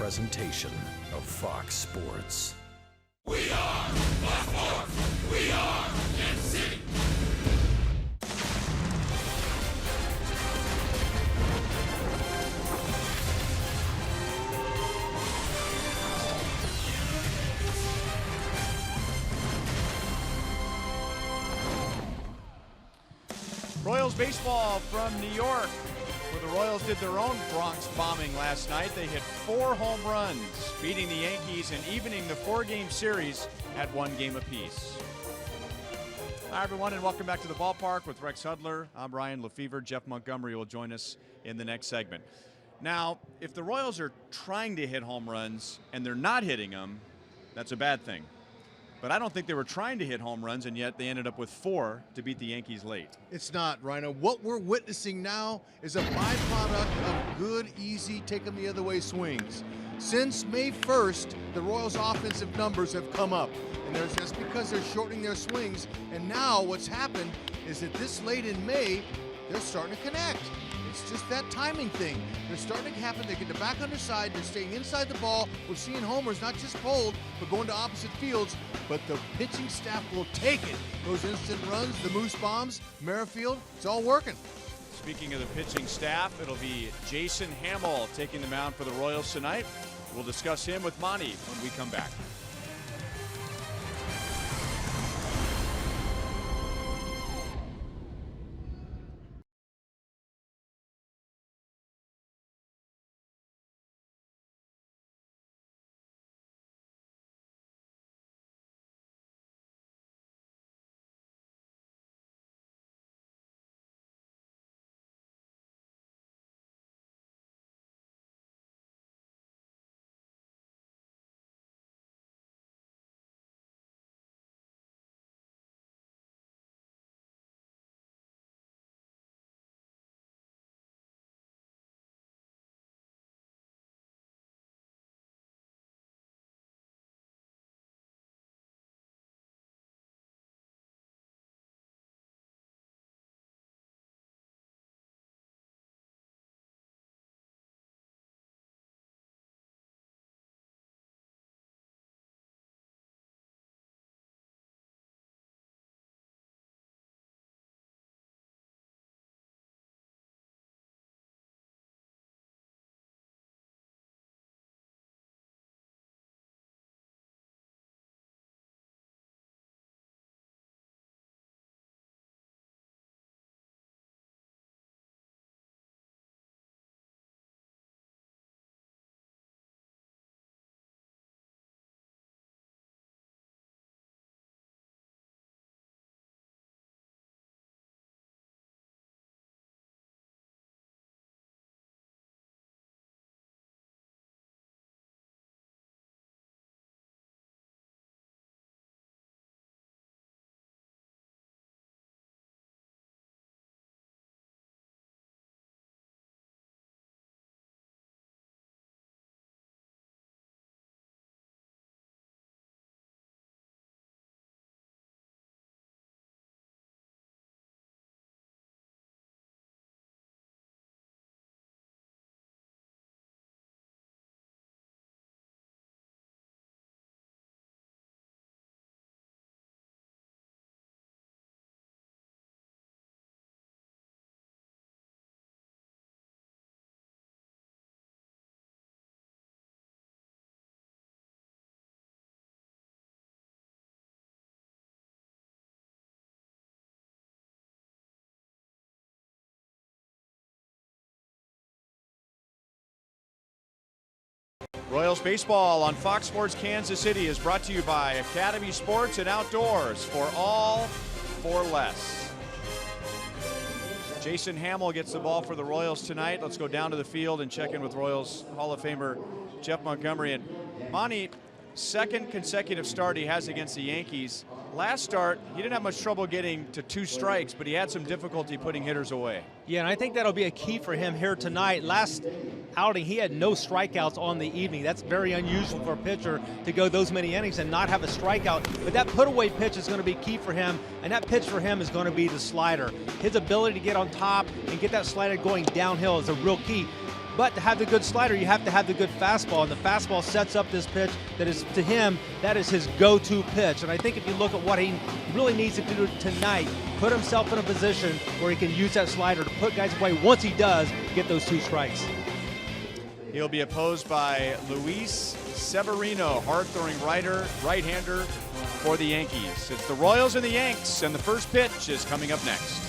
presentation of Fox Sports. We are Fox Sports. We are Kansas City. Royals baseball from New York, where the Royals did their own Bronx bombing last night. They hit 4 home runs, beating the Yankees and evening the 4-game series at 1 game apiece. Hi, everyone, and welcome back to the ballpark with Rex Hudler. I'm Ryan Lefevre. Jeff Montgomery will join us in the next segment. Now, if the Royals are trying to hit home runs and they're not hitting them, that's a bad thing. But I don't think they were trying to hit home runs, and yet they ended up with 4 to beat the Yankees late. It's not, Rhino. What we're witnessing now is a byproduct of good, easy, take-them-the-other-way swings. Since May 1st, the Royals' offensive numbers have come up, and that's because they're shortening their swings. And now what's happened is that this late in May, they're starting to connect. It's just that timing thing. They're starting to happen. They get the back underside. They're staying inside the ball. We're seeing homers not just pulled, but going to opposite fields. But the pitching staff will take it. Those instant runs, the moose bombs, Merrifield, it's all working. Speaking of the pitching staff, it'll be Jason Hamill taking the mound for the Royals tonight. We'll discuss him with Monty when we come back. Royals baseball on Fox Sports Kansas City is brought to you by Academy Sports and Outdoors, for all, for less. Jason Hamill gets the ball for the Royals tonight. Let's go down to the field and check in with Royals Hall of Famer Jeff Montgomery. And Monty, second consecutive start he has against the Yankees. Last start, he didn't have much trouble getting to 2 strikes, but he had some difficulty putting hitters away. Yeah, and I think that'll be a key for him here tonight. Last outing, he had no strikeouts on the evening. That's very unusual for a pitcher to go those many innings and not have a strikeout. But that put-away pitch is going to be key for him, and that pitch for him is going to be the slider. His ability to get on top and get that slider going downhill is a real key. But to have the good slider, you have to have the good fastball, and the fastball sets up this pitch that is, to him, that is his go-to pitch. And I think if you look at what he really needs to do tonight, put himself in a position where he can use that slider to put guys away. Once he does, get those 2 strikes. He'll be opposed by Luis Severino, hard-throwing right-hander for the Yankees. It's the Royals and the Yanks, and the first pitch is coming up next.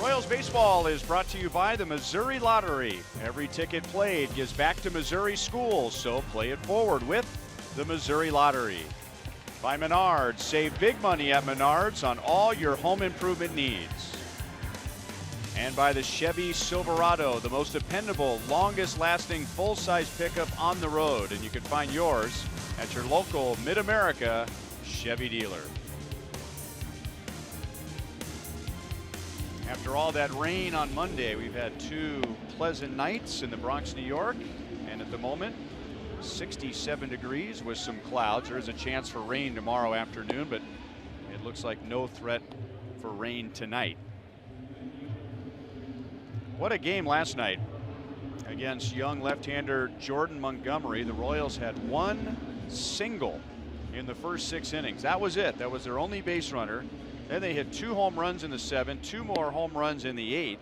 Royals baseball is brought to you by the Missouri Lottery. Every ticket played gives back to Missouri schools, so play it forward with the Missouri Lottery. By Menards, save big money at Menards on all your home improvement needs. And by the Chevy Silverado, the most dependable, longest lasting full-size pickup on the road. And you can find yours at your local Mid-America Chevy dealer. After all that rain on Monday, we've had 2 pleasant nights in the Bronx, New York, and at the moment 67 degrees with some clouds. There is a chance for rain tomorrow afternoon, but it looks like no threat for rain tonight. What a game last night against young left-hander Jordan Montgomery. The Royals had 1 single in the first 6 innings. That was it. That was their only base runner. Then they hit 2 home runs in the 7th, 2 more home runs in the 8th.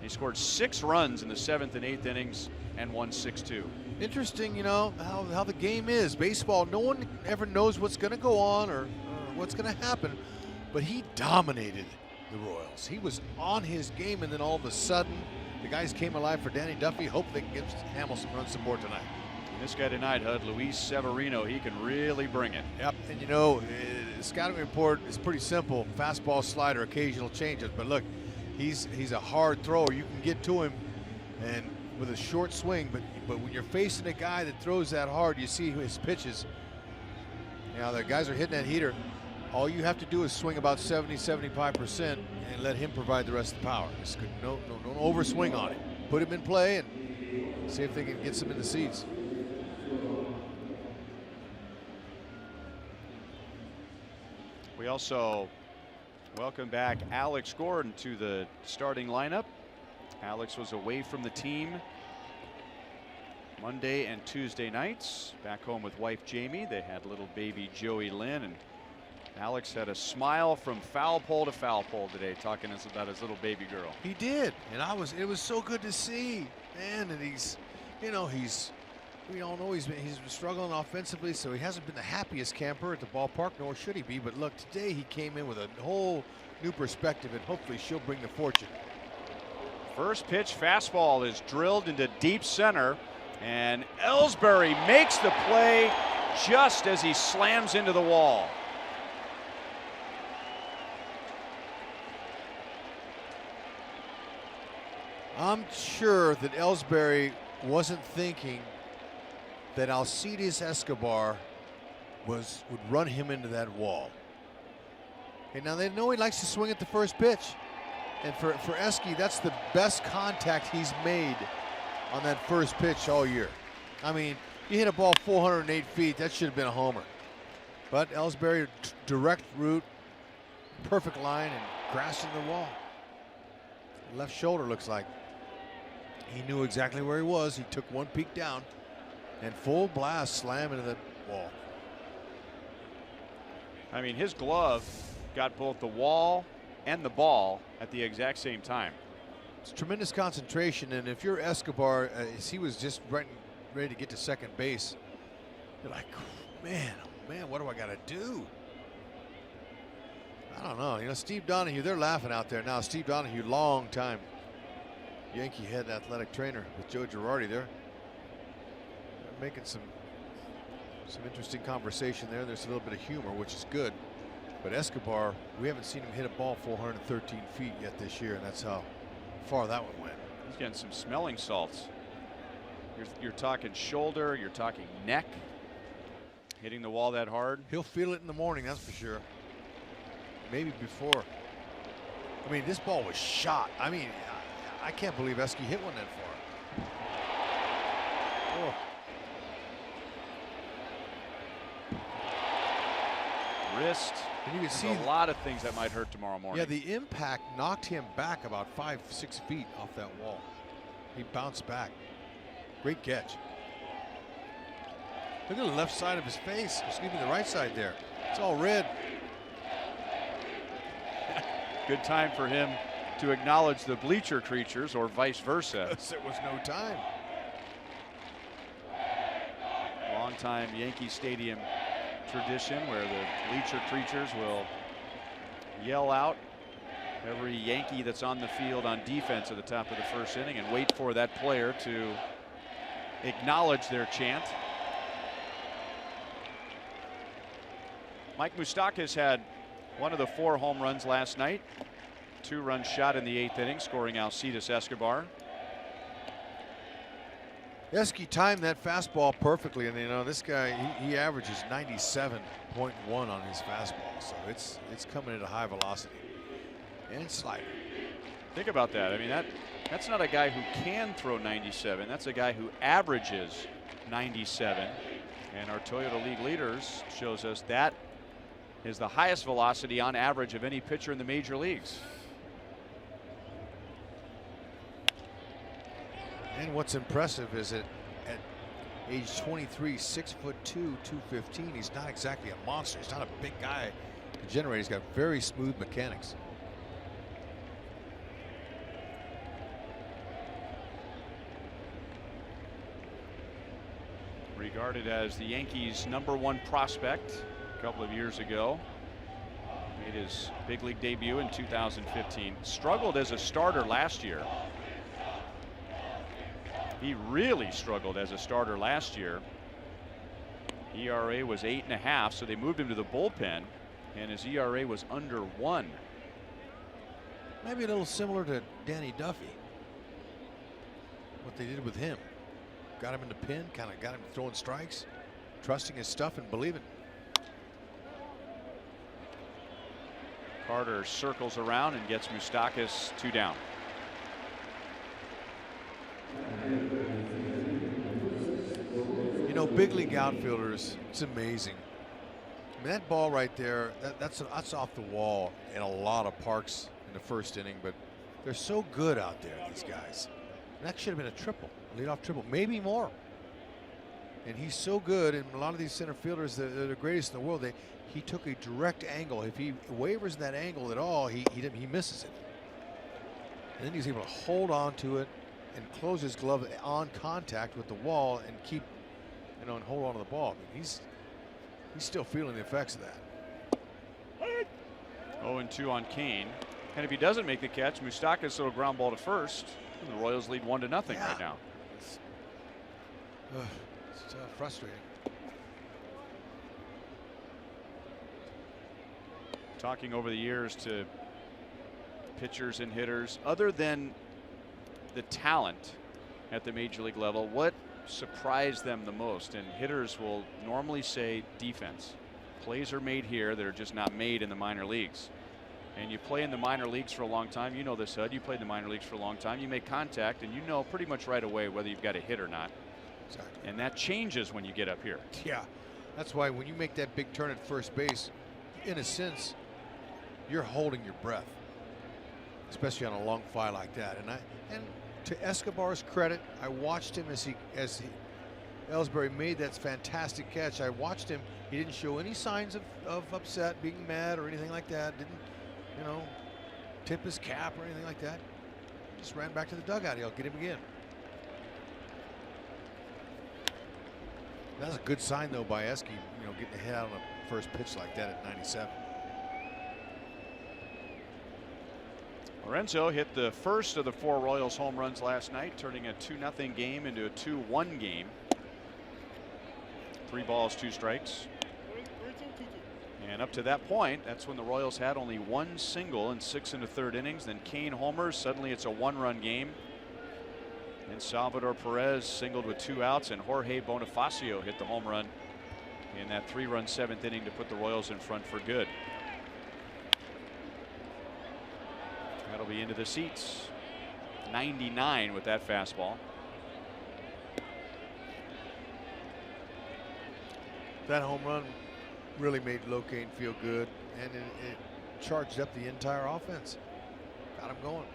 They scored 6 runs in the 7th and 8th innings and won 6-2. Interesting, you know, how the game is. Baseball, no one ever knows what's going to go on or what's going to happen, but he dominated the Royals. He was on his game, and then all of a sudden, the guys came alive for Danny Duffy. Hope they can give Hamill some run support tonight. This guy tonight, Hud, Luis Severino, he can really bring it. Yep, and you know, the scouting report is pretty simple. Fastball, slider, occasional changes. But look, he's a hard thrower. You can get to him and with a short swing, but when you're facing a guy that throws that hard, you see his pitches. Now the guys are hitting that heater. All you have to do is swing about 70-75% and let him provide the rest of the power. Just don't overswing on it. Put him in play and see if they can get some in the seats. We also welcome back Alex Gordon to the starting lineup. Alex was away from the team Monday and Tuesday nights. Back home with wife Jamie. They had little baby Joey Lynn, and Alex had a smile from foul pole to foul pole today, talking about his little baby girl. He did, and it was so good to see, man. And we all know he's been struggling offensively, so he hasn't been the happiest camper at the ballpark, nor should he be. But look, today he came in with a whole new perspective, and hopefully she'll bring the fortune. First pitch fastball is drilled into deep center, and Ellsbury makes the play just as he slams into the wall. I'm sure that Ellsbury wasn't thinking that Alcides Escobar would run him into that wall. And now they know he likes to swing at the first pitch. And for Esky, that's the best contact he's made on that first pitch all year. I mean, you hit a ball 408 feet, that should have been a homer. But Ellsbury, direct route, perfect line, and crashing the wall. Left shoulder looks like. He knew exactly where he was. He took one peek down and full blast slam into the wall. I mean, his glove got both the wall and the ball at the exact same time. It's tremendous concentration, and if you're Escobar, as he was just ready to get to second base, you're like, man, oh man, what do I got to do? I don't know. You know, Steve Donahue, they're laughing out there now. Steve Donahue, long time Yankee head athletic trainer with Joe Girardi there. They're making some interesting conversation there. There's a little bit of humor, which is good. But Escobar, we haven't seen him hit a ball 413 feet yet this year, and that's how far that one went. He's getting some smelling salts. You're talking shoulder, you're talking neck. Hitting the wall that hard. He'll feel it in the morning, that's for sure. Maybe before. I mean, this ball was shot. I mean, I can't believe Esky hit one that far. Oh. Wrist. And you can see a lot of things that might hurt tomorrow morning. Yeah, the impact knocked him back about 5-6 feet off that wall. He bounced back. Great catch. Look at the left side of his face. Excuse me, the right side there. It's all red. Good time for him to acknowledge the bleacher creatures, or vice versa. There was no time. Long-time Yankee Stadium tradition where the bleacher creatures will yell out every Yankee that's on the field on defense at the top of the first inning and wait for that player to acknowledge their chant. Mike Moustakas had one of the 4 home runs last night. 2-run shot in the 8th inning, scoring Alcides Escobar. Esky timed that fastball perfectly, and you know this guy he averages 97.1 on his fastball, so it's coming at a high velocity and slider. Think about that. I mean, that's not a guy who can throw 97. That's a guy who averages 97, and our Toyota League leaders shows us that is the highest velocity on average of any pitcher in the major leagues. And what's impressive is that at age 23, 6'2", 215, he's not exactly a monster. He's not a big guy to generate. He's got very smooth mechanics. Regarded as the Yankees' #1 prospect a couple of years ago. Made his big league debut in 2015. Struggled as a starter last year. He really struggled as a starter last year. ERA was 8.5, so they moved him to the bullpen, and his ERA was under 1. Maybe a little similar to Danny Duffy. What they did with him. Got him in the pin, kind of got him throwing strikes, trusting his stuff and believing. Carter circles around and gets Moustakas 2 down. You know, big league outfielders, it's amazing. I mean, that ball right there, that's off the wall in a lot of parks in the first inning, but they're so good out there, these guys. And that should have been a triple, a leadoff triple, maybe more. And he's so good, and a lot of these center fielders, they're the greatest in the world. He took a direct angle. If he wavers in that angle at all, he misses it. And then he's able to hold on to it and close his glove on contact with the wall and keep, you know, and hold on to the ball. I mean, he's still feeling the effects of that. 0-2 on Kane, and if he doesn't make the catch, Moustakas will ground ball to first. The Royals lead 1-0 right now. It's frustrating. Talking over the years to pitchers and hitters, other than the talent at the major league level, what surprised them the most? And hitters will normally say defense. Plays are made here that are just not made in the minor leagues. And you play in the minor leagues for a long time. You know this, Hud. You played in the minor leagues for a long time. You make contact, and you know pretty much right away whether you've got a hit or not. Exactly. And that changes when you get up here. Yeah, that's why when you make that big turn at first base, in a sense, you're holding your breath, especially on a long fly like that. And to Escobar's credit, I watched him as Ellsbury made that fantastic catch. I watched him. He didn't show any signs of upset, being mad, or anything like that. Didn't, you know, tip his cap or anything like that. Just ran back to the dugout. He'll get him again. That's a good sign, though, by Esky, you know, getting ahead on a first pitch like that at 97. Lorenzo hit the first of the 4 Royals home runs last night, turning a 2-0 game into a 2-1 game. 3 balls, 2 strikes. And up to that point, that's when the Royals had only 1 single in 6 1/3 innings. Then Kane homers. Suddenly it's a 1-run game. And Salvador Perez singled with 2 outs, and Jorge Bonifacio hit the home run in that 3-run 7th inning to put the Royals in front for good. That'll be into the seats. 99 with that fastball. That home run really made Locane feel good, and it charged up the entire offense. Got him going.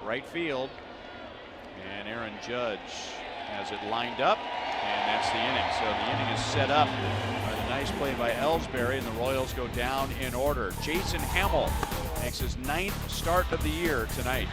Right field, and Aaron Judge has it lined up, and that's the inning. So the inning is set up by the nice play by Ellsbury, and the Royals go down in order. Jason Hamill makes his 9th start of the year tonight.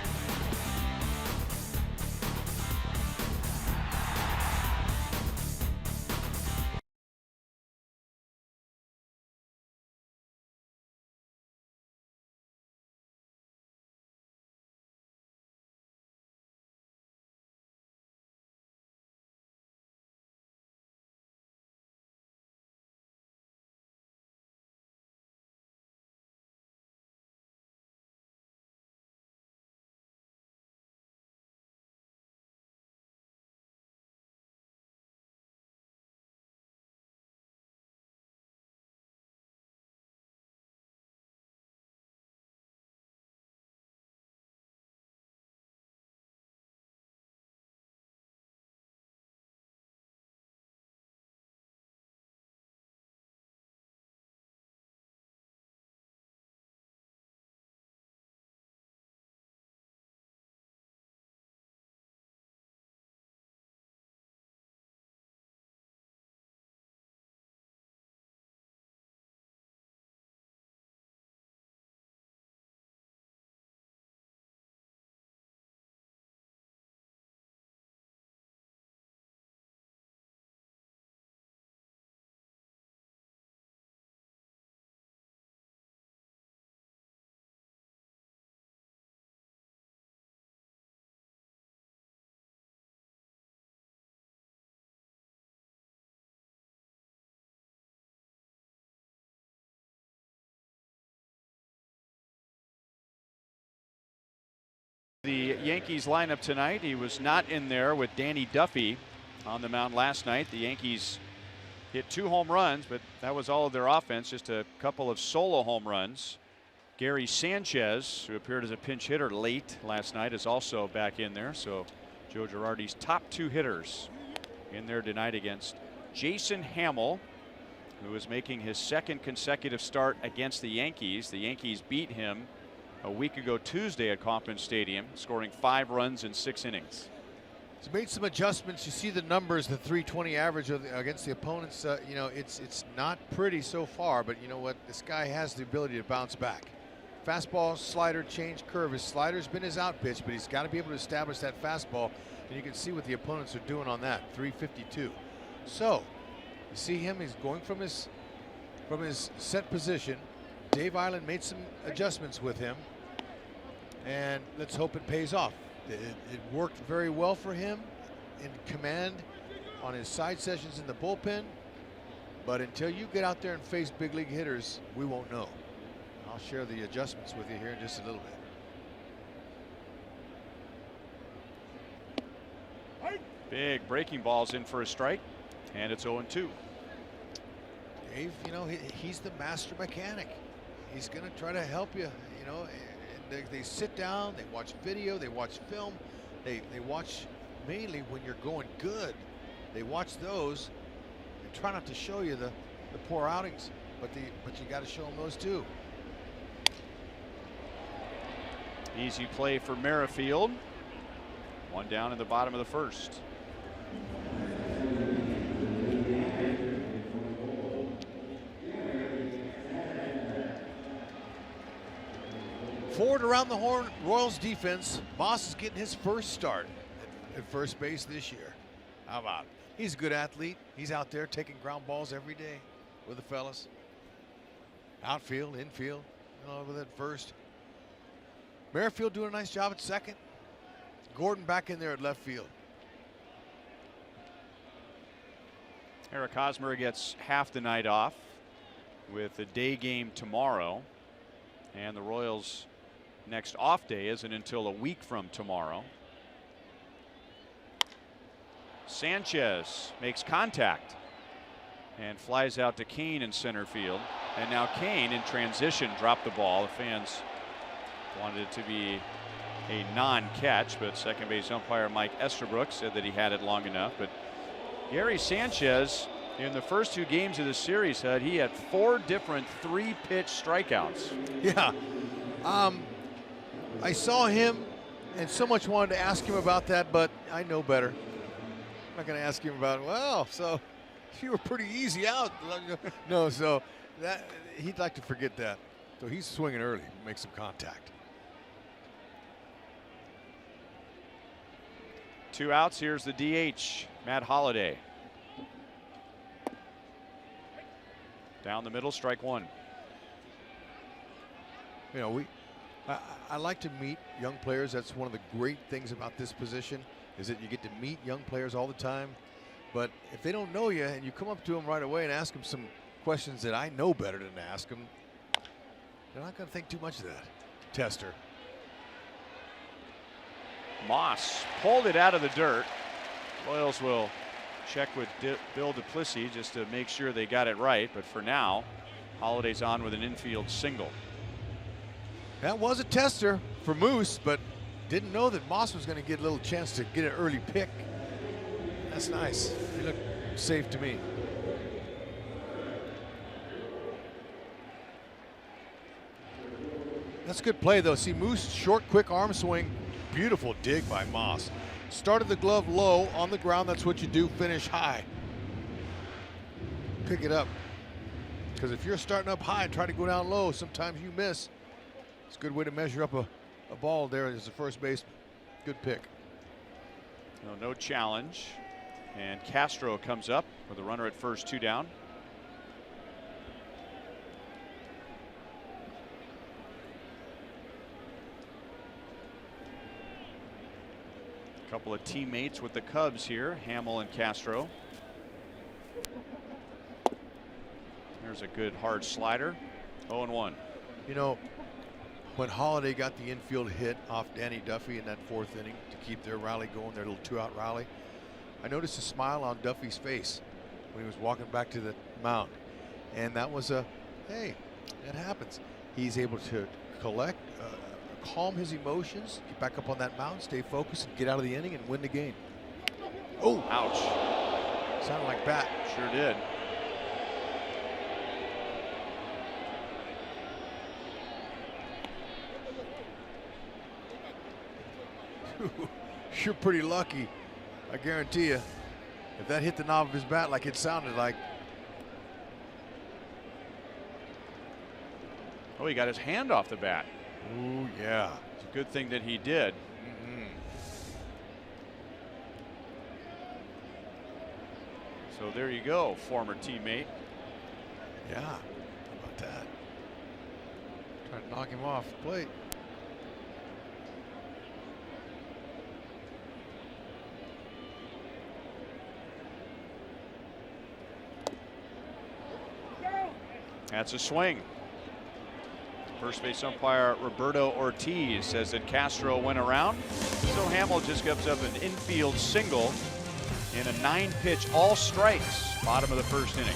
Yankees lineup tonight. He was not in there with Danny Duffy on the mound last night. The Yankees hit 2 home runs, but that was all of their offense, just a couple of solo home runs. Gary Sanchez, who appeared as a pinch hitter late last night, is also back in there. So Joe Girardi's top 2 hitters in there tonight against Jason Hamill, who is making his 2nd consecutive start against the Yankees. The Yankees beat him a week ago Tuesday at Kauffman Stadium, scoring 5 runs in 6 innings. He's made some adjustments. You see the numbers, the 320 average against the opponents. You know, it's not pretty so far, but you know what? This guy has the ability to bounce back. Fastball, slider, change, curve. His slider's been his out pitch, but he's got to be able to establish that fastball. And you can see what the opponents are doing on that. 352. So you see him. He's going from his set position. Dave Island made some adjustments with him, and let's hope it pays off. It worked very well for him in command on his side sessions in the bullpen, but until you get out there and face big league hitters, we won't know. I'll share the adjustments with you here in just a little bit. Big breaking balls in for a strike, and it's 0-2. Dave, you know, he's the master mechanic. He's going to try to help you, you know. They sit down, they watch video, they watch film, they watch mainly when you're going good. They watch those and try not to show you the poor outings, but you got to show them those too. Easy play for Merrifield. 1 down in the bottom of the 1st. Forward around the horn, Royals defense. Moss is getting his first start at first base this year. How about it? He's a good athlete. He's out there taking ground balls every day with the fellas. Outfield, infield, you know, with at first. Merrifield doing a nice job at second. Gordon back in there at left field. Eric Hosmer gets half the night off with the day game tomorrow, and the Royals' next off day isn't until a week from tomorrow. Sanchez makes contact and flies out to Kane in center field, and now Kane in transition dropped the ball. The fans wanted it to be a non-catch, but second base umpire Mike Estabrook said that he had it long enough. But Gary Sanchez, in the first 2 games of the series, he had 4 different 3-pitch strikeouts. Yeah. I saw him and so much wanted to ask him about that, but I know better. I'm not going to ask him about, well, so you were pretty easy out. No, so that he'd like to forget that. So he's swinging early, make some contact. 2 outs. Here's the DH, Matt Holliday. Down the middle, strike 1. You know, I like to meet young players. That's one of the great things about this position, is that you get to meet young players all the time. But if they don't know you and you come up to them right away and ask them some questions that I know better than to ask them, they're not going to think too much of that. Tester. Moss pulled it out of the dirt. Royals will check with Bill Duplessis just to make sure they got it right. But for now, Holliday's on with an infield single. That was a tester for Moose, but didn't know that Moss was going to get a little chance to get an early pick. That's nice. He looked safe to me. That's a good play, though. See, Moose, short, quick arm swing. Beautiful dig by Moss. Started the glove low on the ground. That's what you do. Finish high. Pick it up. Because if you're starting up high and try to go down low, sometimes you miss. It's a good way to measure up a ball there as a first base. Good pick. No challenge. And Castro comes up with a runner at first, 2 down. A couple of teammates with the Cubs here, Hamill and Castro. There's a good hard slider. 0-1. You know, when Holiday got the infield hit off Danny Duffy in that 4th inning to keep their rally going, their little 2-out rally, I noticed a smile on Duffy's face when he was walking back to the mound. And that was a, hey, that happens. He's able to calm his emotions, get back up on that mound, stay focused, and get out of the inning and win the game. Oh, Ouch. sounded like bat. Sure did. You're pretty lucky, I guarantee you. If that hit the knob of his bat like it sounded like. Oh, he got his hand off the bat. Ooh, yeah. It's a good thing that he did. So there you go, former teammate. Yeah, how about that? Trying to knock him off the plate. That's a swing. First base umpire Roberto Ortiz says that Castro went around. So Hamill just gives up an infield single in a 9-pitch all strikes, bottom of the 1st inning.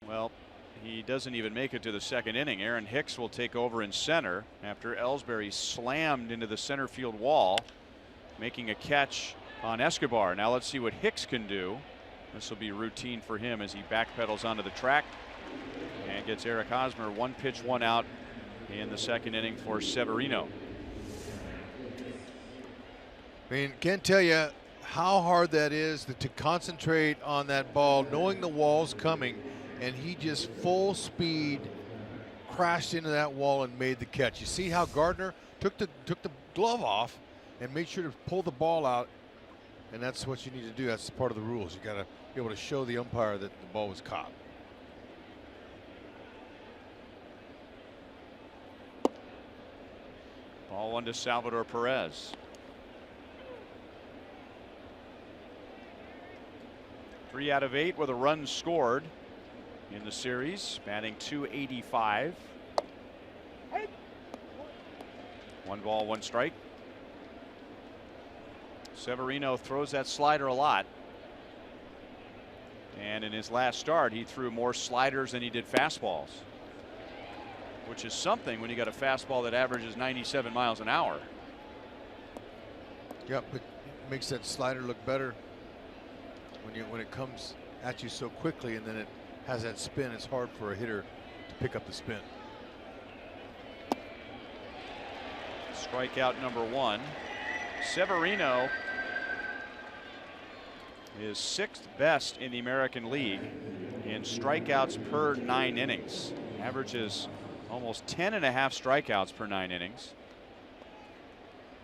Well, he doesn't even make it to the 2nd inning. Aaron Hicks will take over in center after Ellsbury slammed into the center field wall, making a catch on Escobar. Now let's see what Hicks can do. This will be routine for him as he backpedals onto the track and gets Eric Hosmer 1 pitch, 1 out in the 2nd inning for Severino. I mean, can't tell you how hard that is to concentrate on that ball, knowing the wall's coming. And he just full speed crashed into that wall and made the catch. You see how Gardner took the glove off and made sure to pull the ball out. And that's what you need to do. That's part of the rules. You got to be able to show the umpire that the ball was caught. Ball 1 to Salvador Perez. 3 out of 8 with a run scored in the series, batting .285. 1 ball, 1 strike. Severino throws that slider a lot. And in his last start, he threw more sliders than he did fastballs, which is something when you got a fastball that averages 97 miles an hour. Yep, it makes that slider look better when it comes at you so quickly, and then it has that spin. It's hard for a hitter to pick up the spin. Strikeout number 1. Severino is 6th best in the American League in strikeouts per 9 innings. Averages almost 10.5 strikeouts per 9 innings.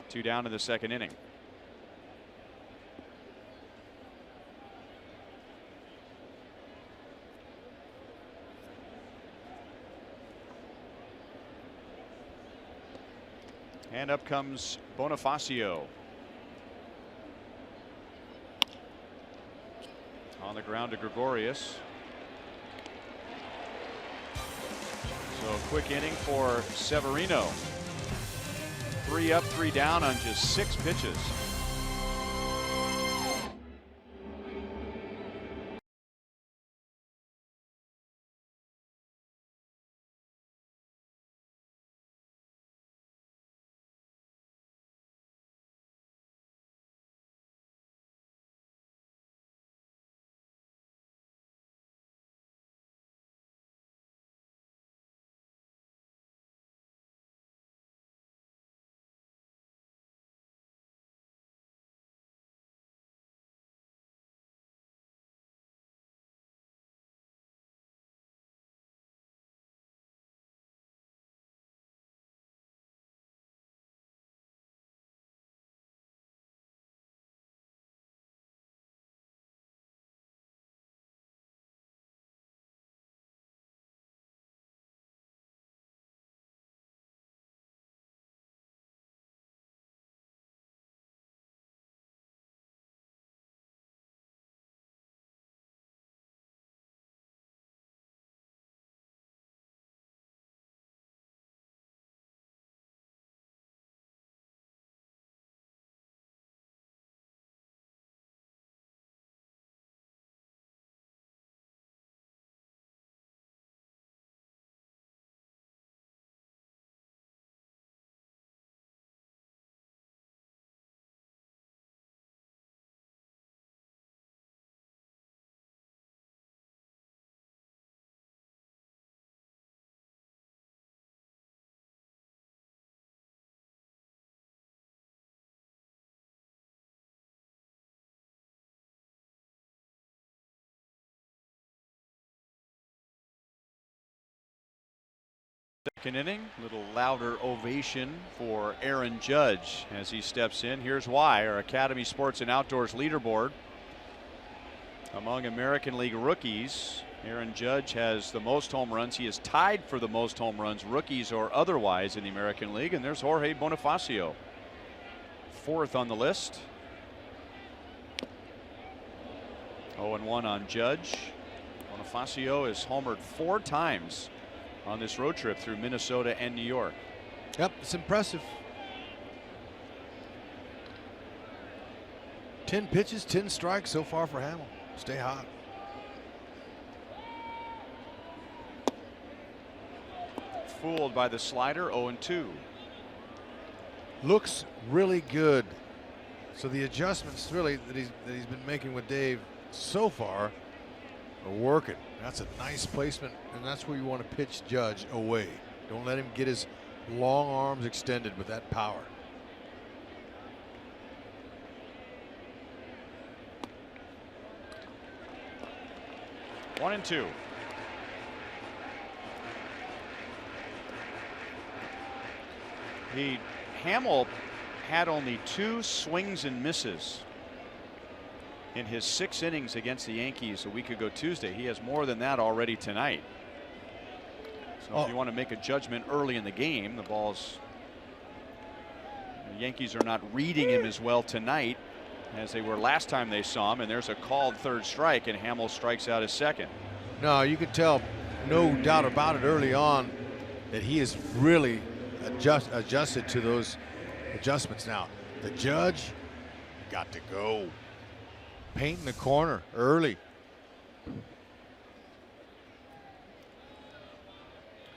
2 down in the 2nd inning. And up comes Bonifacio. On the ground to Gregorius. So a quick inning for Severino. 3 up, 3 down on just 6 pitches. Second inning, a little louder ovation for Aaron Judge as he steps in. Here's why. Our Academy Sports and Outdoors leaderboard. Among American League rookies, Aaron Judge has the most home runs. He is tied for the most home runs, rookies or otherwise, in the American League. And there's Jorge Bonifacio, 4th on the list. 0-1 on Judge. Bonifacio has homered 4 times on this road trip through Minnesota and New York. Yep, it's impressive. 10 pitches, 10 strikes so far for Hamill. Stay hot. Fooled by the slider. 0-2. Looks really good. So the adjustments really that he's been making with Dave so far are working. That's a nice placement, and that's where you want to pitch Judge away. Don't let him get his long arms extended with that power. One and two. Hamill had only 2 swings and misses in his 6 innings against the Yankees a week ago Tuesday. He has more than that already tonight. So if you want to make a judgment early in the game, the Yankees are not reading him as well tonight as they were last time they saw him, and there's a called 3rd strike, and Hamill strikes out his 2nd. No, you could tell, no doubt about it, early on that he is really adjusted to those adjustments. Now the Judge got to go. Painting the corner early.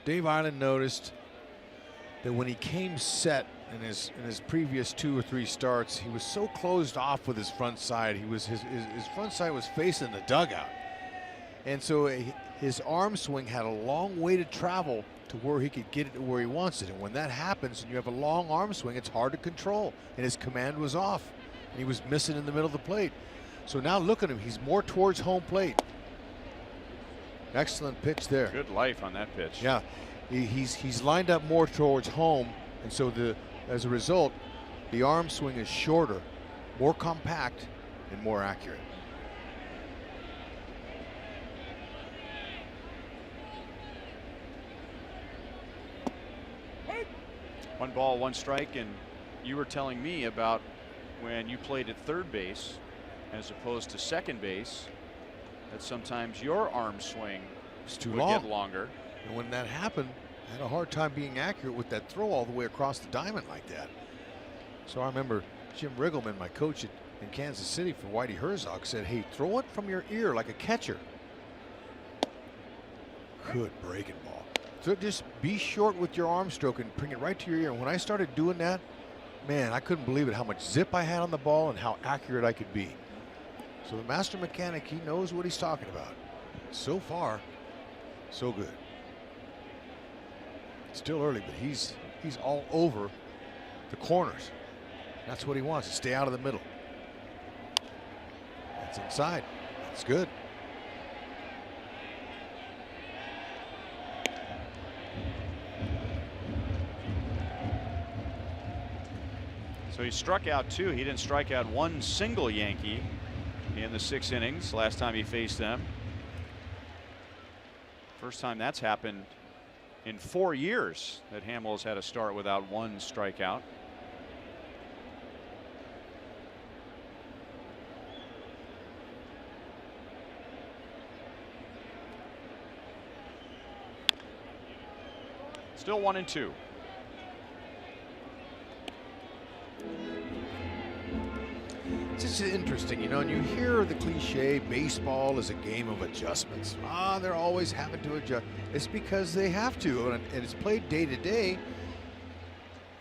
Dave Island noticed that when he came set in his previous 2 or 3 starts, he was so closed off with his front side. His front side was facing the dugout, and so his arm swing had a long way to travel to where he could get it to where he wants it. And when that happens and you have a long arm swing, it's hard to control, and his command was off and he was missing in the middle of the plate. So now look at him. He's more towards home plate. Excellent pitch there. Good life on that pitch. Yeah, he's lined up more towards home, and so as a result, the arm swing is shorter, more compact, and more accurate. One ball, one strike, and you were telling me about when you played at third base as opposed to second base, that sometimes your arm swing It's too would long. get longer. And when that happened, I had a hard time being accurate with that throw all the way across the diamond like that. So I remember Jim Riggleman, my coach in Kansas City for Whitey Herzog, said, hey, throw it from your ear like a catcher. Good breaking ball. So just be short with your arm stroke and bring it right to your ear. And when I started doing that, man, I couldn't believe it, how much zip I had on the ball and how accurate I could be. So the master mechanic, he knows what he's talking about. So far, so good. Still early, but he's all over the corners. That's what he wants, to stay out of the middle. That's inside. That's good. So he struck out 2. He didn't strike out one single Yankee in the 6 innings last time he faced them. First time that's happened in 4 years that Hamill has had a start without one strikeout. Still 1-2. It's just interesting, you know, and you hear the cliche, baseball is a game of adjustments. They're always having to adjust. It's because they have to, and it's played day to day.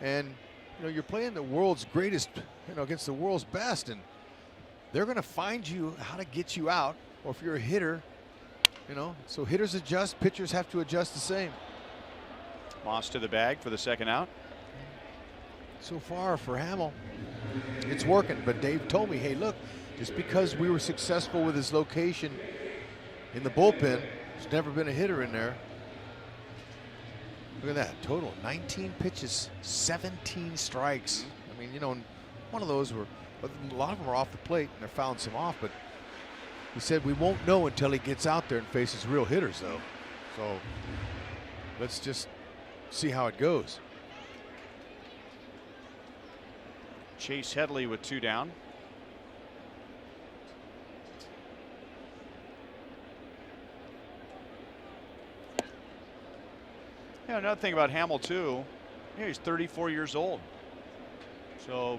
And, you know, you're playing the world's greatest, you know, against the world's best, and they're going to find you how to get you out, or if you're a hitter, you know, so hitters adjust, pitchers have to adjust the same. Moss to the bag for the second out. So far for Hamill, it's working, but Dave told me, hey, look, just because we were successful with his location in the bullpen, there's never been a hitter in there. Look at that, total 19 pitches, 17 strikes. I mean, you know, one of those were, a lot of them are off the plate and they're fouling some off, but he said we won't know until he gets out there and faces real hitters, though. So let's just see how it goes. Chase Headley with 2 down. Yeah, another thing about Hamill too, he's 34 years old. So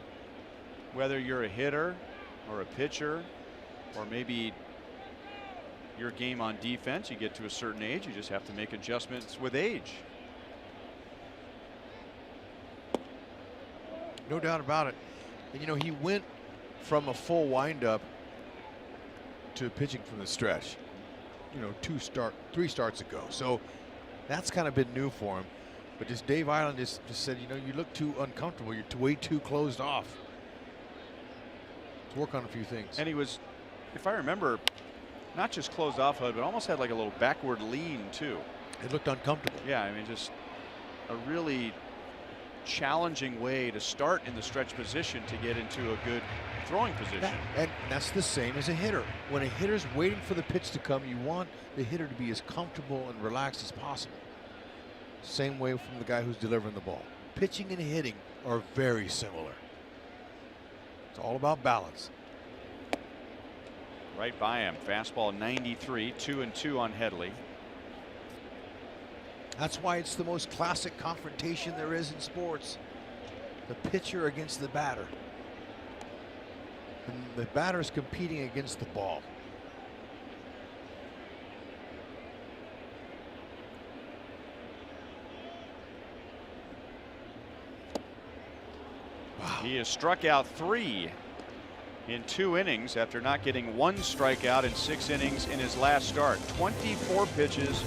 whether you're a hitter or a pitcher, or maybe your game on defense, you get to a certain age, you just have to make adjustments with age. No doubt about it. And you know, he went from a full windup to pitching from the stretch, you know, 3 starts ago. So that's kind of been new for him. But just Dave Island just said, you know, you look too uncomfortable. You're way too closed off. Let's work on a few things. And he was, if I remember, not just closed off, but almost had like a little backward lean too. It looked uncomfortable. Yeah, I mean, just a really challenging way to start in the stretch position to get into a good throwing position. And that's the same as a hitter. When a hitter's waiting for the pitch to come, you want the hitter to be as comfortable and relaxed as possible. Same way from the guy who's delivering the ball. Pitching and hitting are very similar. It's all about balance. Right by him. Fastball 93, 2-2 on Headley. That's why it's the most classic confrontation there is in sports. The pitcher against the batter. And the batter is competing against the ball. Wow. He has struck out 3 in 2 innings after not getting 1 strikeout in 6 innings in his last start. 24 pitches,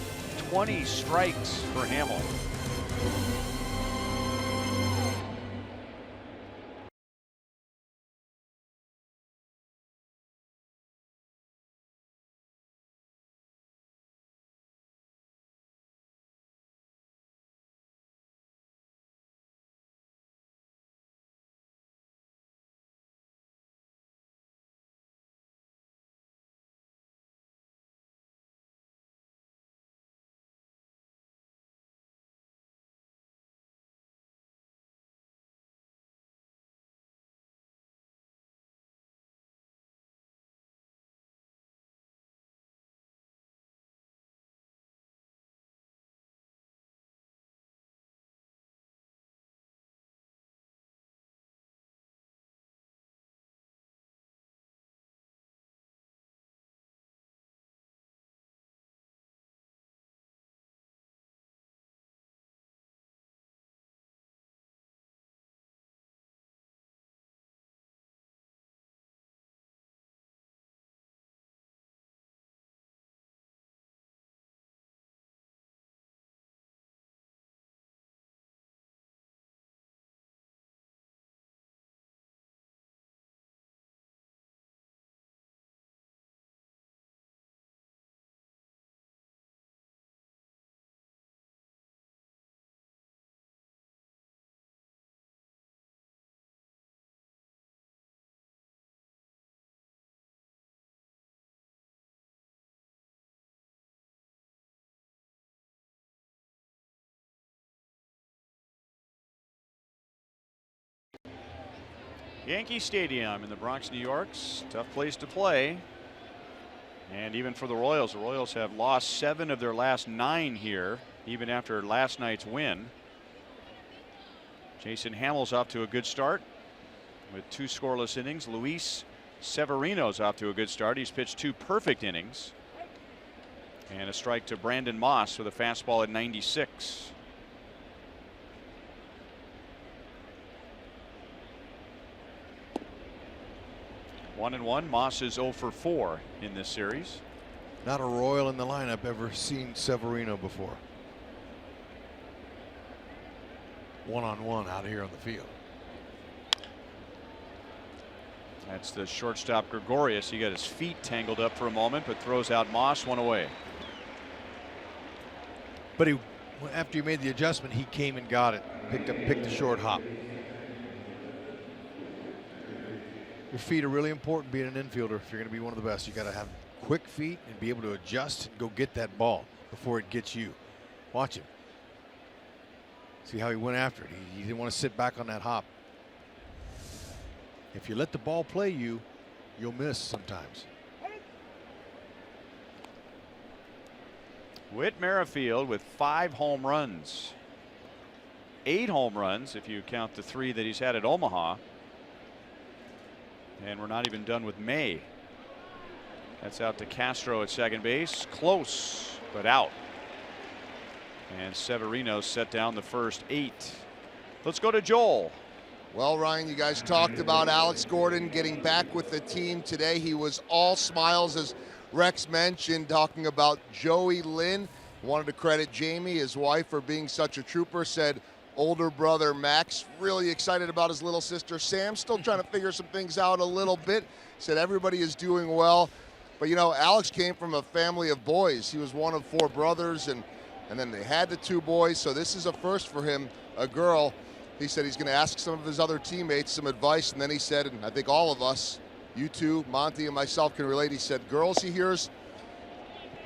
20 strikes for Hamill. Yankee Stadium in the Bronx, New York's tough place to play. And even for the Royals have lost 7 of their last 9 here, even after last night's win. Jason Hamill's off to a good start with 2 scoreless innings. Luis Severino's off to a good start. He's pitched 2 perfect innings. And a strike to Brandon Moss with a fastball at 96. One and one. Moss is 0 for 4 in this series. Not a Royal in the lineup ever seen Severino before. 1-on-1 out here on the field. That's the shortstop Gregorius. He got his feet tangled up for a moment, but throws out Moss, 1 away. But after he made the adjustment, he came and got it. Picked the short hop. Your feet are really important being an infielder. If you're going to be one of the best, you got to have quick feet and be able to adjust and go get that ball before it gets you. Watch him. See how he went after it. He didn't want to sit back on that hop. If you let the ball play you, you'll miss sometimes. Whit Merrifield with 5 home runs. 8 home runs if you count the 3 that he's had at Omaha. And we're not even done with May. That's out to Castro at second base. Close, but out. And Severino set down the first 8. Let's go to Joel. Well, Ryan, you guys talked about Alex Gordon getting back with the team today. He was all smiles, as Rex mentioned, talking about Joey Lynn. Wanted to credit Jamie, his wife, for being such a trooper. Said older brother Max really excited about his little sister Sam. Still trying to figure some things out a little bit. Said everybody is doing well. But, you know, Alex came from a family of boys. He was one of 4 brothers, and then they had the 2 boys. So this is a first for him, a girl. He said he's going to ask some of his other teammates some advice. And then he said, and I think all of us, you two, Monty and myself, can relate. He said, girls he hears,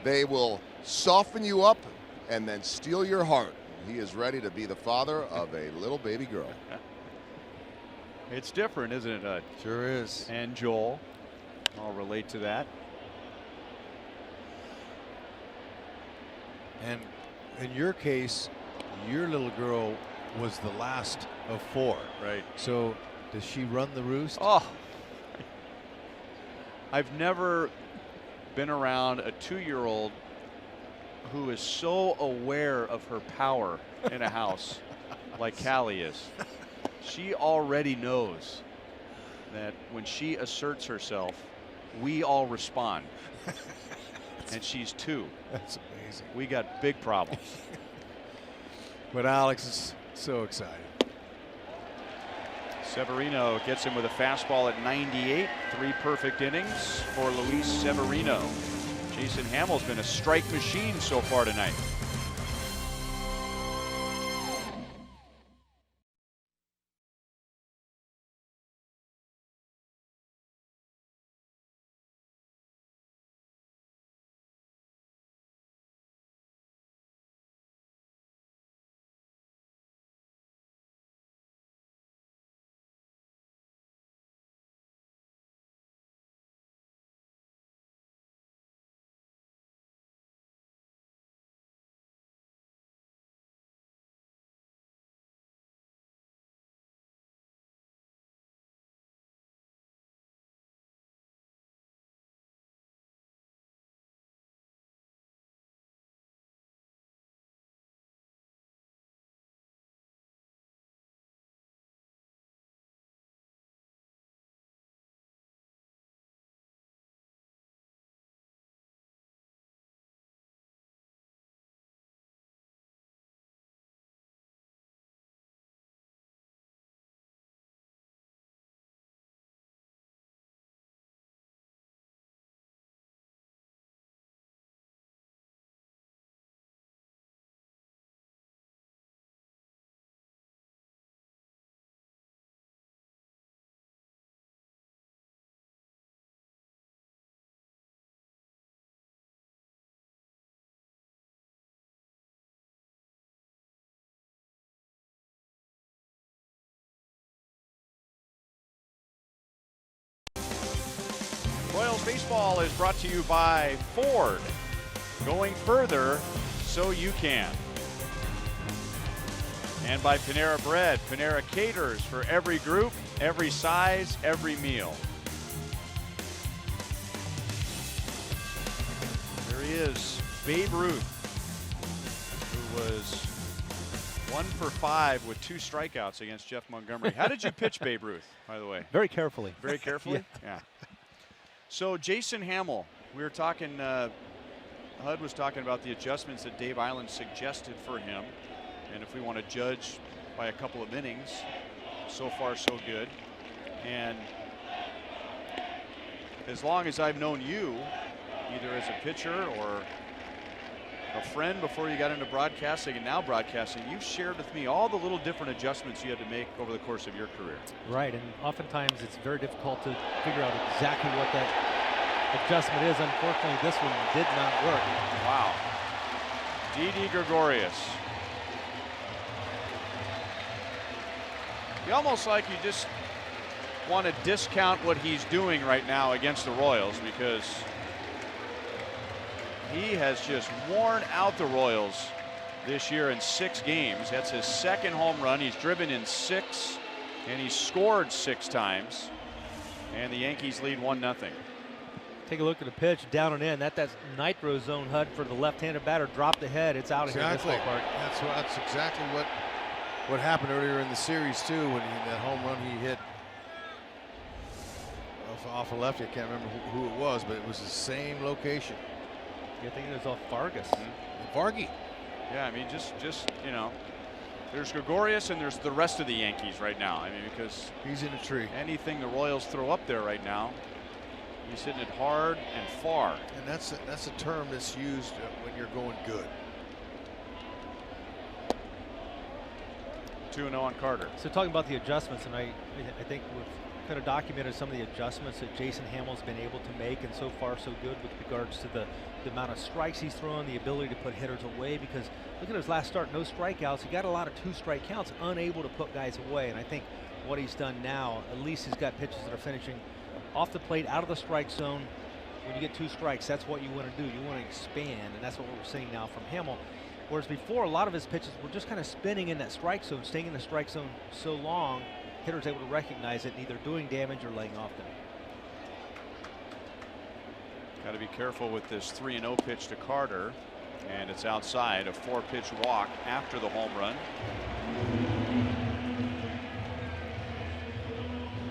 they will soften you up and then steal your heart. He is ready to be the father of a little baby girl. It's different, isn't it? Sure is. And Joel, I'll relate to that. And in your case, your little girl was the last of 4. Right. So does she run the roost? Oh, I've never been around a 2-year-old who is so aware of her power in a house like Callie is. She already knows that when she asserts herself, we all respond. And she's 2. That's amazing. We got big problems. But Alex is so excited. Severino gets him with a fastball at 98. 3 perfect innings for Luis Severino. Jason Hamill's been a strike machine so far tonight. Royals baseball is brought to you by Ford. Going further so you can. And by Panera Bread. Panera caters for every group, every size, every meal. There he is, Babe Ruth, who was 1 for 5 with 2 strikeouts against Jeff Montgomery. How did you pitch Babe Ruth, by the way? Very carefully. Very carefully? Yeah. So Jason Hamill, we were talking, HUD was talking about the adjustments that Dave Island suggested for him. And if we want to judge by a couple of innings, so far so good. And as long as I've known you, either as a pitcher or a friend before you got into broadcasting and now broadcasting, you've shared with me all the little different adjustments you had to make over the course of your career. Right, and oftentimes it's very difficult to figure out exactly what that adjustment is. Unfortunately, this one did not work. Wow. Didi Gregorius. You almost like you just want to discount what he's doing right now against the Royals, because he has just worn out the Royals this year in 6 games. That's his 2nd home run. He's driven in 6 and he's scored 6 times. And the Yankees lead 1-0. Take a look at the pitch, down and in. That's nitro zone, HUD, for the left-handed batter. Drop the head. It's out of here. This ballpark. That's exactly what happened earlier in the series too, when that home run he hit off a lefty. I can't remember who it was, but it was the same location. I think it was off Vargas. Vargy. Yeah, I mean, just you know, there's Gregorius and there's the rest of the Yankees right now. I mean, because he's in a tree. Anything the Royals throw up there right now, he's hitting it hard and far. And that's a term that's used when you're going good. 2-0 on Carter. So talking about the adjustments, and I think we've kind of documented some of the adjustments that Jason Hamill's been able to make, and so far so good with regards to the amount of strikes he's thrown, the ability to put hitters away, because look at his last start, no strikeouts. He got a lot of 2-strike counts, unable to put guys away. And I think what he's done now, at least he's got pitches that are finishing off the plate, out of the strike zone. When you get 2 strikes, that's what you want to do. You want to expand, and that's what we're seeing now from Hamill. Whereas before, a lot of his pitches were just kind of spinning in that strike zone, staying in the strike zone so long, hitters able to recognize it and either doing damage or laying off them. Got to be careful with this 3-0 pitch to Carter, and it's outside. A 4-pitch walk after the home run.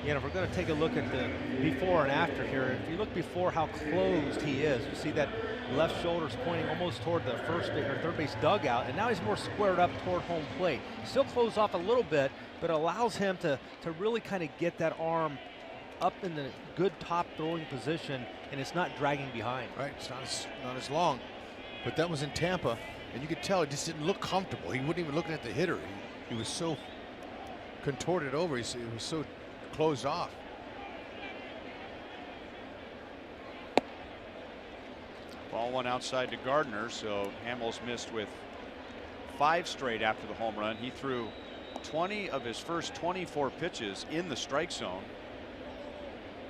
Yeah, if we're going to take a look at the before and after here, if you look before how closed he is, you see that left shoulder's pointing almost toward the first or third base dugout, and now he's more squared up toward home plate. Still closed off a little bit, but allows him to really kind of get that arm up in the good top throwing position, and it's not dragging behind. Right, it's not as long, but that was in Tampa, and you could tell it just didn't look comfortable. He wasn't even looking at the hitter. He was so contorted over. He was so closed off. Ball 1 outside to Gardner, so Hamill's missed with 5 straight after the home run. He threw 20 of his first 24 pitches in the strike zone.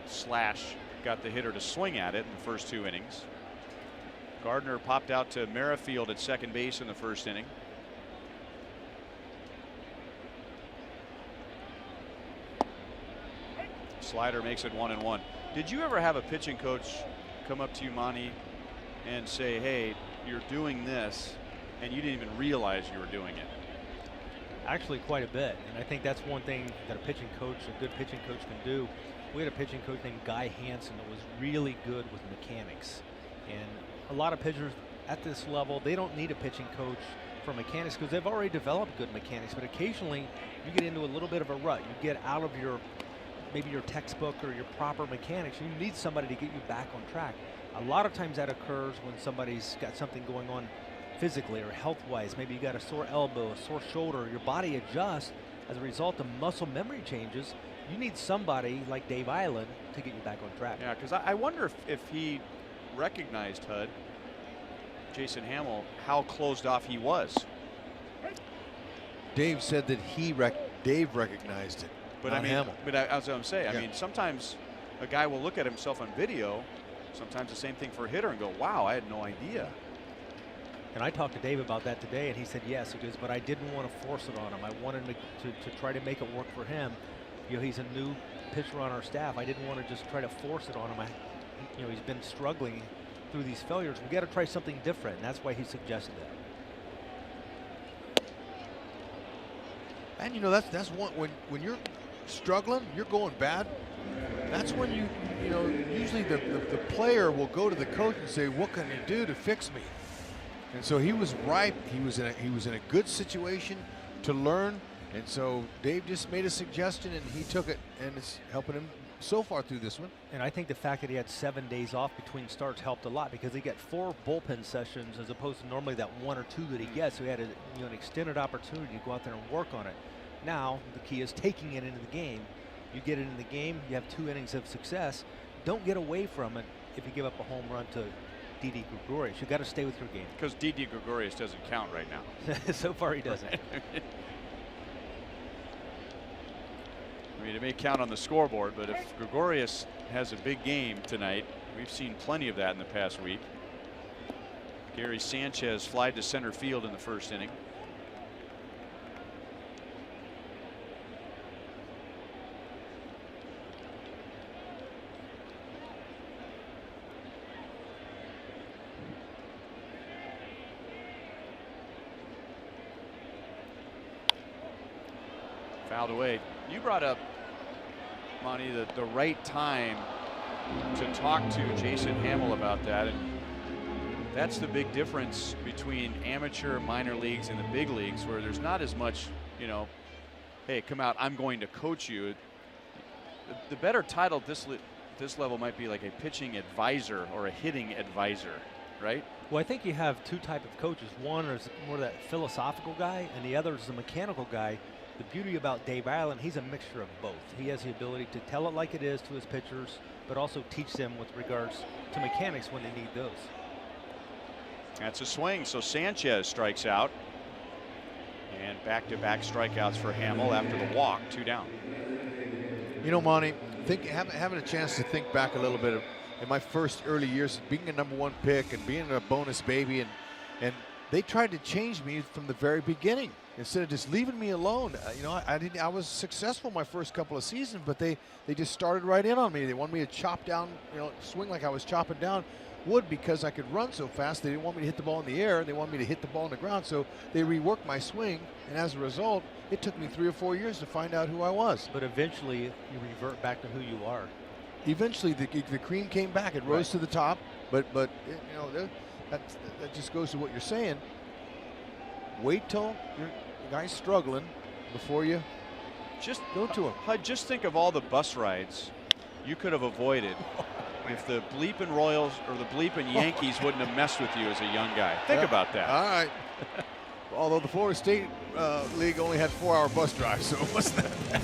Slash got the hitter to swing at it in the first 2 innings. Gardner popped out to Merrifield at second base in the first inning. Slider makes it 1-1. Did you ever have a pitching coach come up to you, Monty, and say, hey, you're doing this, and you didn't even realize you were doing it? Actually, quite a bit, and I think that's one thing that a pitching coach, a good pitching coach, can do. We had a pitching coach named Guy Hansen that was really good with mechanics, and a lot of pitchers at this level, they don't need a pitching coach for mechanics because they've already developed good mechanics. But occasionally, you get into a little bit of a rut. You get out of maybe your textbook or your proper mechanics. You need somebody to get you back on track. A lot of times that occurs when somebody's got something going on physically or health-wise. Maybe you got a sore elbow, a sore shoulder. Your body adjusts as a result of muscle memory changes. You need somebody like Dave Island to get you back on track. Yeah, because I wonder if he recognized, HUD, Jason Hamill, how closed off he was. Dave said that Dave recognized it. But I mean, Hamill. But as I'm saying, I mean, sometimes a guy will look at himself on video, sometimes the same thing for a hitter, and go, wow, I had no idea. And I talked to Dave about that today, and he said yes. He goes, but I didn't want to force it on him. I wanted to try to make it work for him. You know, he's a new pitcher on our staff. I didn't want to just try to force it on him. You know, he's been struggling through these failures. We got to try something different, and that's why he suggested that. And you know, that's one, when you're struggling, you're going bad. That's when you know, usually the player will go to the coach and say, what can you do to fix me? And so he was ripe. He was in a good situation to learn. And so Dave just made a suggestion, and he took it, and it's helping him so far through this one. And I think the fact that he had 7 days off between starts helped a lot, because he got 4 bullpen sessions as opposed to normally that 1 or 2 that he gets. So he had an extended opportunity to go out there and work on it. Now the key is taking it into the game. You get it in the game, you have 2 innings of success. Don't get away from it if you give up a home run to Didi Gregorius. You got to stay with your game. Because Didi Gregorius doesn't count right now. So far he doesn't. I mean, it may count on the scoreboard, but if Gregorius has a big game tonight, we've seen plenty of that in the past week. Gary Sanchez flied to center field in the first inning. Fouled away. You brought up, Monty, the right time to talk to Jason Hamill about that, and that's the big difference between amateur, minor leagues, and the big leagues, where there's not as much, you know, hey, come out, I'm going to coach you. The better title at this level might be like a pitching advisor or a hitting advisor, right? Well, I think you have 2 types of coaches. One is more that philosophical guy, and the other is the mechanical guy. The beauty about Dave Allen, he's a mixture of both. He has the ability to tell it like it is to his pitchers, but also teach them with regards to mechanics when they need those. That's a swing. So Sanchez strikes out, and back-to-back strikeouts for Hamill after the walk. 2 down. You know, Monty, having a chance to think back a little bit in my first early years, being a #1 pick and being a bonus baby, and they tried to change me from the very beginning. Instead of just leaving me alone, you know, I was successful my first couple of seasons, but they just started right in on me. They wanted me to chop down, you know, swing like I was chopping down wood because I could run so fast. They didn't want me to hit the ball in the air. They wanted me to hit the ball on the ground. So they reworked my swing, and as a result, it took me 3 or 4 years to find out who I was. But eventually, you revert back to who you are. Eventually, the cream came back. It rose to the top. But you know, that just goes to what you're saying. Wait till the guy's struggling before you just go to him. Just think of all the bus rides you could have avoided if the bleeping Royals or the bleeping Yankees wouldn't have messed with you as a young guy. Think about that. All right. Although the Florida State League only had 4-hour bus drives, so it wasn't that bad.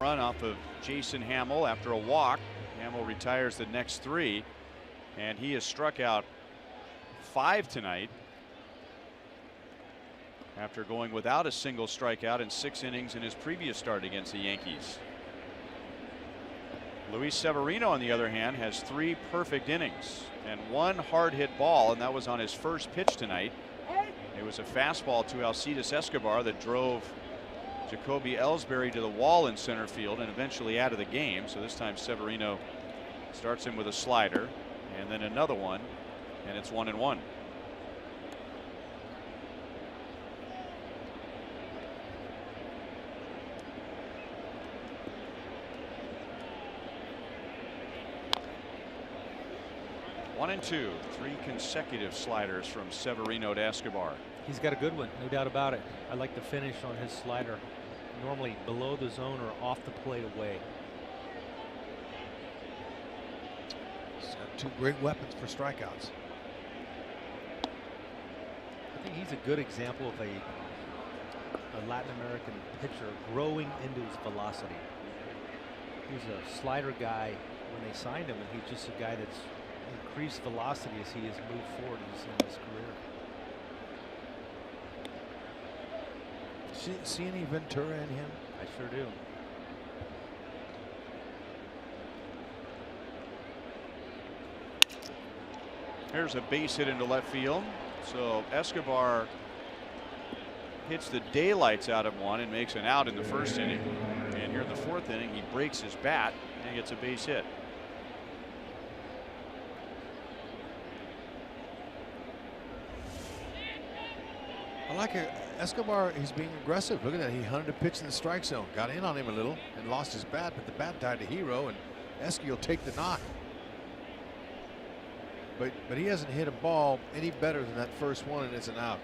run off of Jason Hamill after a walk. Hamill retires the next 3, and he has struck out 5 tonight after going without a single strikeout in 6 innings in his previous start against the Yankees. Luis Severino, on the other hand, has 3 perfect innings and 1 hard hit ball, and that was on his first pitch tonight. It was a fastball to Alcides Escobar that drove Jacoby Ellsbury to the wall in center field and eventually out of the game. So this time Severino starts him with a slider and then another one, and it's 1-1. One and 2, 3 consecutive sliders from Severino to Escobar. He's got a good one, no doubt about it. I like the finish on his slider. Normally below the zone or off the plate away. He's got 2 great weapons for strikeouts. I think he's a good example of a Latin American pitcher growing into his velocity. He's a slider guy when they signed him, and he's just a guy that's increased velocity as he has moved forward in his career. See any Ventura in him? I sure do. Here's a base hit into left field. So Escobar hits the daylights out of one and makes an out in the first inning. And here in the 4th inning, he breaks his bat and gets a base hit. I like it. Escobar, he's being aggressive. Look at that. He hunted a pitch in the strike zone, got in on him a little and lost his bat, but the bat died a hero, and Esky will take the knock. But he hasn't hit a ball any better than that first one, and it's an out.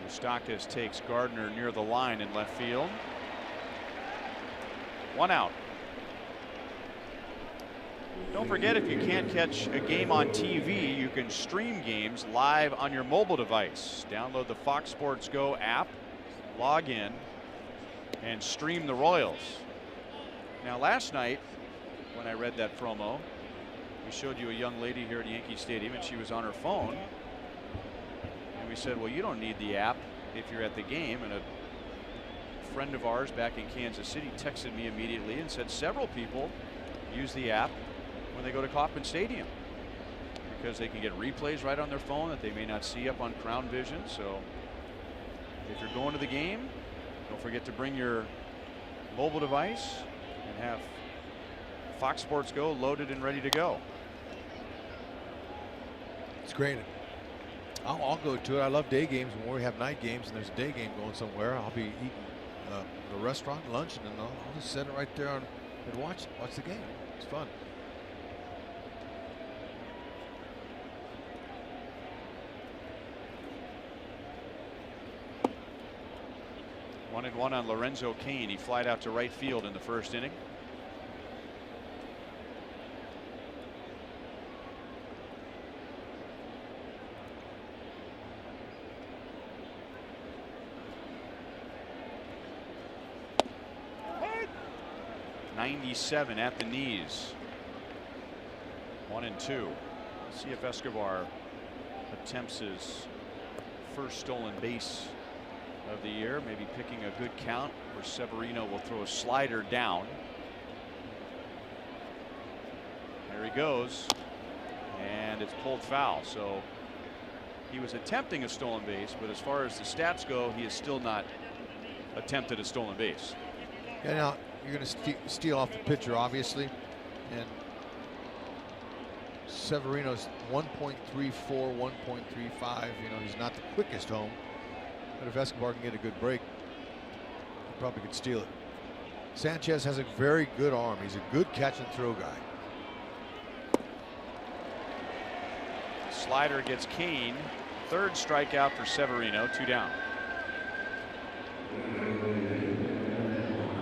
Moustakas takes Gardner near the line in left field. 1 out. Don't forget, if you can't catch a game on TV, you can stream games live on your mobile device. Download the Fox Sports Go app, log in, and stream the Royals. Now, last night, when I read that promo, we showed you a young lady here at Yankee Stadium, and she was on her phone. And we said, well, you don't need the app if you're at the game. And a friend of ours back in Kansas City texted me immediately and said several people use the app when they go to Kauffman Stadium because they can get replays right on their phone that they may not see up on Crown Vision. So if you're going to the game, don't forget to bring your mobile device and have Fox Sports Go loaded and ready to go. It's great. I'll go to it. I love day games. When we have night games and there's a day game going somewhere, I'll be eating at a restaurant lunch, and then I'll just set it right there and watch the game. It's fun. One and one on Lorenzo Cain. He flied out to right field in the first inning. .97 at the knees. 1-2. See if Escobar attempts his first stolen base of the year, maybe picking a good count where Severino will throw a slider down. There he goes, and it's pulled foul. So he was attempting a stolen base, but as far as the stats go, he has still not attempted a stolen base. Yeah, now you're going to steal off the pitcher, obviously, and Severino's 1.34, 1.35. You know, he's not the quickest home, but if Escobar can get a good break, he probably could steal it. Sanchez has a very good arm. He's a good catch and throw guy. Slider gets Cain. Third strikeout for Severino. 2 down.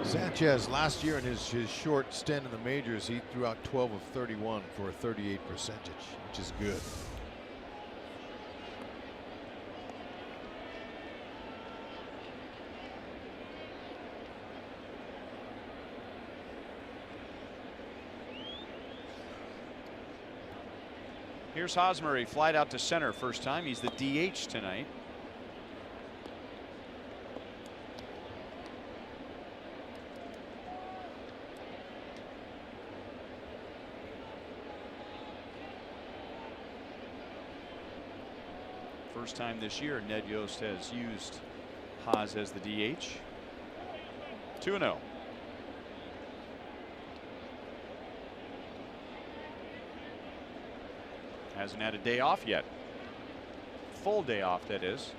Sanchez last year in his short stint in the majors, he threw out 12 of 31 for a 38%, which is good. Here's Hosmer. He flied out to center first time. He's the DH tonight. First time this year Ned Yost has used Haas as the DH. 2-0. Hasn't had a day off yet. Full day off, that is.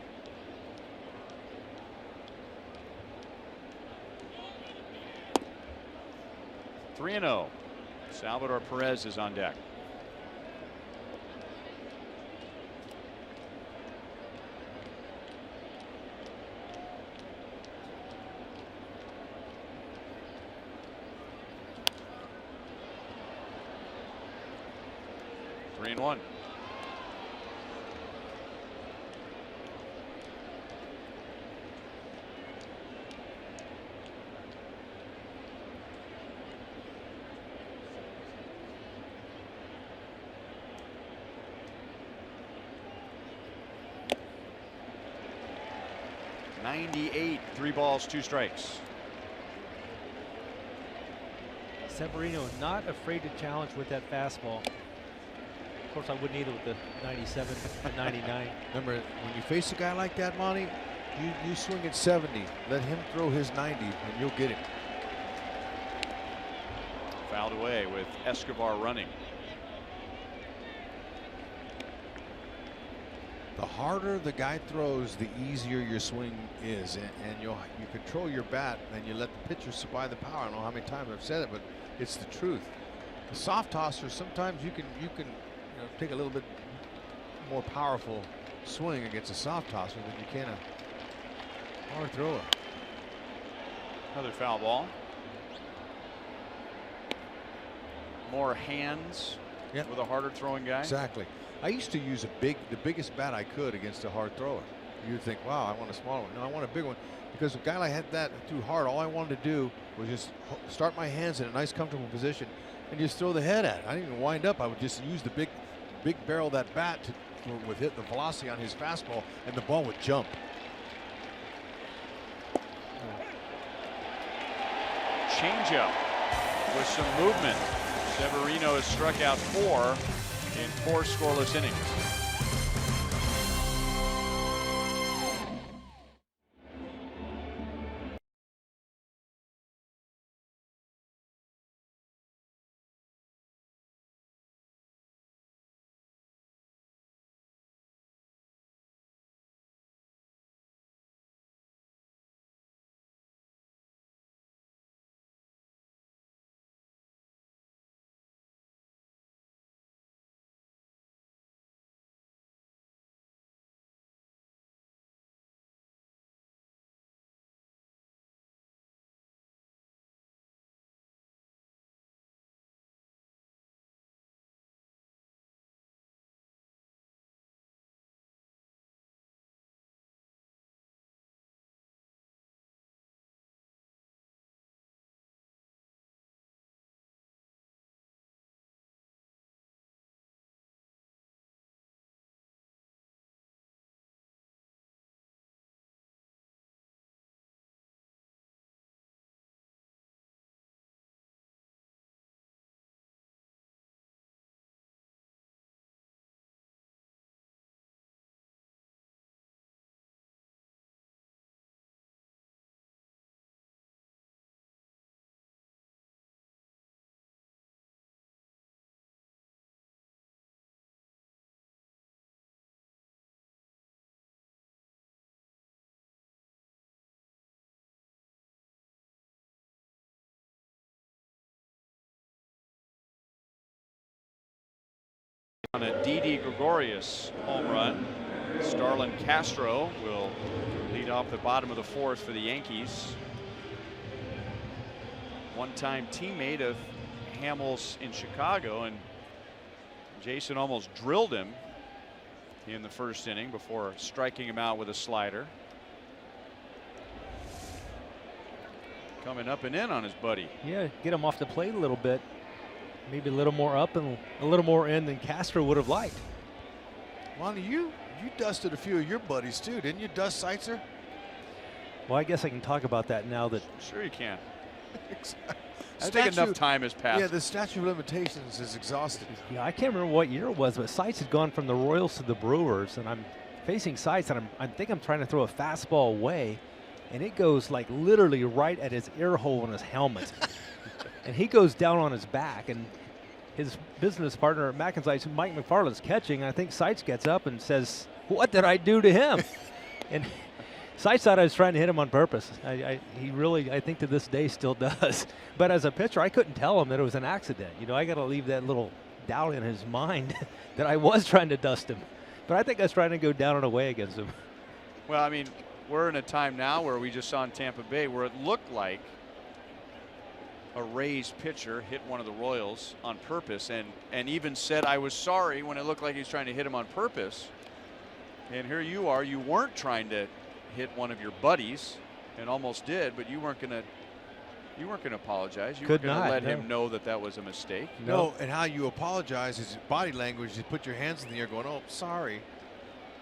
Three and 0. Salvador Perez is on deck. Three and 1. .98, 3 balls, 2 strikes. Severino not afraid to challenge with that fastball. Of course, I wouldn't either with the 97 and 99. Remember, when you face a guy like that, Monty, you swing at 70. Let him throw his 90, and you'll get it. Fouled away with Escobar running. The harder the guy throws, the easier your swing is, and you control your bat, and you let the pitcher supply the power. I don't know how many times I've said it, but it's the truth. The soft tosser, sometimes you can take a little bit more powerful swing against a soft tosser than you can a hard thrower. Another foul ball. More hands with a harder throwing guy. Exactly. I used to use the biggest bat I could against a hard thrower. You'd think, wow, I want a small one. No, I want a big one, because if a guy like had that too hard, all I wanted to do was just start my hands in a nice, comfortable position and just throw the head at it. I didn't even wind up. I would just use the big barrel of that bat with hit the velocity on his fastball, and the ball would jump. Changeup with some movement. Severino has struck out 4 in 4 scoreless innings. On a Didi Gregorius home run, Starlin Castro will lead off the bottom of the 4th for the Yankees. One-time teammate of Hamels in Chicago, and Jason almost drilled him in the 1st inning before striking him out with a slider. Coming up and in on his buddy. Yeah, get him off the plate a little bit. maybe a little more up and a little more in than Castro would have liked. Lonnie, you dusted a few of your buddies too, didn't you? Dust Seitzer? Well, I guess I can talk about that now that. Sure you can. I think enough time has passed. Yeah, the statute of limitations is exhausted. Yeah, I can't remember what year it was, but Seitz had gone from the Royals to the Brewers, and I'm facing Seitz, and I think I'm trying to throw a fastball away, and it goes like literally right at his ear hole on his helmet. And he goes down on his back, and his business partner at McIntyre, Mike McFarland's catching, and I think Seitz gets up and says, "What did I do to him?" And Seitz thought I was trying to hit him on purpose. He really, I think to this day, still does. But as a pitcher, I couldn't tell him that it was an accident. You know, I got to leave that little doubt in his mind that I was trying to dust him. But I think I was trying to go down and away against him. Well, I mean, we're in a time now where we just saw in Tampa Bay where it looked like a Rays pitcher hit one of the Royals on purpose and even said, "I was sorry," when it looked like he was trying to hit him on purpose. And here you are, you weren't trying to hit one of your buddies and almost did, but you weren't going to apologize. You were going to let him know that that was a mistake. No, and how you apologize is body language. You put your hands in the air going, "Oh, sorry."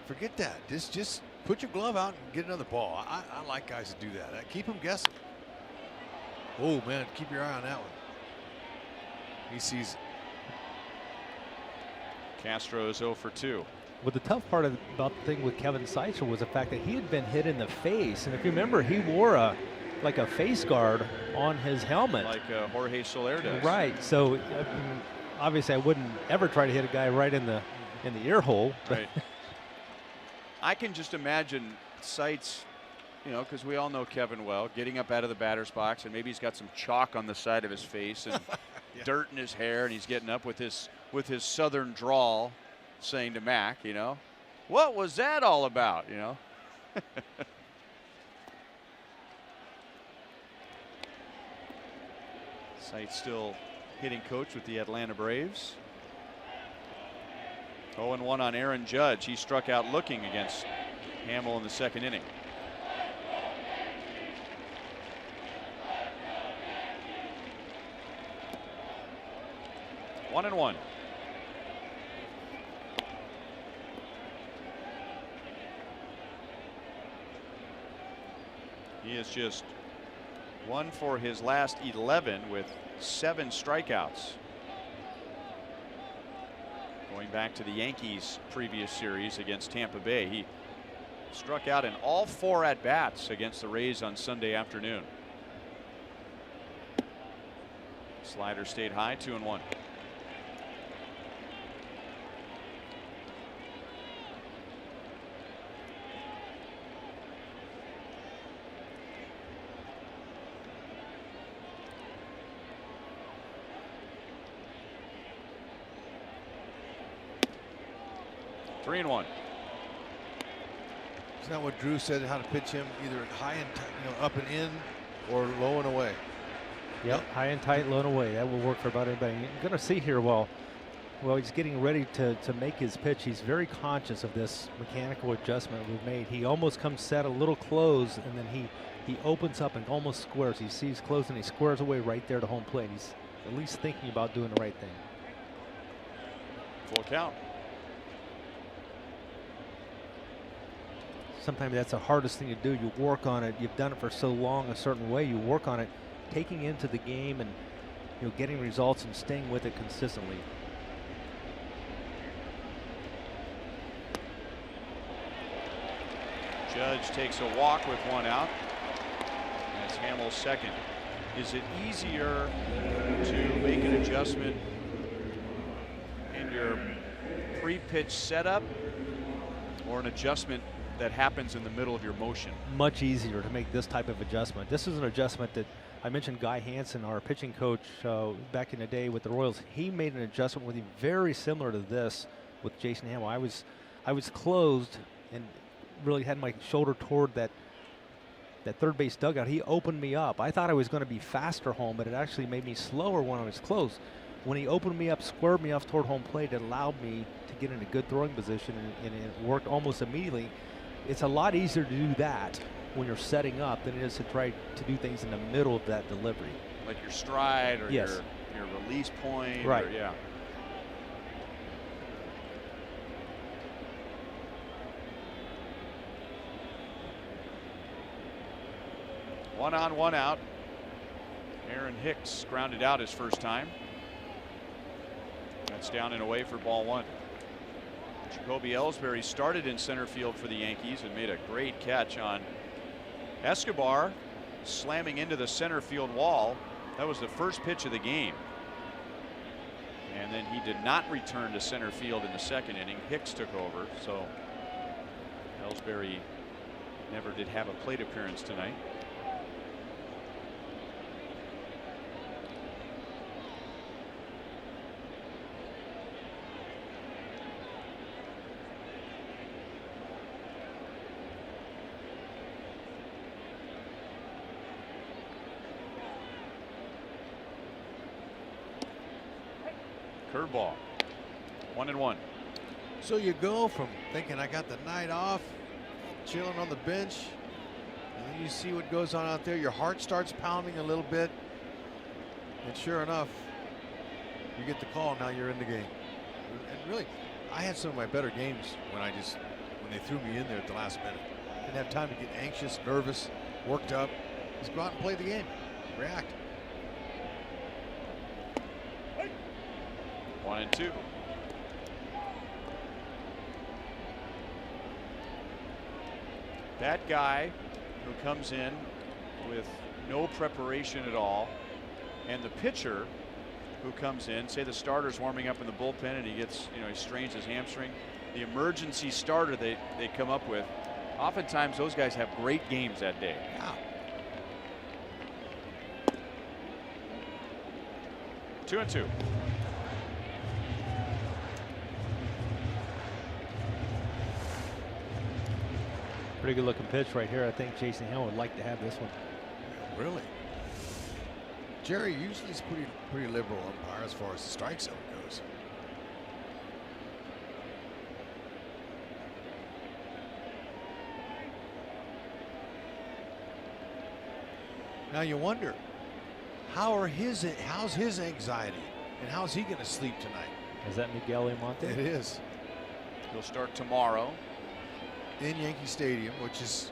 Forget that. Just put your glove out and get another ball. I like guys to do that. Keep them guessing. Oh, man, keep your eye on that one. He sees it. Castro is 0 for 2. Well, the tough part about the thing with Kevin Seitzer was the fact that he had been hit in the face. And if you remember, he wore a face guard on his helmet. Like Jorge Soler does. Right. So, obviously, I wouldn't ever try to hit a guy right in the ear hole. Right. I can just imagine Seitz, you know, because we all know Kevin well, getting up out of the batter's box, and maybe he's got some chalk on the side of his face and dirt in his hair, and he's getting up with his southern drawl, saying to Mac, you know, "What was that all about?" You know. Seitz still hitting coach with the Atlanta Braves. 0-1 on Aaron Judge. He struck out looking against Hamill in the second inning. One and one. He is just 1 for his last 11 with 7 strikeouts. Going back to the Yankees' previous series against Tampa Bay, he struck out in all 4 at-bats against the Rays on Sunday afternoon. Slider stayed high, 2-1. Three and 1. Isn't that what Drew said? How to pitch him, either high and up and in, or low and away. Yep, high and tight, low and away. That will work for about anybody. You're going to see here while he's getting ready to make his pitch, he's very conscious of this mechanical adjustment we've made. He almost comes set a little close, and then he opens up and almost squares. He sees close and he squares away right there to home plate. He's at least thinking about doing the right thing. Full count. Sometimes that's the hardest thing to do. You work on it. You've done it for so long a certain way. You work on it, taking into the game and getting results and staying with it consistently. Judge takes a walk with 1 out. That's Hamill's second. Is it easier to make an adjustment in your pre-pitch setup or an adjustment that happens in the middle of your motion? Much easier to make this type of adjustment. This is an adjustment that I mentioned. Guy Hansen, our pitching coach back in the day with the Royals, he made an adjustment with him very similar to this with Jason Hamill. I was closed and really had my shoulder toward that third base dugout. He opened me up. I thought I was going to be faster home, but it actually made me slower when I was close. When he opened me up, squared me off toward home plate, it allowed me to get in a good throwing position, and it worked almost immediately. It's a lot easier to do that when you're setting up than it is to try to do things in the middle of that delivery. Like your stride or yes. your release point. Right. Or, yeah. One on, one out. Aaron Hicks grounded out his first time. That's down and away for ball one. Jacoby Ellsbury started in center field for the Yankees and made a great catch on Escobar, slamming into the center field wall. That was the first pitch of the game. And then he did not return to center field in the second inning. Hicks took over, so Ellsbury never did have a plate appearance tonight. Curveball. 1-1. So you go from thinking I got the night off, chilling on the bench, and then you see what goes on out there. Your heart starts pounding a little bit, and sure enough, you get the call. Now you're in the game. And really, I had some of my better games when they threw me in there at the last minute. Didn't have time to get anxious, nervous, worked up. Just go out and play the game. React. 1-2. That guy who comes in with no preparation at all, and the pitcher who comes in, say the starter's warming up in the bullpen and he gets, he strains his hamstring. The emergency starter they come up with, oftentimes those guys have great games that day. Yeah. 2-2. Pretty good looking pitch right here. I think Jason Hill would like to have this one. Really? Jerry usually is pretty liberal umpire as far as the strike zone goes. Now you wonder, how's his anxiety and how's he going to sleep tonight? Is that Miguel Imonte? It is. He'll start tomorrow in Yankee Stadium, which is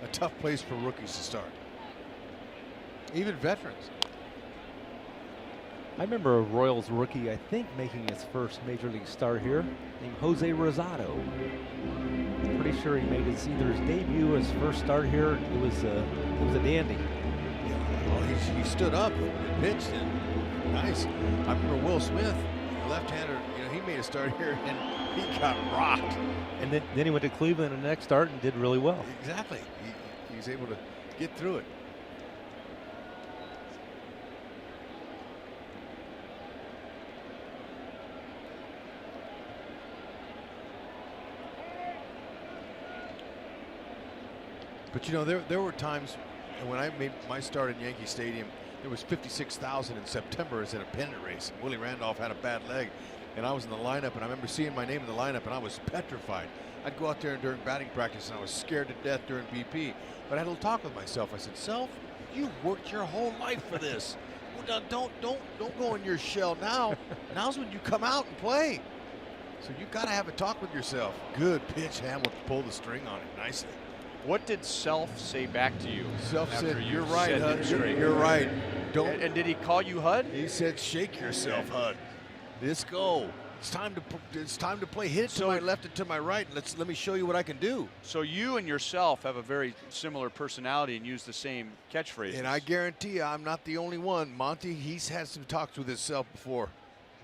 a tough place for rookies to start. Even veterans. I remember a Royals rookie, I think, making his first major league start here, named Jose Rosado. Pretty sure he made either his debut or his first start here. It was a dandy. Yeah, well, he stood up and pitched, and nice. I remember Will Smith, the left-hander. He made a start here and he got rocked. And then he went to Cleveland in the next start and did really well. Exactly. He was able to get through it. But there were times when I made my start in Yankee Stadium, there was 56,000 in September as in a pennant race. Willie Randolph had a bad leg, and I was in the lineup, and I remember seeing my name in the lineup, and I was petrified. I'd go out there during batting practice, and I was scared to death during BP. But I had a little talk with myself. I said, "Self, you worked your whole life for this. Don't go in your shell now. Now's when you come out and play." So you got to have a talk with yourself. Good pitch. Hamilton pulled the string on it nicely. What did Self say back to you? Self after said, you "You're right, said Hud. it straight?" You're right. Don't." And did he call you Hud? He said, "Shake yourself, Hud. Let's go. It's time to play. Hit it to my left and to my right. Let me show you what I can do." So you and yourself have a very similar personality and use the same catchphrases. And I guarantee you, I'm not the only one. Monty, he's had some talks with himself before.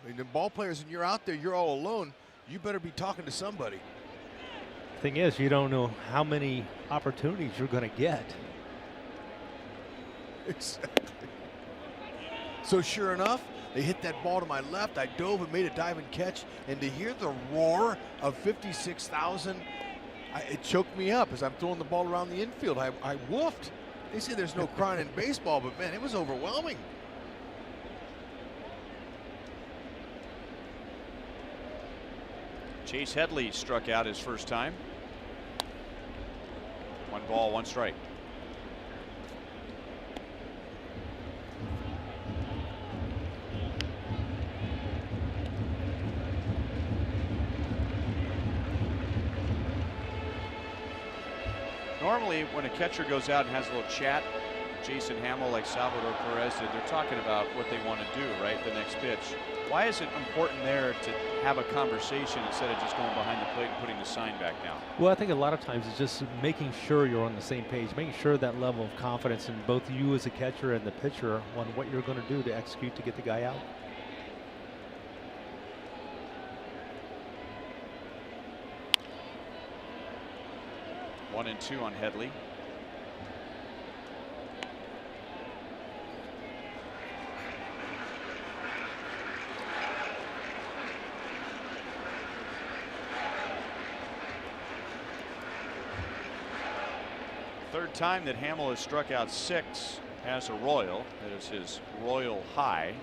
I mean, the ball players, and you're out there, you're all alone. You better be talking to somebody. Thing is, you don't know how many opportunities you're going to get. Exactly. So sure enough, they hit that ball to my left. I dove and made a diving catch, and to hear the roar of 56,000, it choked me up as I'm throwing the ball around the infield. I woofed. They say there's no crying in baseball, but man, it was overwhelming. Chase Headley struck out his first time. 1 ball, 1 strike. Normally, when a catcher goes out and has a little chat, Jason Hamill, like Salvador Perez did, they're talking about what they want to do, right? The next pitch. Why is it important there to have a conversation instead of just going behind the plate and putting the sign back down? Well, I think a lot of times it's just making sure you're on the same page, making sure that level of confidence in both you as a catcher and the pitcher on what you're going to do to execute to get the guy out. One and two on Headley. Third time that Hamill has struck out 6 as a Royal. That is his Royal high.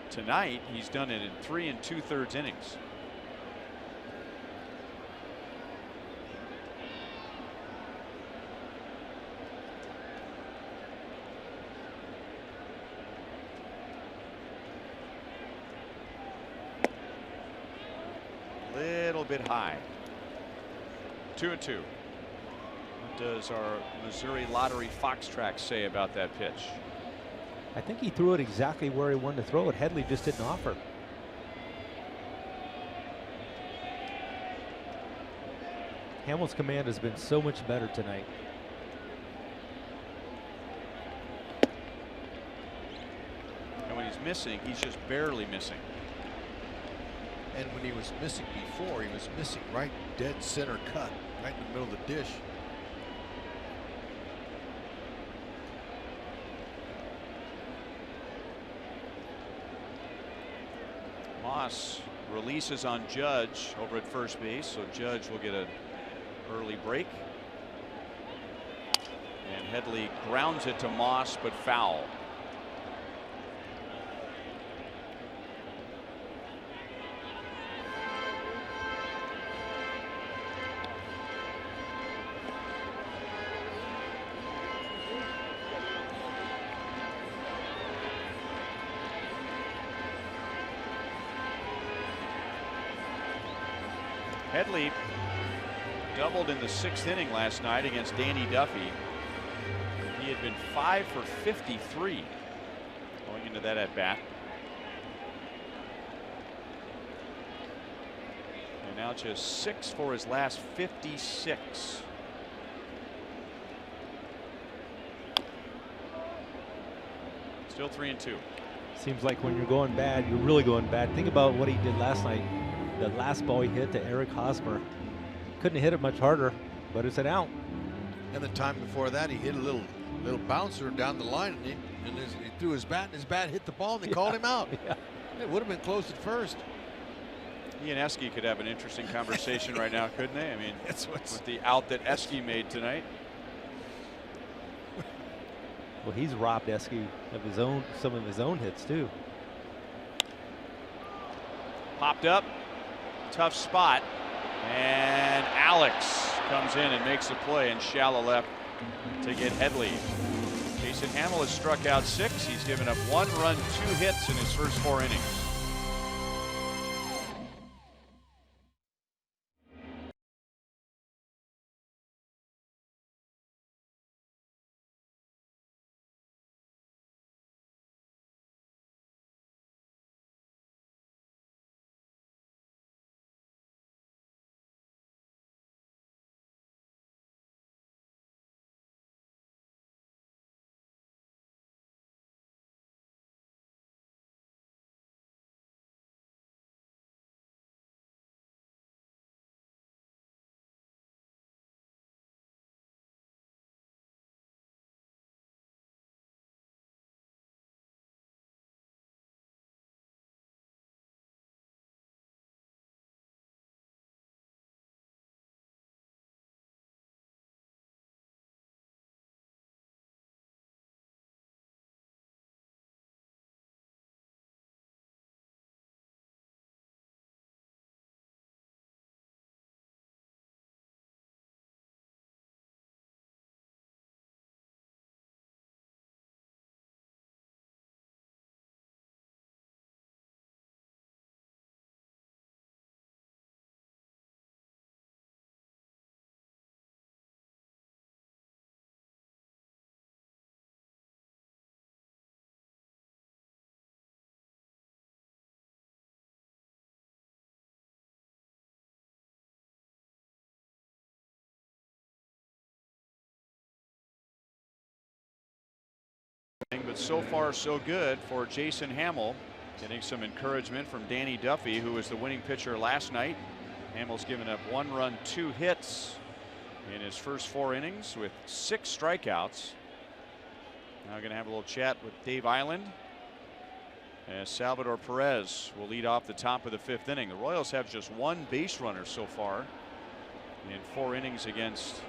Tonight, he's done it in 3 2/3 innings. Little bit high. 2 and 2. What does our Missouri Lottery Fox Track say about that pitch? I think he threw it exactly where he wanted to throw it. Headley just didn't offer. Hamill's command has been so much better tonight. And when he's missing, he's just barely missing. And when he was missing before, he was missing right dead center cut, right in the middle of the dish. Moss releases on Judge over at first base, so Judge will get an early break. And Headley grounds it to Moss, but foul. Headley doubled in the 6th inning last night against Danny Duffy. He had been 5 for 53 going into that at bat. And now just 6 for his last 56. Still 3 and 2. Seems like when you're going bad, you're really going bad. Think about what he did last night. The last ball he hit to Eric Hosmer. Couldn't hit it much harder, but it's an out. And the time before that, he hit a little bouncer down the line, and he threw his bat, and his bat hit the ball, and they called him out. Yeah. It would have been close at first. He and Eske could have an interesting conversation right now, couldn't they? I mean, with the out that Eske made tonight. Well, he's robbed Eske of some of his own hits too. Popped up, tough spot, and Alex comes in and makes a play in shallow left to get Headley. Jason Hamill has struck out 6. He's given up 1 run, 2 hits in his first 4 innings. But so far so good for Jason Hamill, getting some encouragement from Danny Duffy, who was the winning pitcher last night. Hamill's given up 1 run, 2 hits in his first 4 innings with 6 strikeouts. Now going to have a little chat with Dave Island as Salvador Perez will lead off the top of the 5th inning. The Royals have just 1 base runner so far in 4 innings against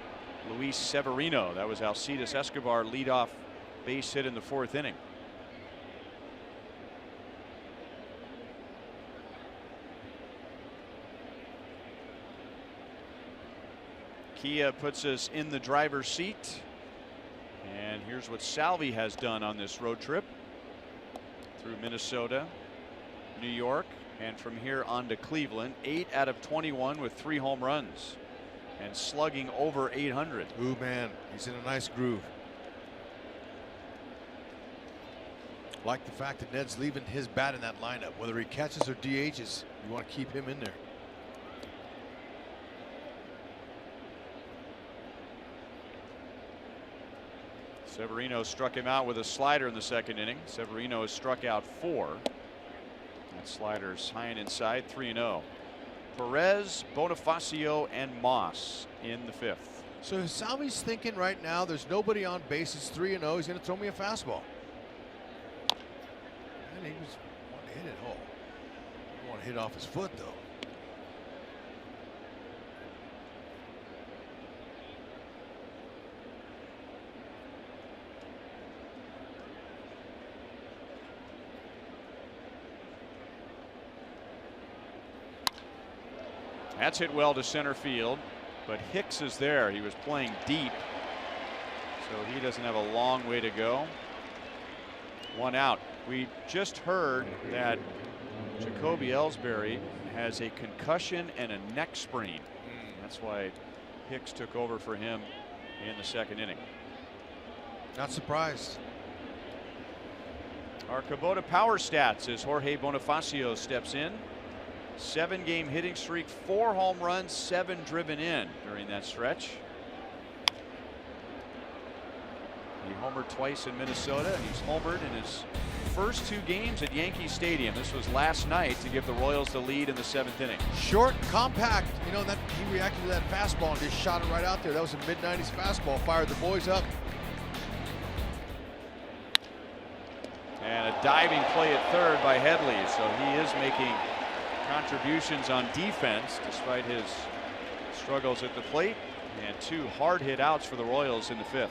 Luis Severino. That was Alcides Escobar leadoff base hit in the 4th inning. Kia puts us in the driver's seat. And here's what Salvi has done on this road trip through Minnesota, New York, and from here on to Cleveland. 8 out of 21 with 3 home runs and slugging over 800. Ooh, man, he's in a nice groove. Like the fact that Ned's leaving his bat in that lineup. Whether he catches or DHs, you want to keep him in there. Severino struck him out with a slider in the 2nd inning. Severino has struck out 4. That slider's high and inside, 3-0. Perez, Bonifacio, and Moss in the 5th. So Salvi's thinking right now, there's nobody on base. It's 3-0. He's going to throw me a fastball. And he was wanting to hit it home. He want to hit off his foot, though. That's hit well to center field, but Hicks is there. He was playing deep, so he doesn't have a long way to go. 1 out. We just heard that Jacoby Ellsbury has a concussion and a neck sprain. That's why Hicks took over for him in the 2nd inning. Not surprised. Our Kubota power stats as Jorge Bonifacio steps in. 7-game hitting streak, 4 home runs, 7 driven in during that stretch. He homered twice in Minnesota, and he's homered in his first 2 games at Yankee Stadium. This was last night to give the Royals the lead in the 7th inning. Short, compact. You know, that he reacted to that fastball and just shot it right out there. That was a mid-90s fastball. Fired the boys up. And a diving play at third by Headley, so he is making contributions on defense despite his struggles at the plate, and 2 hard hit outs for the Royals in the 5th.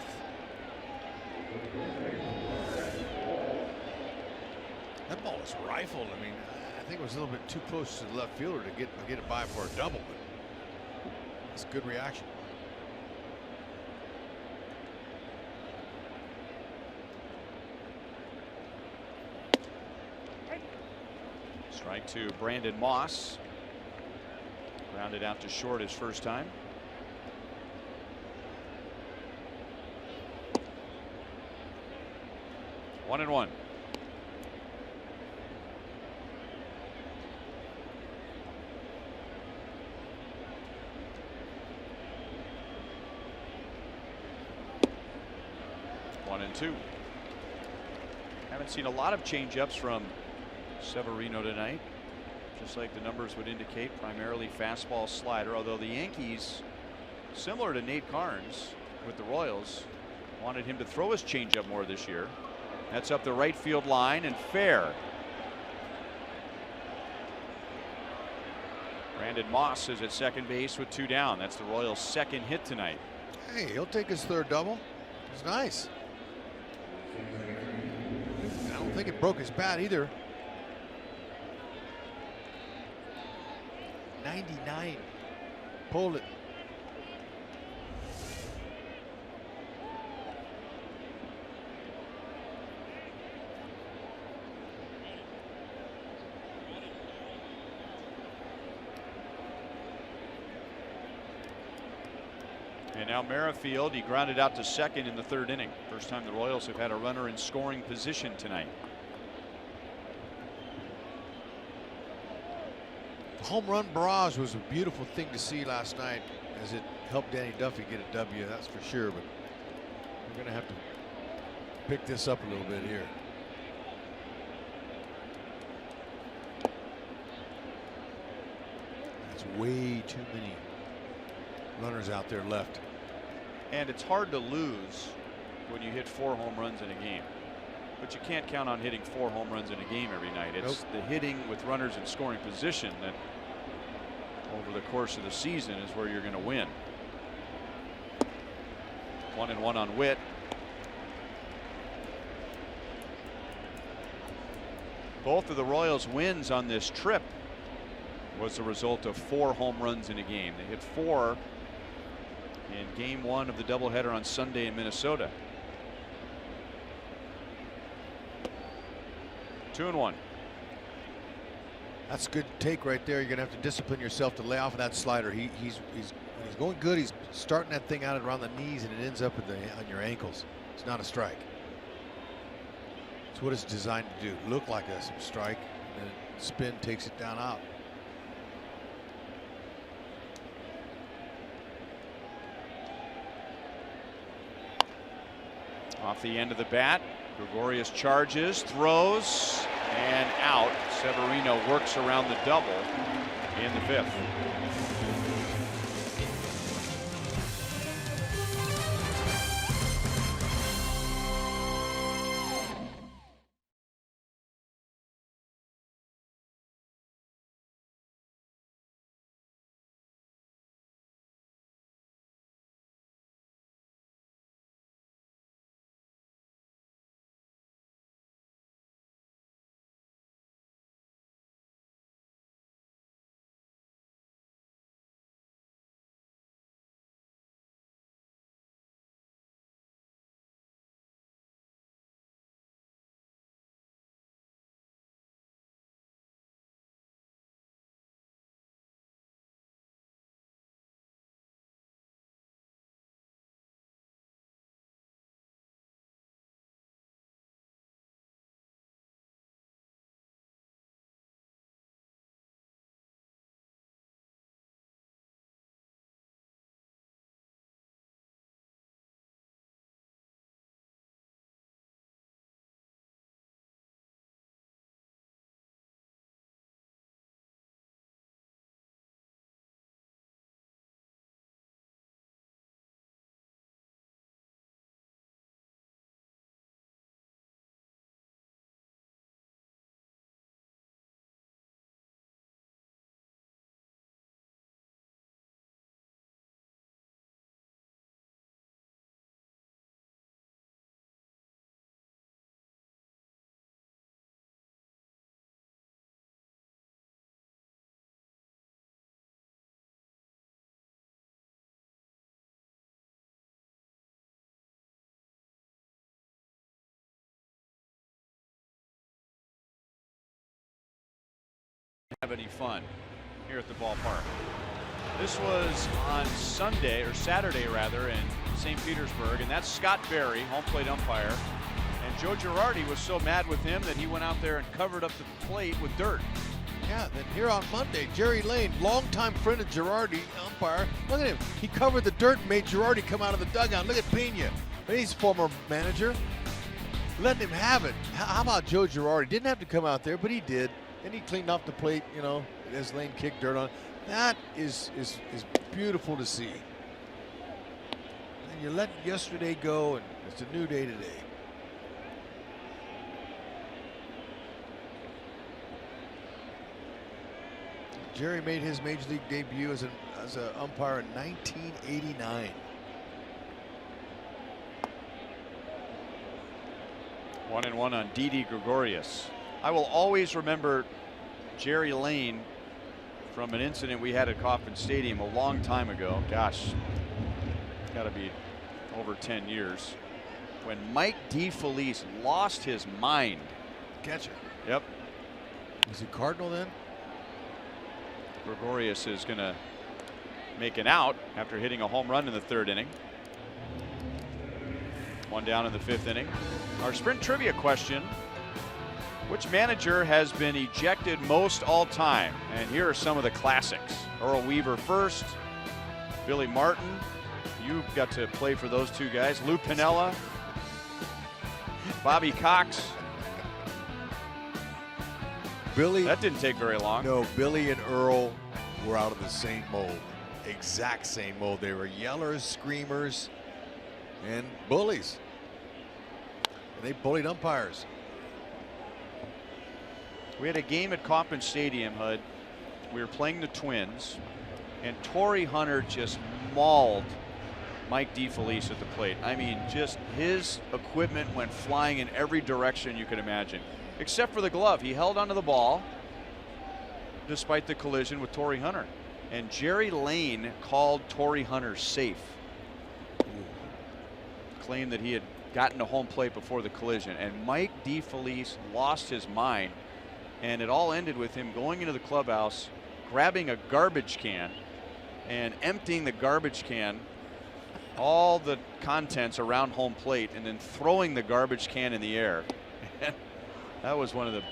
That ball was rifled. I mean, I think it was a little bit too close to the left fielder to get it by for a double, but it's a good reaction. Strike 2, Brandon Moss. Grounded out to short his first time. One and one. One and two. Haven't seen a lot of changeups from Severino tonight, just like the numbers would indicate, primarily fastball slider, although the Yankees, similar to Nate Carnes with the Royals, wanted him to throw his changeup more this year. That's up the right field line and fair. Brandon Moss is at second base with 2 down. That's the Royals' 2nd hit tonight. Hey, he'll take his 3rd double. It's nice. I don't think it broke his bat either. 99. Pulled it. And now Merrifield, he grounded out to second in the 3rd inning. First time the Royals have had a runner in scoring position tonight. Home run barrage was a beautiful thing to see last night, as it helped Danny Duffy get a W, that's for sure. But we're going to have to pick this up a little bit here. That's way too many runners out there left. And it's hard to lose when you hit 4 home runs in a game. But you can't count on hitting 4 home runs in a game every night. It's the hitting with runners in scoring position that over the course of the season is where you're going to win. 1-1 on Witt. Both of the Royals' wins on this trip was the result of 4 home runs in a game. They hit 4 in game 1 of the doubleheader on Sunday in Minnesota. 2-1. That's a good take right there. You're gonna have to discipline yourself to lay off of that slider. He's when he's going good. He's starting that thing out around the knees and it ends up on your ankles. It's not a strike. It's what it's designed to do. Look like a strike, and then spin takes it down out. Off the end of the bat, Gregorius charges, throws, and out. Severino works around the double in the 5th. Have any fun here at the ballpark. This was on Sunday, or Saturday rather, in St. Petersburg, and that's Scott Berry, home plate umpire. And Joe Girardi was so mad with him that he went out there and covered up the plate with dirt. Yeah, then here on Monday, Jerry Lane, longtime friend of Girardi, umpire. Look at him. He covered the dirt and made Girardi come out of the dugout. Look at Pena. He's a former manager. Letting him have it. How about Joe Girardi? Didn't have to come out there, but he did. And he cleaned off the plate, you know, as Lane kicked dirt on. That is beautiful to see. And you let yesterday go, and it's a new day today. Jerry made his major league debut as an umpire in 1989. One and one on Didi Gregorius. I will always remember Jerry Lane from an incident we had at Kauffman Stadium a long time ago. Gosh, it's got to be over 10 years. When Mike DeFelice lost his mind. Catcher. Yep. Was he Cardinal then? Gregorius is going to make an out after hitting a home run in the 3rd inning. One down in the 5th inning. Our sprint trivia question: which manager has been ejected most all time? And here are some of the classics. Earl Weaver first, Billy Martin. You got to play for those two guys. Lou Piniella. Bobby Cox. Billy. That didn't take very long. No, Billy and Earl were out of the same mold. Exact same mold. They were yellers, screamers, and bullies. And they bullied umpires. We had a game at Kauffman Stadium, Hud. We were playing the Twins, and Torrey Hunter just mauled Mike DeFelice at the plate. I mean, just his equipment went flying in every direction you could imagine, except for the glove. He held onto the ball despite the collision with Torrey Hunter. And Jerry Lane called Torrey Hunter safe. Claimed that he had gotten to home plate before the collision. And Mike DeFelice lost his mind. And it all ended with him going into the clubhouse, grabbing a garbage can and emptying the garbage can, all the contents around home plate, and then throwing the garbage can in the air. That was one of the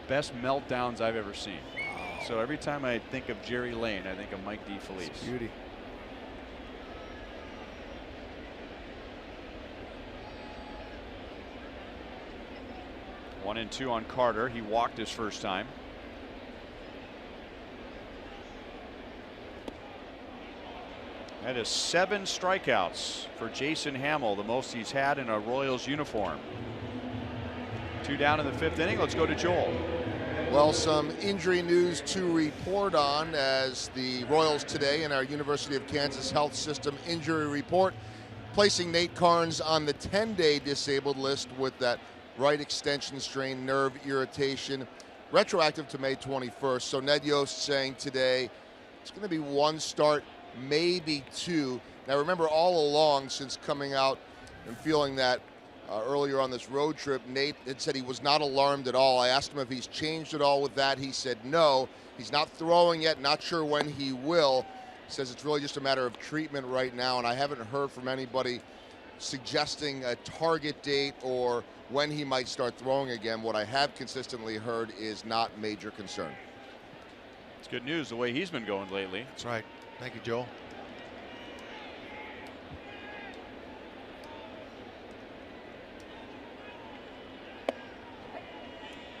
best meltdowns I've ever seen. So every time I think of Jerry Lane, I think of Mike DeFelice. It's beauty. One and two on Carter. He walked his first time. That is 7 strikeouts for Jason Hamill, the most he's had in a Royals uniform. 2 down in the 5th inning. Let's go to Joel. Well, some injury news to report on as the Royals today in our University of Kansas Health System injury report, placing Nate Carnes on the 10-day disabled list with that right extension strain nerve irritation, retroactive to May 21st. So Ned Yost saying today it's going to be 1 start, maybe 2. Now remember, all along since coming out and feeling that earlier on this road trip, Nate had said he was not alarmed at all. I asked him if he's changed at all with that. He said no. He's not throwing yet, not sure when he will. He says it's really just a matter of treatment right now, and I haven't heard from anybody suggesting a target date or when he might start throwing again. What I have consistently heard is not major concern. It's good news the way he's been going lately. That's right. Thank you, Joel.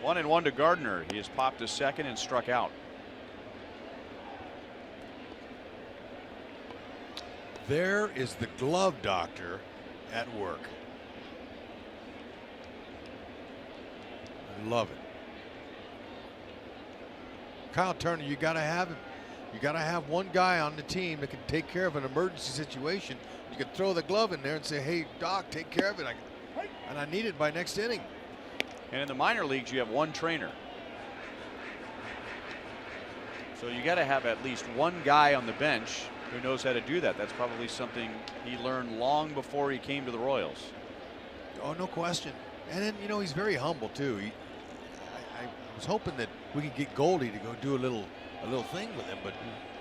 1-1 to Gardner. He has popped a second and struck out. There is the glove doctor at work. I love it. Kyle Turner, you got to have him. You got to have one guy on the team that can take care of an emergency situation. You can throw the glove in there and say, hey, Doc, take care of it. And I need it by next inning. And in the minor leagues, you have 1 trainer. So you got to have at least one guy on the bench who knows how to do that. That's probably something he learned long before he came to the Royals. Oh, no question. And then, you know, he's very humble, too. I was hoping that we could get Goldie to go do a little thing with him, but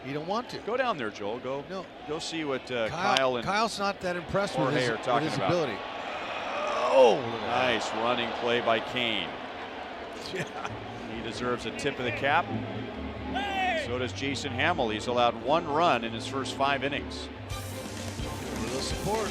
he don't want to. Go down there, Joel. Go see what Kyle's not that impressed with his ability. Oh, nice running play by Kane. Yeah. He deserves a tip of the cap. So does Jason Hamill. He's allowed 1 run in his first 5 innings. A little support.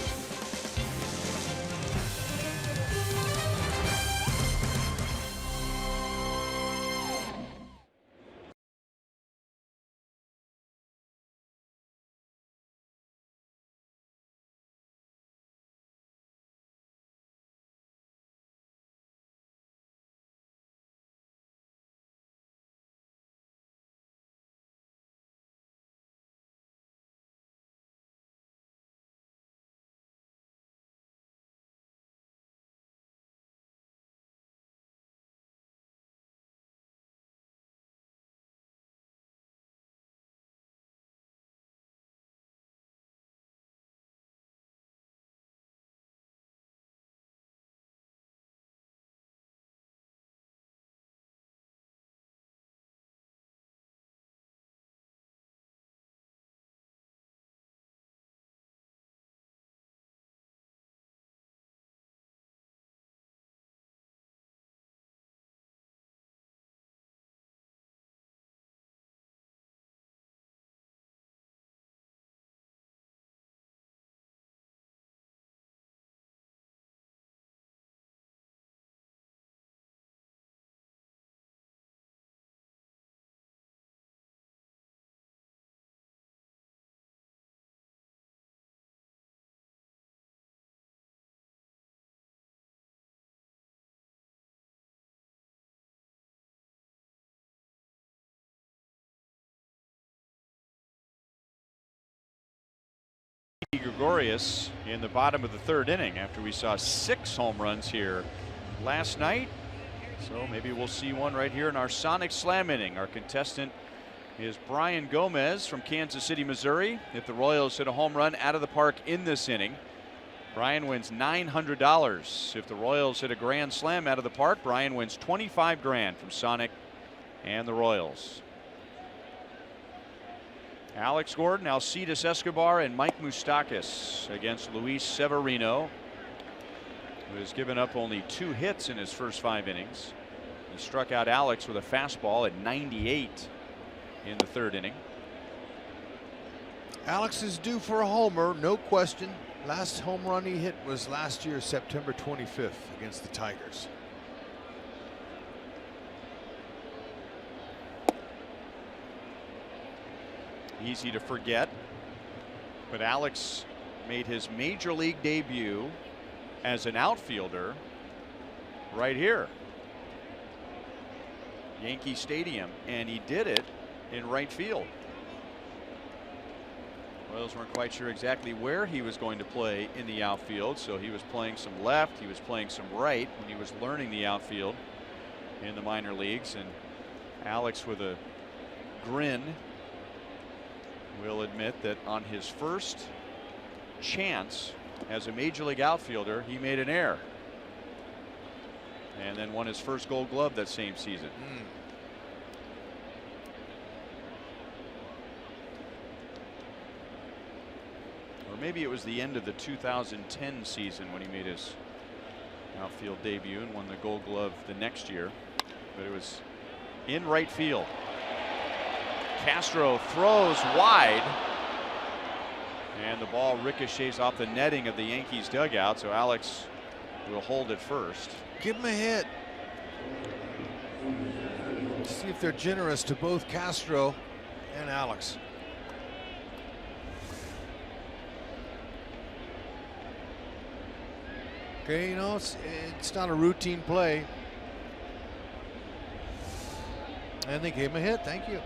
Gregorius in the bottom of the 3rd inning after we saw 6 home runs here last night. So maybe we'll see one right here in our Sonic Slam inning. Our contestant is Brian Gomez from Kansas City, Missouri. If the Royals hit a home run out of the park in this inning, Brian wins $900. If the Royals hit a grand slam out of the park, Brian wins $25 grand from Sonic and the Royals. Alex Gordon, Alcides Escobar, and Mike Moustakas against Luis Severino, who has given up only 2 hits in his first 5 innings. He struck out Alex with a fastball at 98 in the 3rd inning. Alex is due for a homer, no question. Last home run he hit was last year, September 25th, against the Tigers. Easy to forget, but Alex made his major league debut as an outfielder right here, Yankee Stadium, and he did it in right field. Royals weren't quite sure exactly where he was going to play in the outfield, so he was playing some left, he was playing some right when he was learning the outfield in the minor leagues. And Alex, with a grin, will admit that on his first chance as a major league outfielder, he made an error and then won his first Gold Glove that same season. Or maybe it was the end of the 2010 season when he made his outfield debut and won the Gold Glove the next year, but it was in right field. Castro throws wide, and the ball ricochets off the netting of the Yankees dugout, so Alex will hold it first. Give him a hit. See if they're generous to both Castro and Alex. Okay, you know, it's not a routine play. And they gave him a hit. Thank you.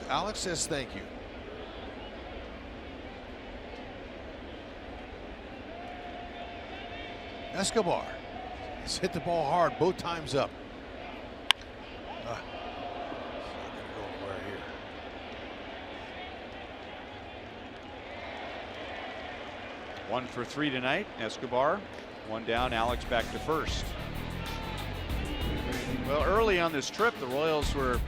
Alex says thank you. Escobar has hit the ball hard both times up. It's not going to go anywhere here. One for 3 tonight. Escobar, 1 down. Alex back to first. Well, early on this trip, the Royals were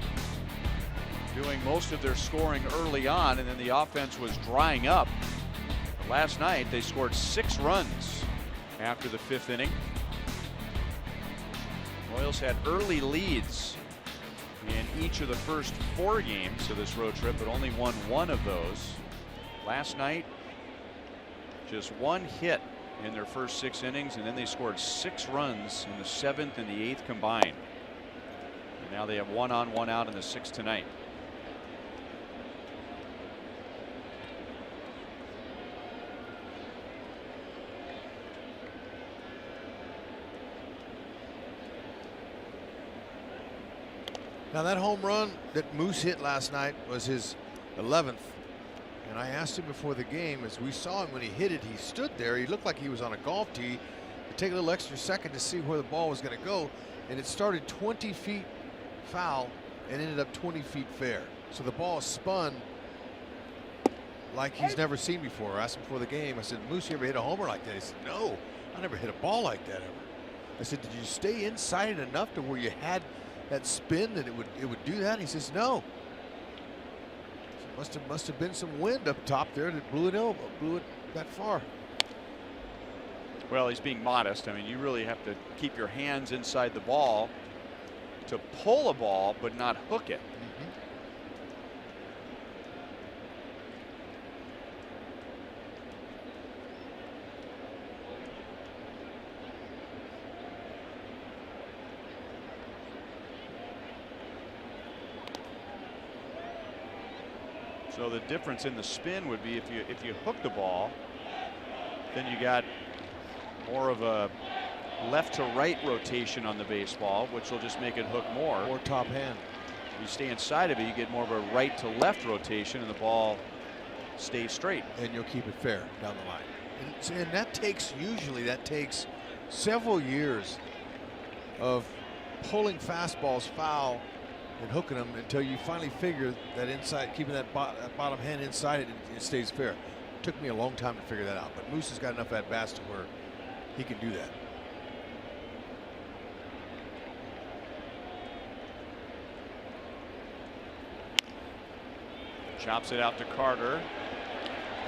doing most of their scoring early on, and then the offense was drying up. But last night, they scored 6 runs after the 5th inning. Royals had early leads in each of the first 4 games of this road trip, but only won 1 of those. Last night, just 1 hit in their first 6 innings, and then they scored 6 runs in the 7th and the 8th combined. And now they have 1 on, 1 out in the 6th tonight. Now that home run that Moose hit last night was his 11th. And I asked him before the game, as we saw him when he hit it, he stood there. He looked like he was on a golf tee. To take a little extra second to see where the ball was going to go. And it started 20 feet foul and ended up 20 feet fair. So the ball spun like he's never seen before. I asked him before the game, I said, Moose, you ever hit a homer like that? He said, no, I never hit a ball like that ever. I said, did you stay inside it enough to where you had that spin that it would do that? And he says, no. Must have been some wind up top there that blew it that far. Well, he's being modest. I mean, you really have to keep your hands inside the ball to pull a ball but not hook it. So the difference in the spin would be if you hook the ball, then you got more of a left to right rotation on the baseball, which will just make it hook more. More top hand. If you stay inside of it, you get more of a right to left rotation, and the ball stay straight. And you'll keep it fair down the line. And that takes several years of pulling fastballs foul and hooking them until you finally figure that inside, keeping that bottom hand inside it, it stays fair. It took me a long time to figure that out, but Moose has got enough at bats to where he can do that. Chops it out to Carter.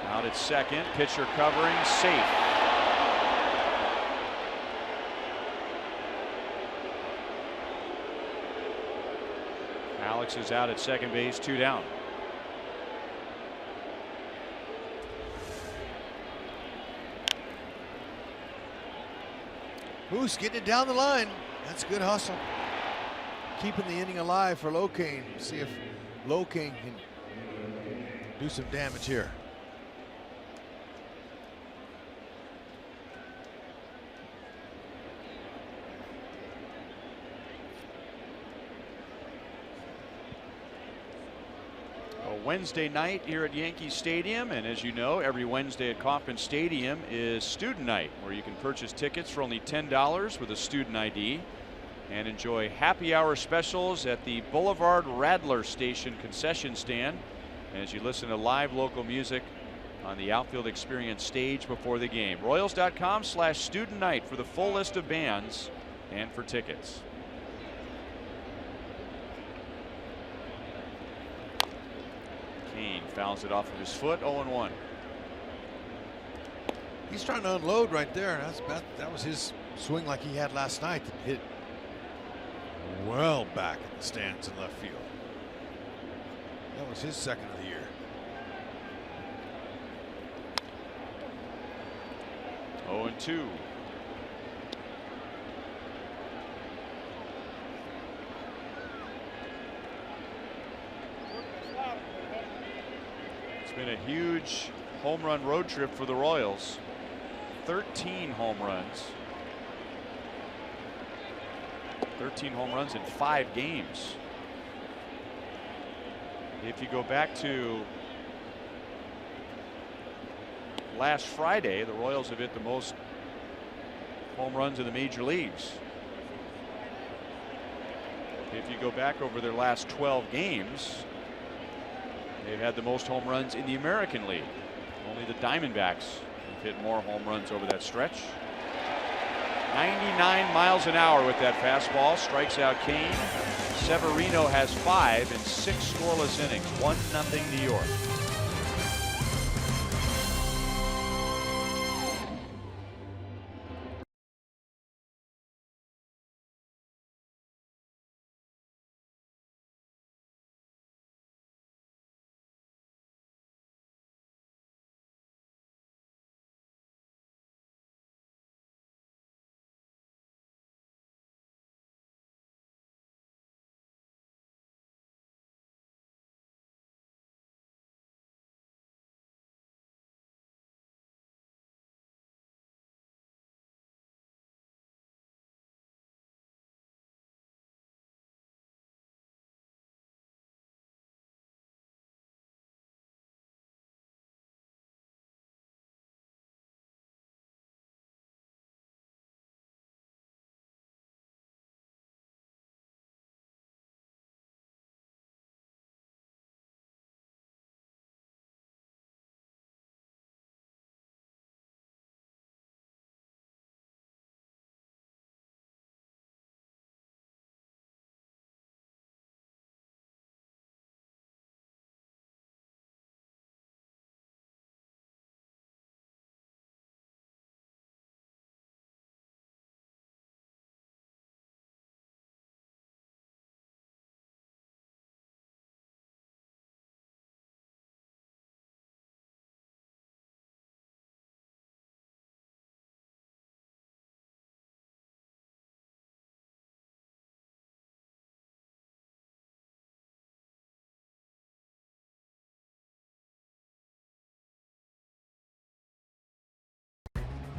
Out at second. Pitcher covering. Safe. Alex is out at second base. 2 down. Moose getting it down the line. That's good hustle. Keeping the inning alive for Locane. See if Locane can do some damage here. Wednesday night here at Yankee Stadium, and as you know, every Wednesday at Kauffman Stadium is student night, where you can purchase tickets for only $10 with a student ID and enjoy happy hour specials at the Boulevard Radler Station concession stand as you listen to live local music on the Outfield Experience stage before the game. Royals.com/student night for the full list of bands and for tickets. Kane fouls it off of his foot. 0-1. He's trying to unload right there. That was his swing like he had last night. That hit well back in the stands in left field. That was his second of the year. Oh, 0-2. It's been a huge home run road trip for the Royals. 13 home runs. 13 home runs in 5 games. If you go back to last Friday, the Royals have hit the most home runs in the major leagues. If you go back over their last 12 games, they've had the most home runs in the American League. Only the Diamondbacks have hit more home runs over that stretch. 99 miles an hour with that fastball. Strikes out Kane. Severino has 5 in 6 scoreless innings. 1-0 New York.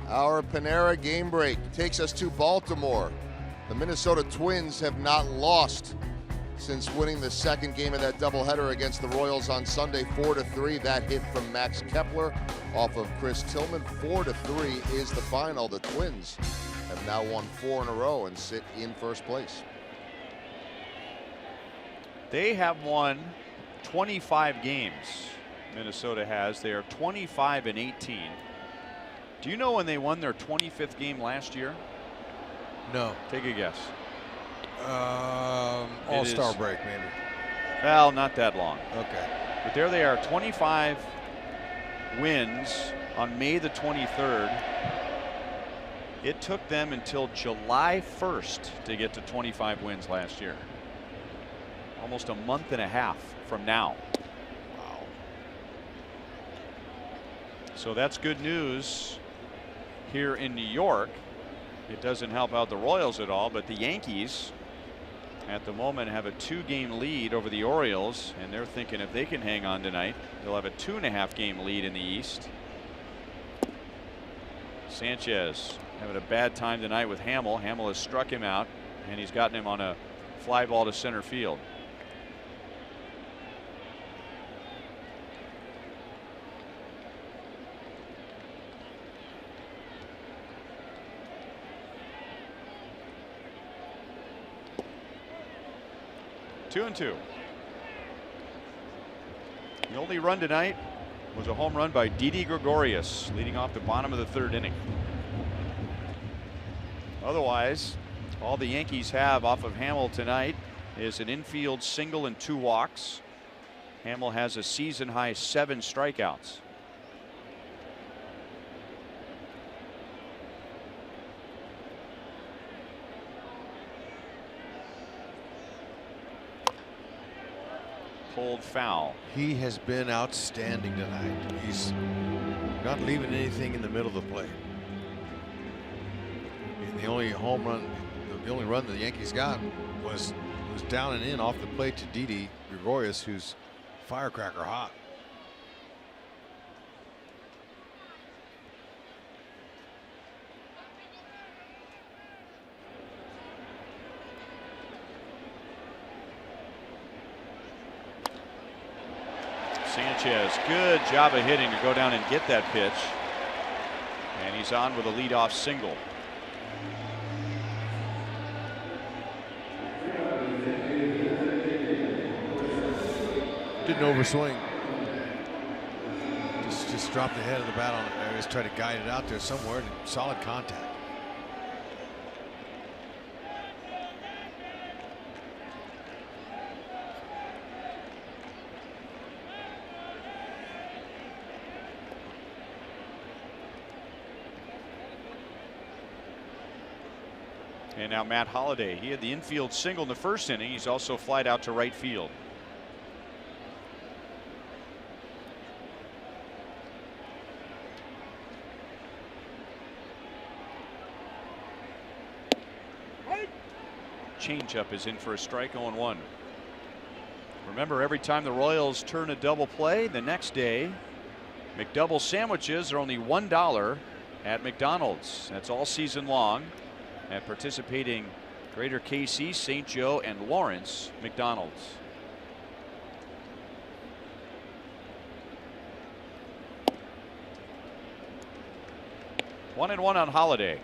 Our Panera game break takes us to Baltimore. The Minnesota Twins have not lost since winning the second game of that doubleheader against the Royals on Sunday, 4-3. That hit from Max Kepler off of Chris Tillman. 4-3 is the final. The Twins have now won 4 in a row and sit in first place. They have won 25 games. Minnesota has. They are 25-18. Do you know when they won their 25th game last year? No. Take a guess. All-Star break, maybe. Well, not that long. Okay. But there they are, 25 wins on May the 23rd. It took them until July 1st to get to 25 wins last year. Almost a month and a half from now. Wow. So that's good news here in New York. It doesn't help out the Royals at all, but the Yankees at the moment have a 2-game lead over the Orioles, and they're thinking if they can hang on tonight, they'll have a 2.5-game lead in the East. Sanchez having a bad time tonight with Hamill. Hamill has struck him out, and he's gotten him on a fly ball to center field. Two and two. The only run tonight was a home run by Didi Gregorius, leading off the bottom of the 3rd inning. Otherwise, all the Yankees have off of Hamill tonight is an infield single and 2 walks. Hamill has a season high 7 strikeouts. Pulled foul. He has been outstanding tonight. He's not leaving anything in the middle of the plate. And the only home run, the only run that the Yankees got was down and in off the plate to Didi Gregorius, who's firecracker hot. Sanchez, good job of hitting to go down and get that pitch. And he's on with a leadoff single. Didn't overswing. Just dropped the head of the bat on it. Just tried to guide it out there somewhere. Solid contact. And now Matt Holliday. He had the infield single in the 1st inning. He's also flied out to right field. Changeup is in for a strike, 0-1. Remember, every time the Royals turn a double play, the next day, McDouble sandwiches are only $1 at McDonald's. That's all season long at participating Greater KC, St. Joe, and Lawrence McDonald's. One and one on Holliday.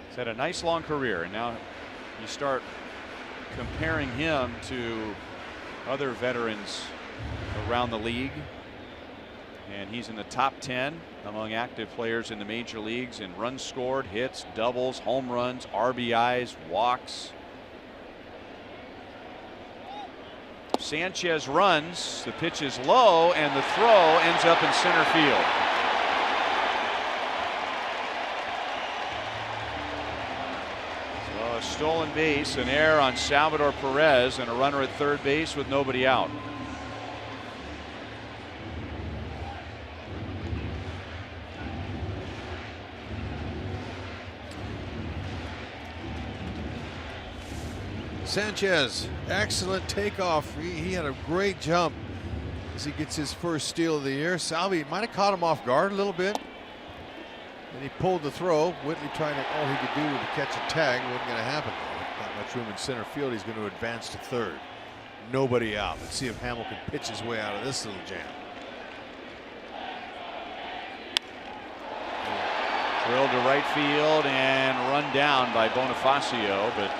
He's had a nice long career, and now you start comparing him to other veterans around the league, and he's in the top 10 among active players in the major leagues in runs scored, hits, doubles, home runs, RBIs, walks. Sanchez runs, the pitch is low, and the throw ends up in center field. So a stolen base, an error on Salvador Perez, and a runner at 3rd base with nobody out. Sanchez, excellent takeoff. He had a great jump as he gets his first steal of the year. Salvi might have caught him off guard a little bit. And he pulled the throw. Whitley trying to, all he could do to catch a tag. Wasn't going to happen. Not much much room in center field. He's going to advance to third. Nobody out. Let's see if Hamill can pitch his way out of this little jam. Drilled to right field and run down by Bonifacio, but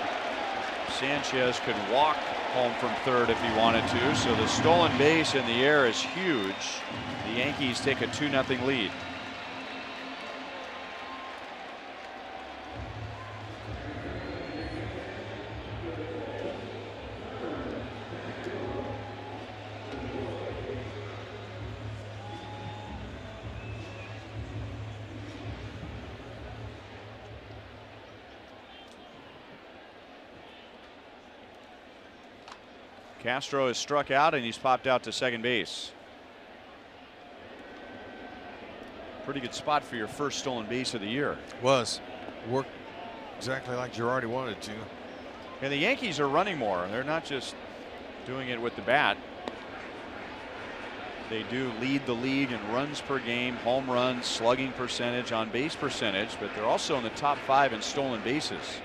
Sanchez could walk home from third if he wanted to. So the stolen base in the air is huge. The Yankees take a 2-0 lead. Castro is struck out and he's popped out to second base. Pretty good spot for your first stolen base of the year. Was. Worked exactly like Girardi wanted to. And the Yankees are running more. They're not just doing it with the bat. They do lead the league in runs per game, home runs, slugging percentage, on base percentage, but they're also in the top 5 in stolen bases.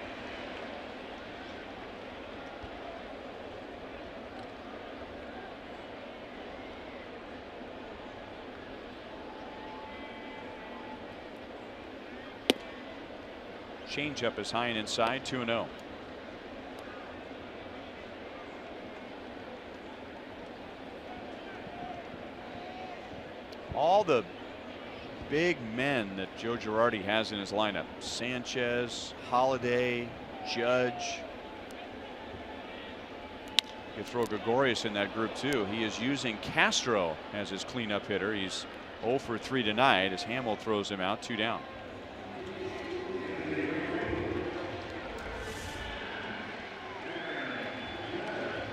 Changeup is high and inside, 2-0. All the big men that Joe Girardi has in his lineup: Sanchez, Holiday, Judge. You could throw Gregorius in that group too. He is using Castro as his cleanup hitter. He's 0 for 3 tonight as Hamill throws him out, 2 down.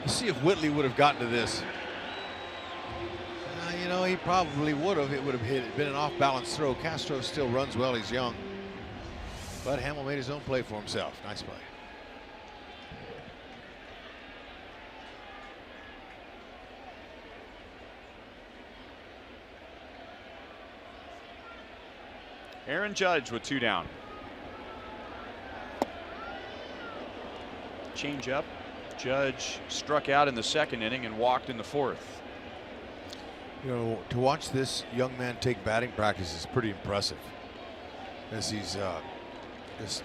See if Whitley would have gotten to this. You know, he probably would have. It would have been an off-balance throw. Castro still runs well. He's young. But Hamill made his own play for himself. Nice play. Aaron Judge with 2 down. Change up. Judge struck out in the second inning and walked in the fourth. You know, to watch this young man take batting practice is pretty impressive, as he's just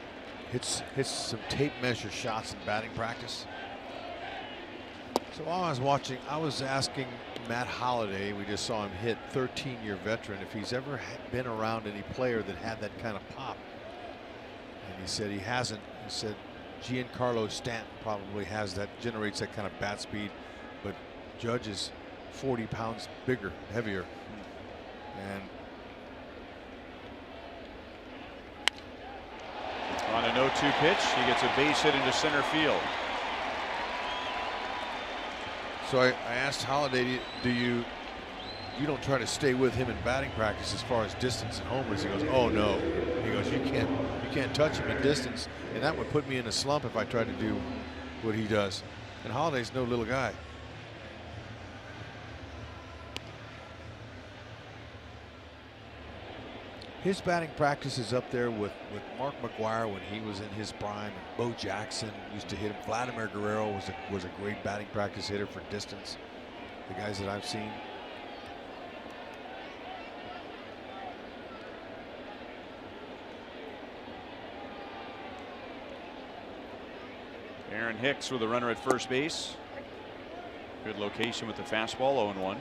hits some tape measure shots in batting practice. So while I was watching, I was asking Matt Holliday, we just saw him hit, 13-year veteran, if he's ever been around any player that had that kind of pop. And he said he hasn't. He said Giancarlo Stanton probably has that, generates that kind of bat speed, but Judge is 40 pounds bigger, heavier. And on a 0-2 pitch, he gets a base hit into center field. So I asked Holliday, you don't try to stay with him in batting practice as far as distance and homers? He goes, oh no. He goes, you can't touch him in distance, and that would put me in a slump if I tried to do what he does. And Holliday's no little guy. His batting practice is up there with Mark McGwire when he was in his prime, and Bo Jackson used to hit him. Vladimir Guerrero was a great batting practice hitter for distance, the guys that I've seen. Aaron Hicks with a runner at first base. Good location with the fastball, 0-1.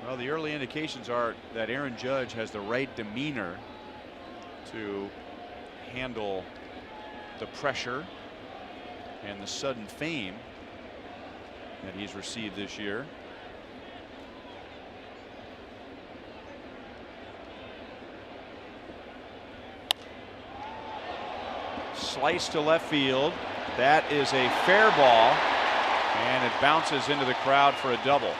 Well, the early indications are that Aaron Judge has the right demeanor to handle the pressure and the sudden fame that he's received this year. Slice to left field. That is a fair ball, and it bounces into the crowd for a double.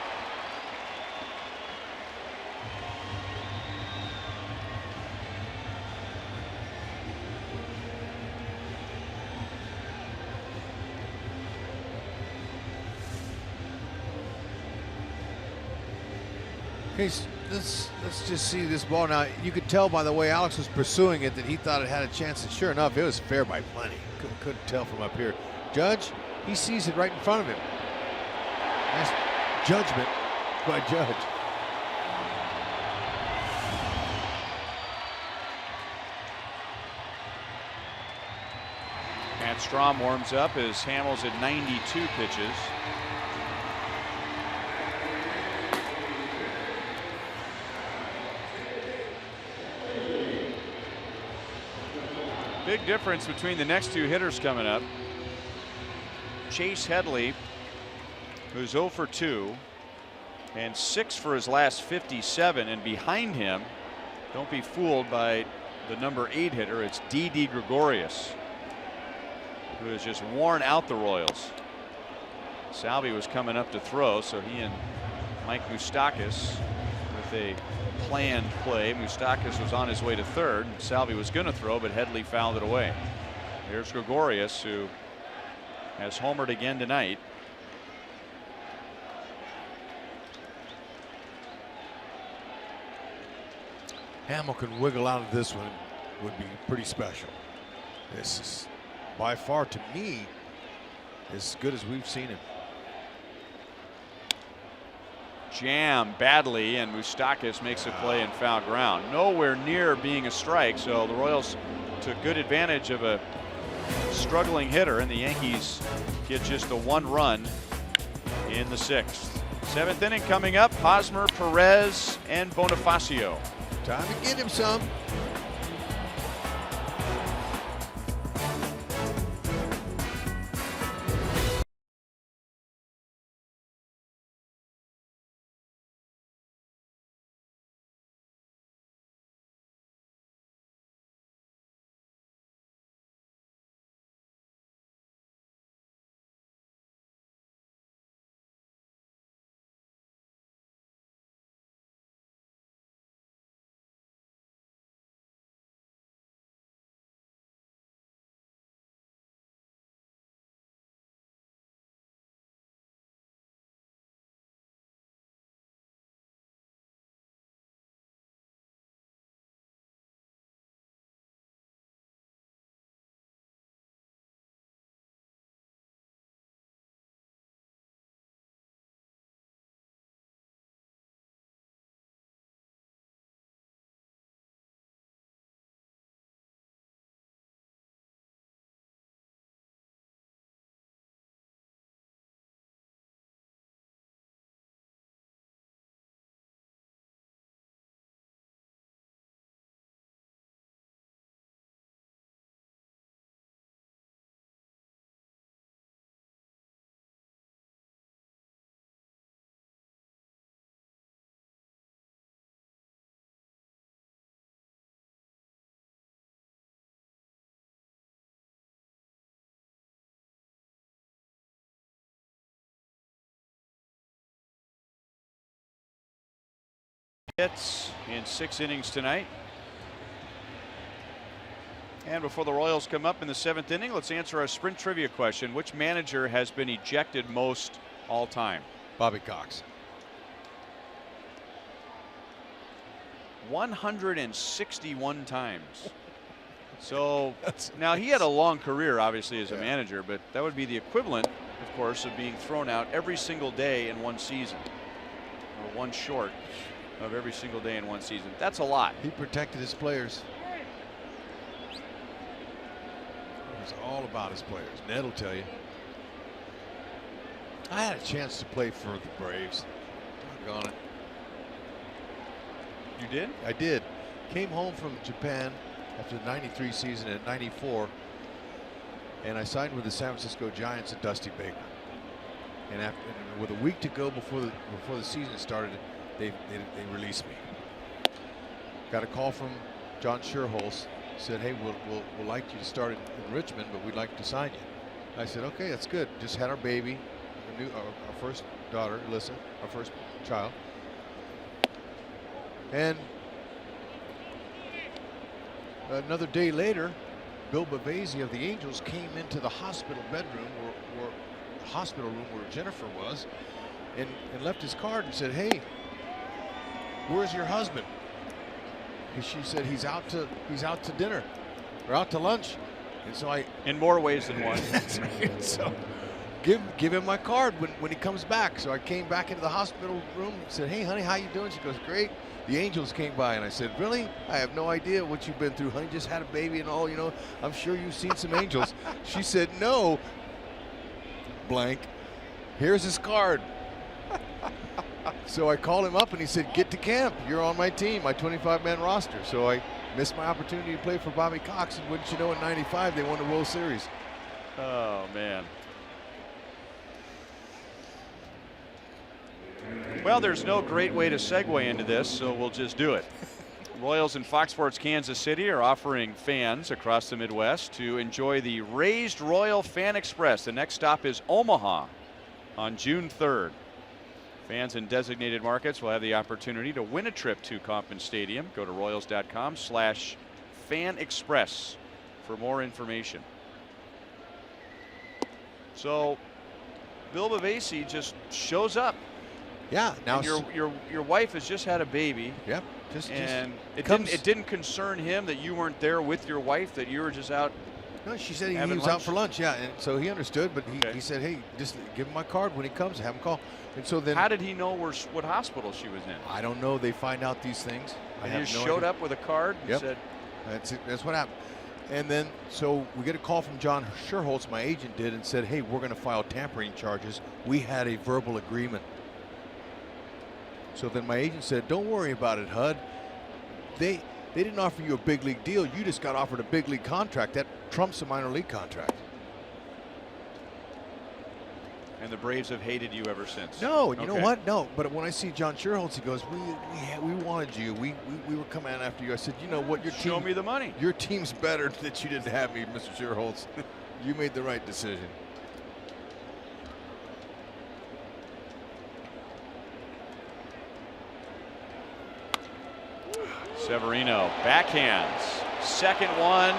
Okay, let's just see this ball now. You could tell by the way Alex was pursuing it that he thought it had a chance, and sure enough, it was fair by plenty. Couldn't tell from up here. Judge, he sees it right in front of him. Nice judgment by Judge. Matt Strom warms up as Hamels at 92 pitches. Big difference between the next two hitters coming up. Chase Headley, who's 0 for 2 and 6 for his last 57, and behind him, don't be fooled by the number 8 hitter, it's Didi Gregorius, who has just worn out the Royals. Salvi was coming up to throw, so he and Mike Moustakas with a planned play. Moustakas was on his way to third. Salvi was going to throw, but Headley fouled it away. Here's Gregorius, who has homered again tonight. Hamill can wiggle out of this one, would be pretty special. This is by far, to me, as good as we've seen him. Jam badly, and Moustakas makes a play in foul ground. Nowhere near being a strike, so the Royals took good advantage of a struggling hitter, and the Yankees get just a 1 run in the 6th. 7th inning coming up. Hosmer, Perez, and Bonifacio. Time to get him some. Hits in 6 innings tonight. And before the Royals come up in the 7th inning, let's answer our sprint trivia question. Which manager has been ejected most all time? Bobby Cox. 161 times. So now he had a long career, obviously, as a manager, but that would be the equivalent, of course, of being thrown out every single day in one season, or one short of every single day in one season. That's a lot. He protected his players. It was all about his players. Ned will tell you. I had a chance to play for the Braves. Doggone it. You did? I did. Came home from Japan after the '93 season at '94, and I signed with the San Francisco Giants and Dusty Baker. And with a week to go before the season started, they released me. Got a call from John Sherholz. Said, "Hey, we'll like you to start in Richmond, but we'd like to sign you." I said, "Okay, that's good." Just had our baby, our first daughter, Alyssa, our first child, and another day later, Bill Bavasi of the Angels came into the hospital bedroom, or hospital room where Jennifer was, and left his card and said, "Hey, where's your husband? And she said, he's out to dinner or out to lunch. And so in more ways than one. That's right. So give him my card when he comes back. So I came back into the hospital room and said, hey, honey, how you doing? She goes, great. The Angels came by, and I said, really? I have no idea what you've been through, honey. Just had a baby and all, you know. I'm sure you've seen some Angels. She said, no, blank. Here's his card. So I called him up, and he said, get to camp. You're on my team, my 25-man roster. So I missed my opportunity to play for Bobby Cox, and wouldn't you know, in '95, they won the World Series. Oh, man. Well, there's no great way to segue into this, so we'll just do it. Royals and Fox Sports Kansas City are offering fans across the Midwest to enjoy the Raised Royal Fan Express. The next stop is Omaha on June 3rd. Fans in designated markets will have the opportunity to win a trip to Kauffman Stadium. Go to Royals.com/Fan Express for more information. So Bill Bavasi just shows up. Yeah. Now and your wife has just had a baby. Yep. It didn't concern him that you weren't there with your wife, that you were just out. No, she said he was out for lunch. Yeah, and so he understood, but he said, hey, just give him my card when he comes, have him call. And so then, how did he know what hospital she was in? I don't know. They find out these things. And he just showed up with a card and said, that's it. That's what happened. And then, so we get a call from John Sherholtz, my agent did, and said, hey, we're going to file tampering charges. We had a verbal agreement. So then my agent said, don't worry about it, Hud. They didn't offer you a big league deal. You just got offered a big league contract. That trumps a minor league contract. And the Braves have hated you ever since. No, you know what? No, but when I see John Sherholtz, he goes, we wanted you. We were coming out after you. I said, you know what? Show me the money. Your team's better that you didn't have me, Mr. Sherholtz. You made the right decision. Severino backhands. Second one.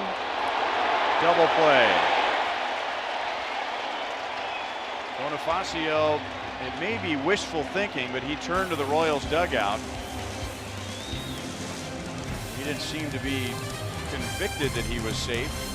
Double play. Bonifacio, it may be wishful thinking, but he turned to the Royals dugout. He didn't seem to be convicted that he was safe.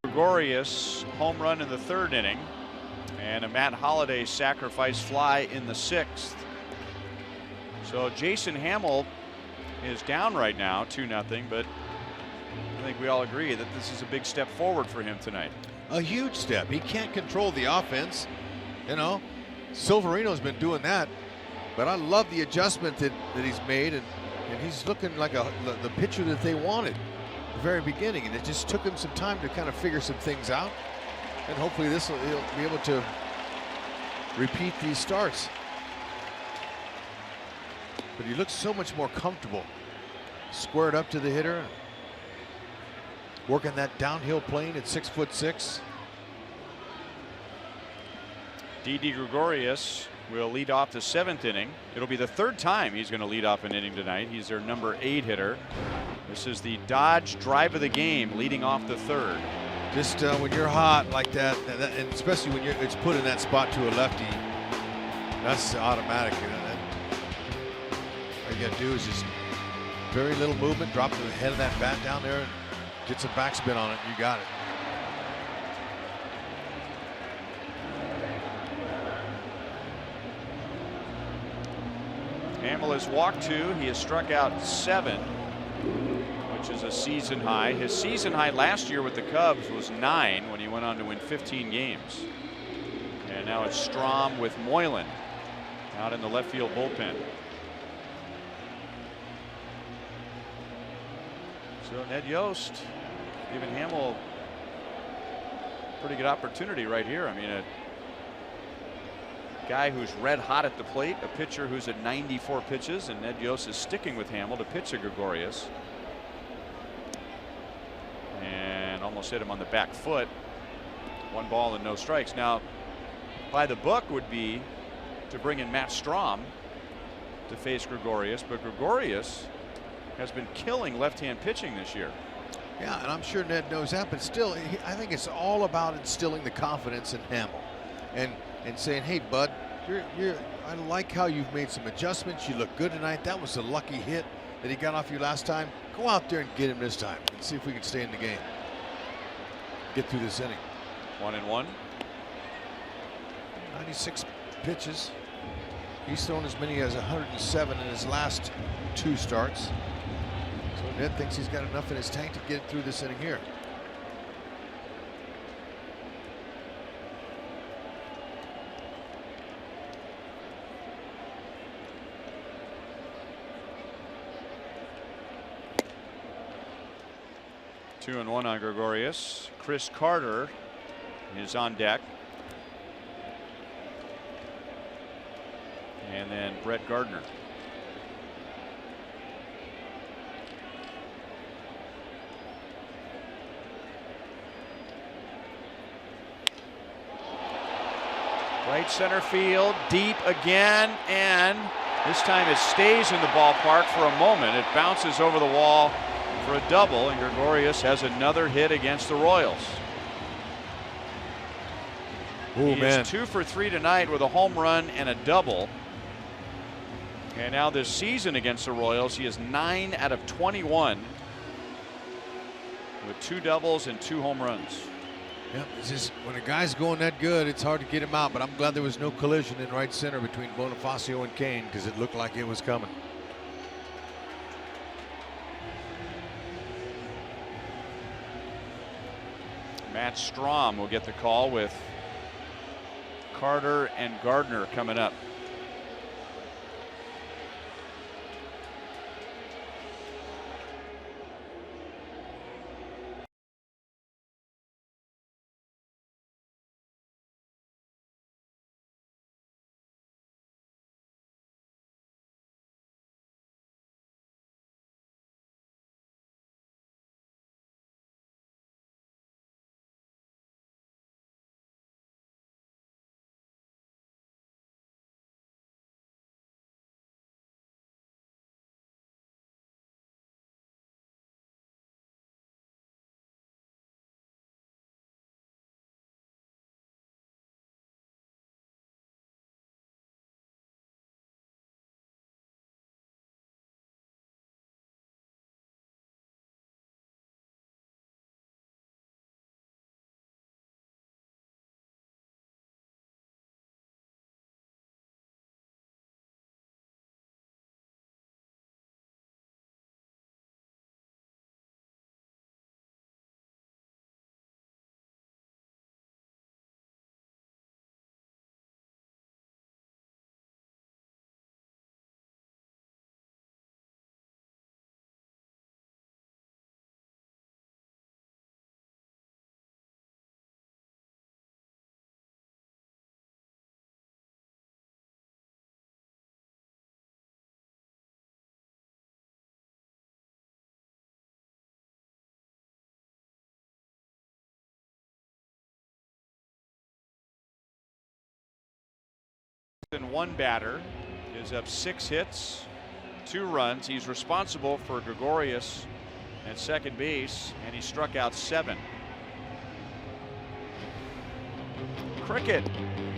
Gregorius home run in the third inning, and a Matt Holliday sacrifice fly in the sixth. So Jason Hamill is down right now 2-0, but I think we all agree that this is a big step forward for him tonight. A huge step. He can't control the offense. You know, Silverino's been doing that, but I love the adjustment that he's made, and he's looking like the pitcher that they wanted at the very beginning, and it just took him some time to kind of figure some things out, and hopefully he'll be able to repeat these starts. But he looks so much more comfortable, squared up to the hitter, working that downhill plane at 6'6". Didi Gregorius will lead off the 7th inning. It'll be the 3rd time he's going to lead off an inning tonight. He's their number 8 hitter. This is the Dodge drive of the game, leading off the 3rd. Just when you're hot like that, and especially when it's put in that spot to a lefty, that's automatic. You know, all you got to do is just very little movement, drop the head of that bat down there, and get some backspin on it. You got it. Hamill has walked 2. He has struck out 7, which is a season high. His season high last year with the Cubs was 9 when he went on to win 15 games. And now it's Strom with Moylan out in the left field bullpen. So Ned Yost giving Hamill a pretty good opportunity right here. I mean, a guy who's red hot at the plate, a pitcher who's at 94 pitches, and Ned Yost is sticking with Hamill to pitch to Gregorius. And almost hit him on the back foot. 1 ball and no strikes. Now, by the book would be to bring in Matt Strom to face Gregorius, but Gregorius has been killing left-hand pitching this year. Yeah, and I'm sure Ned knows that, but still, I think it's all about instilling the confidence in Hamill, and saying, hey, bud, I like how you've made some adjustments. You look good tonight. That was a lucky hit that he got off you last time. Go out there and get him this time and see if we can stay in the game. Get through this inning. 1-1. 96 pitches. He's thrown as many as 107 in his last 2 starts. So Ned thinks he's got enough in his tank to get through this inning here. Two and 1 on Gregorius. Chris Carter is on deck. And then Brett Gardner. Right center field, deep again, and this time it stays in the ballpark for a moment. It bounces over the wall for a double, and Gregorius has another hit against the Royals. Ooh, He man. is 2 for 3 tonight with a home run and a double. And now this season against the Royals, he is 9 out of 21 with 2 doubles and 2 home runs. Yeah, it's just when a guy's going that good, it's hard to get him out. But I'm glad there was no collision in right center between Bonifacio and Kane, because it looked like it was coming. Matt Strom will get the call with Carter and Gardner coming up. And one batter is up 6 hits, 2 runs. He's responsible for Gregorius at second base, and he struck out 7. Cricket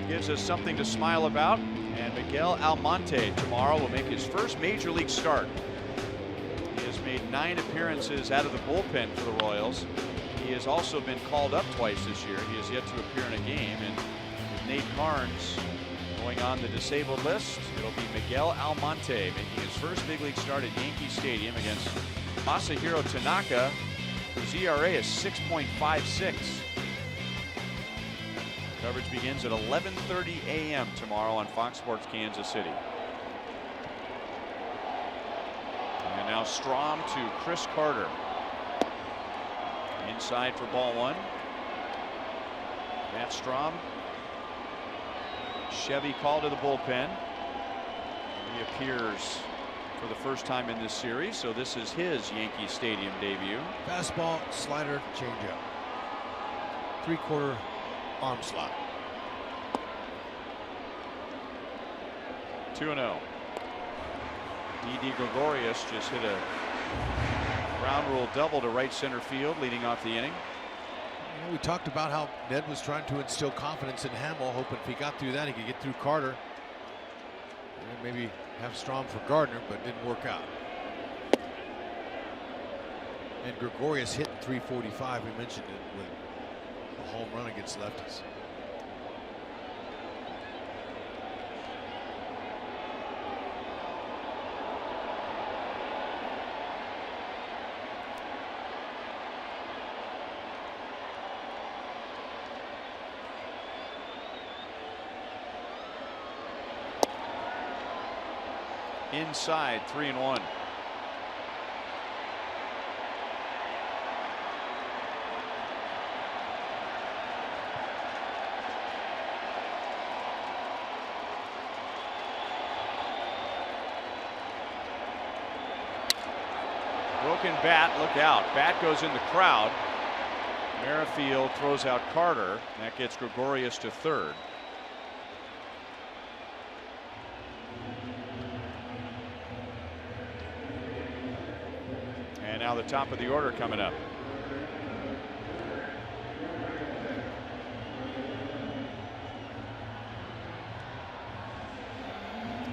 gives us something to smile about, and Miguel Almonte tomorrow will make his first major league start. He has made 9 appearances out of the bullpen for the Royals. He has also been called up twice this year. He has yet to appear in a game, and with Nate Carnes going on the disabled list, it'll be Miguel Almonte making his first big league start at Yankee Stadium against Masahiro Tanaka, whose ERA is 6.56. Coverage begins at 11:30 a.m. tomorrow on Fox Sports Kansas City. And now Strom to Chris Carter. Inside for ball 1. Matt Strom. Chevy called to the bullpen. He appears for the first time in this series, so this is his Yankee Stadium debut. Fastball, slider, changeup. 3/4 arm slot. 2-0. E.D. Gregorius just hit a ground rule double to right center field, leading off the inning. You know, we talked about how Ned was trying to instill confidence in Hamill, hoping if he got through that, he could get through Carter. And maybe have Strom for Gardner, but it didn't work out. And Gregorius hit 345. We mentioned it with a home run against lefties. Inside, 3-1. Broken bat, look out. Bat goes in the crowd. Merrifield throws out Carter. That gets Gregorius to third. And now the top of the order coming up.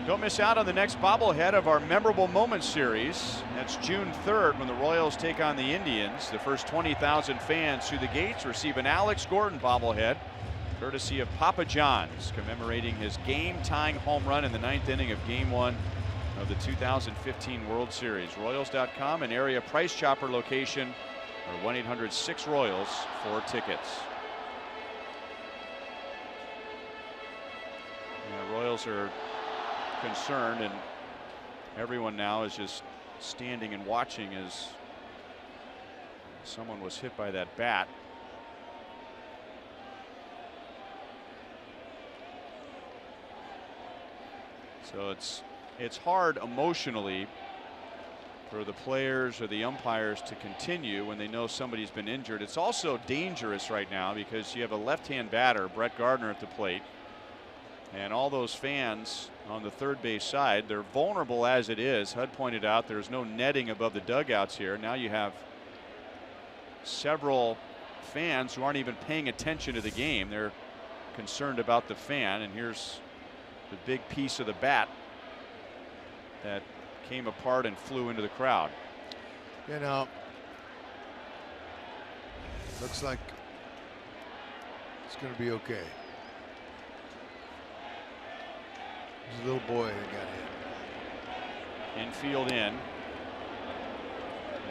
Don't miss out on the next bobblehead of our Memorable Moments series. That's June 3rd when the Royals take on the Indians. The first 20,000 fans through the gates receive an Alex Gordon bobblehead, courtesy of Papa John's, commemorating his game-tying home run in the 9th inning of Game 1 of the 2015 World Series. Royals.com and area Price Chopper location, or 1-800-6-ROYALS for tickets. Yeah, Royals are concerned, and everyone now is just standing and watching as someone was hit by that bat. So it's hard emotionally for the players or the umpires to continue when they know somebody's been injured. It's also dangerous right now because you have a left-hand batter, Brett Gardner, at the plate. And all those fans on the third base side, they're vulnerable as it is. HUD pointed out there's no netting above the dugouts here. Now you have several fans who aren't even paying attention to the game. They're concerned about the fan, and here's the big piece of the bat that came apart and flew into the crowd. You know, looks like it's going to be okay. There's a little boy that got hit. Infield in.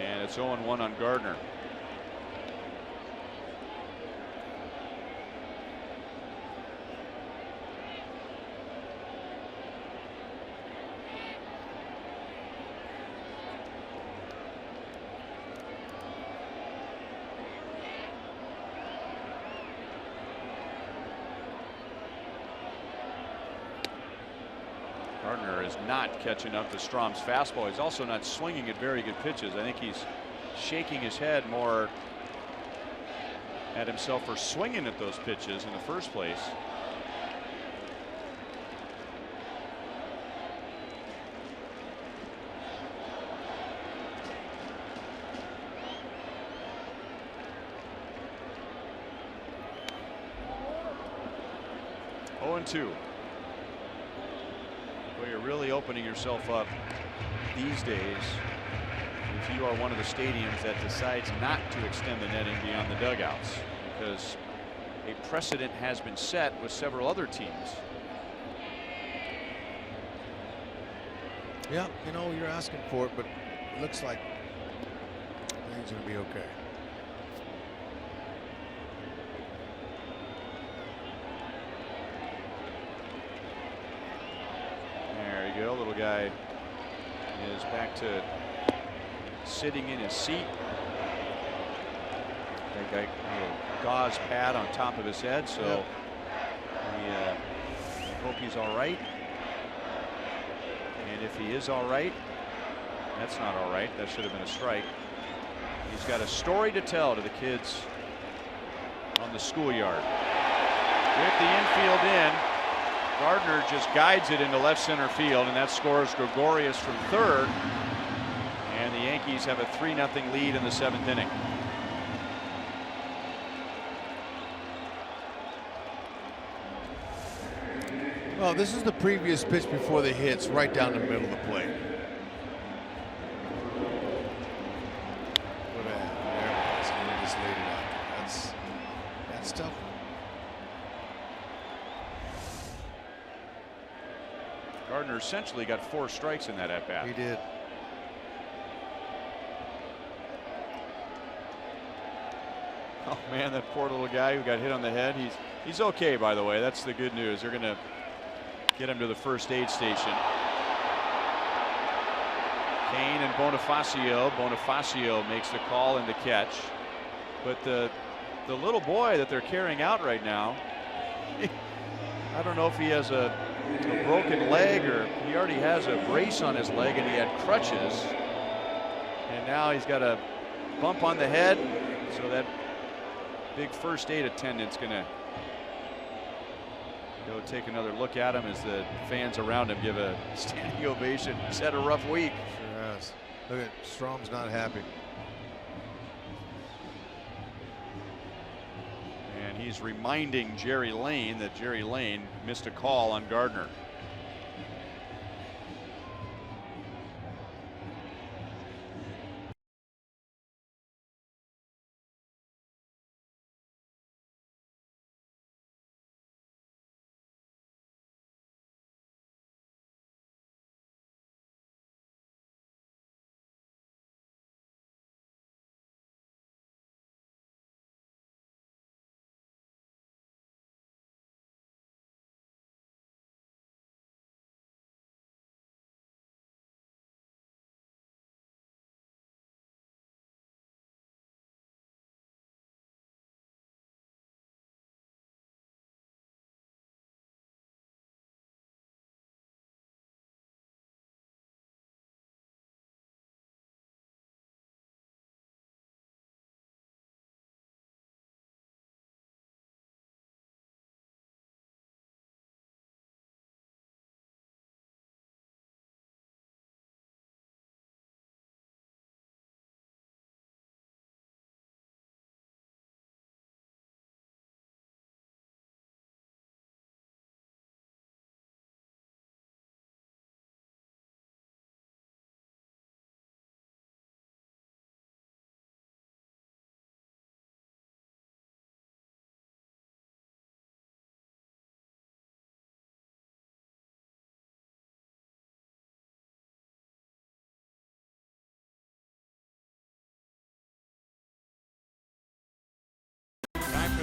And it's 0-1 on Gardner. Gardner is not catching up to Strom's fastball. He's also not swinging at very good pitches. I think he's shaking his head more at himself for swinging at those pitches in the first place. 0-2. Well, you're really opening yourself up these days if you are one of the stadiums that decides not to extend the netting beyond the dugouts, because a precedent has been set with several other teams. Yeah, you know, you're asking for it, but it looks like things are going to be okay. There you go. Little guy is back to sitting in his seat. That guy, gauze pad on top of his head, so we hope he's all right. And if he is all right, that's not all right. That should have been a strike. He's got a story to tell to the kids on the schoolyard. With the infield in, Gardner just guides it into left center field, and that scores Gregorius from third. And the Yankees have a 3-0 lead in the 7th inning. Well, this is the previous pitch before the hits, right down the middle of the plate. There it is. And he just laid it out. That's tough. Gardner essentially got 4 strikes in that at bat. He did. Oh man, that poor little guy who got hit on the head. He's okay, by the way. That's the good news. They're going to get him to the first aid station. Kane and Bonifacio. Bonifacio makes the call and the catch. But the little boy that they're carrying out right now, I don't know if he has a broken leg or he already has a brace on his leg and he had crutches. And now he's got a bump on the head. So that big first aid attendant's going to go take another look at him as the fans around him give a standing ovation. He's had a rough week. Sure has. Look at Strom's not happy. And he's reminding Jerry Lane that Jerry Lane missed a call on Gardner.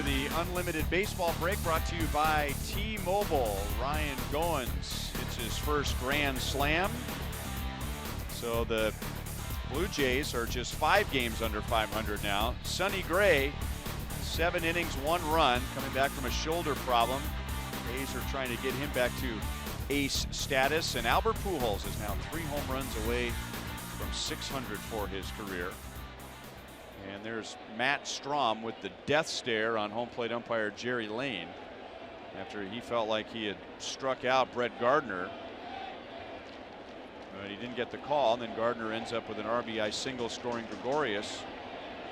The unlimited baseball break brought to you by T-Mobile. Ryan Goins hits his first grand slam. So the Blue Jays are just 5 games under 500 now. Sonny Gray, 7 innings, 1 run, coming back from a shoulder problem. A's are trying to get him back to ace status. And Albert Pujols is now 3 home runs away from 600 for his career. And there's Matt Strom with the death stare on home plate umpire Jerry Lane after he felt like he had struck out Brett Gardner. But he didn't get the call, and then Gardner ends up with an RBI single, scoring Gregorius,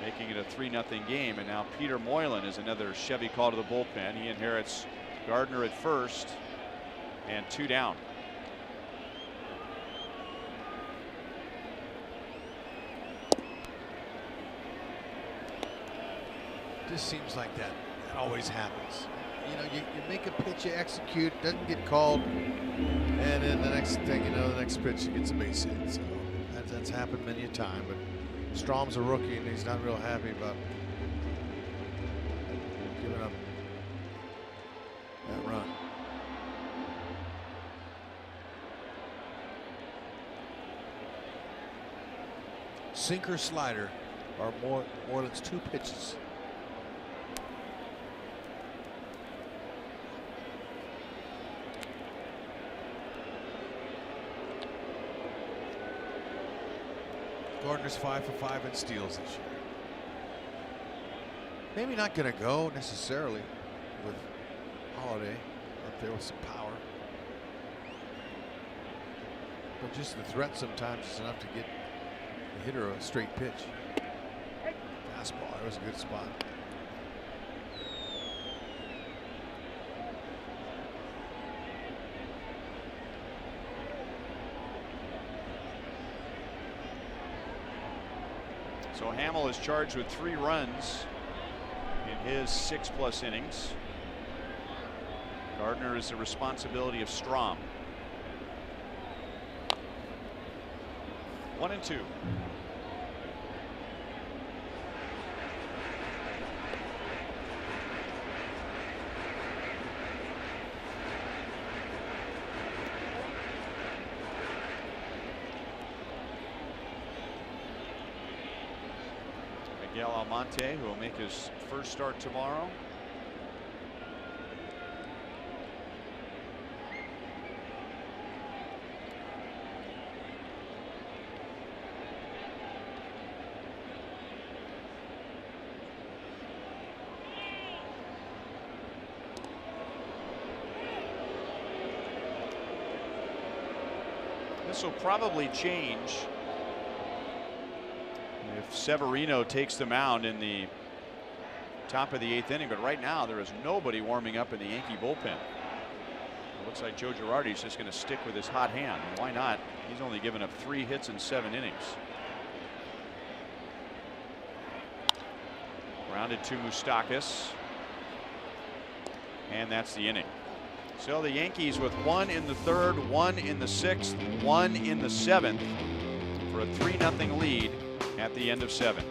making it a 3-0 game. And now Peter Moylan is another Chevy call to the bullpen. He inherits Gardner at first, and 2 down. Just seems like that always happens. You know, you make a pitch, you execute, doesn't get called, and then the next thing you know, the next pitch gets a base hit. So that's happened many a time. But Strom's a rookie, and he's not real happy about giving up that run. Sinker, slider are Moreland's 2 pitches. Gardner's 5 for 5 in steals this year. Maybe not going to go necessarily with Holiday up there with some power, but just the threat sometimes is enough to get the hitter a straight pitch. Fastball, that was a good spot. So Hamill is charged with 3 runs in his 6+ innings. Gardner is the responsibility of Strom. 1-2. Miguel Almonte, who will make his first start tomorrow. This will probably change if Severino takes the mound in the top of the 8th inning, but right now there is nobody warming up in the Yankee bullpen. It looks like Joe Girardi's just going to stick with his hot hand. Why not? He's only given up 3 hits in 7 innings. Grounded to Moustakas, and that's the inning. So the Yankees with 1 in the 3rd, 1 in the 6th, 1 in the 7th for a 3-0 lead at the end of 7.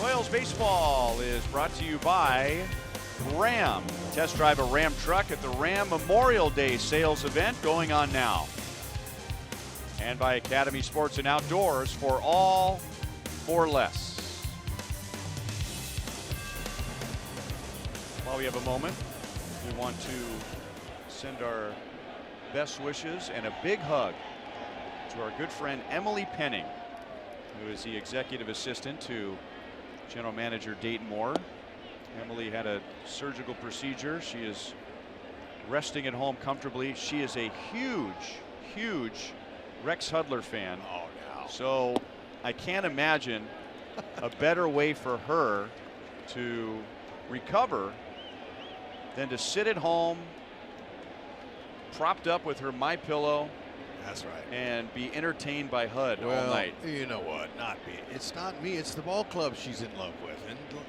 Royals baseball is brought to you by Ram. Test drive a Ram truck at the Ram Memorial Day sales event going on now. And by Academy Sports and Outdoors, for all for less. While we have a moment, we want to send our best wishes and a big hug to our good friend Emily Penning, who is the executive assistant to General Manager Dayton Moore. Emily had a surgical procedure. She is resting at home comfortably. She is a huge Rex Hudler fan. Oh, no. So I can't imagine a better way for her to recover than to sit at home, propped up with her MyPillow. That's right. And be entertained by HUD all Well, night. you know what? Not me. It's not me. It's the ball club she's in love with,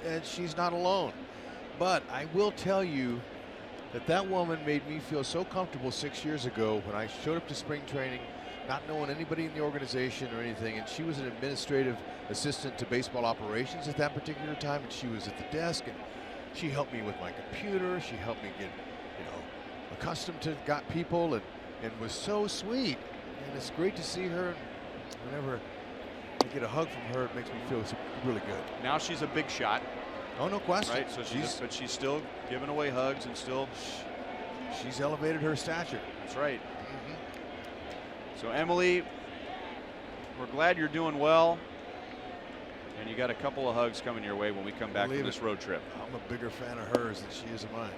and she's not alone. But I will tell you that woman made me feel so comfortable 6 years ago when I showed up to spring training, not knowing anybody in the organization or anything, and she was an administrative assistant to baseball operations at that particular time, and she was at the desk, and she helped me with my computer. She helped me get, accustomed to people, and was so sweet. And it's great to see her. Whenever I get a hug from her, it makes me feel really good. Now she's a big shot. Oh, no question. Right, so but she's still giving away hugs and still. She's elevated her stature. That's right. So Emily, we're glad you're doing well. And you got a couple of hugs coming your way when we come back from this road trip. I'm a bigger fan of hers than she is of mine.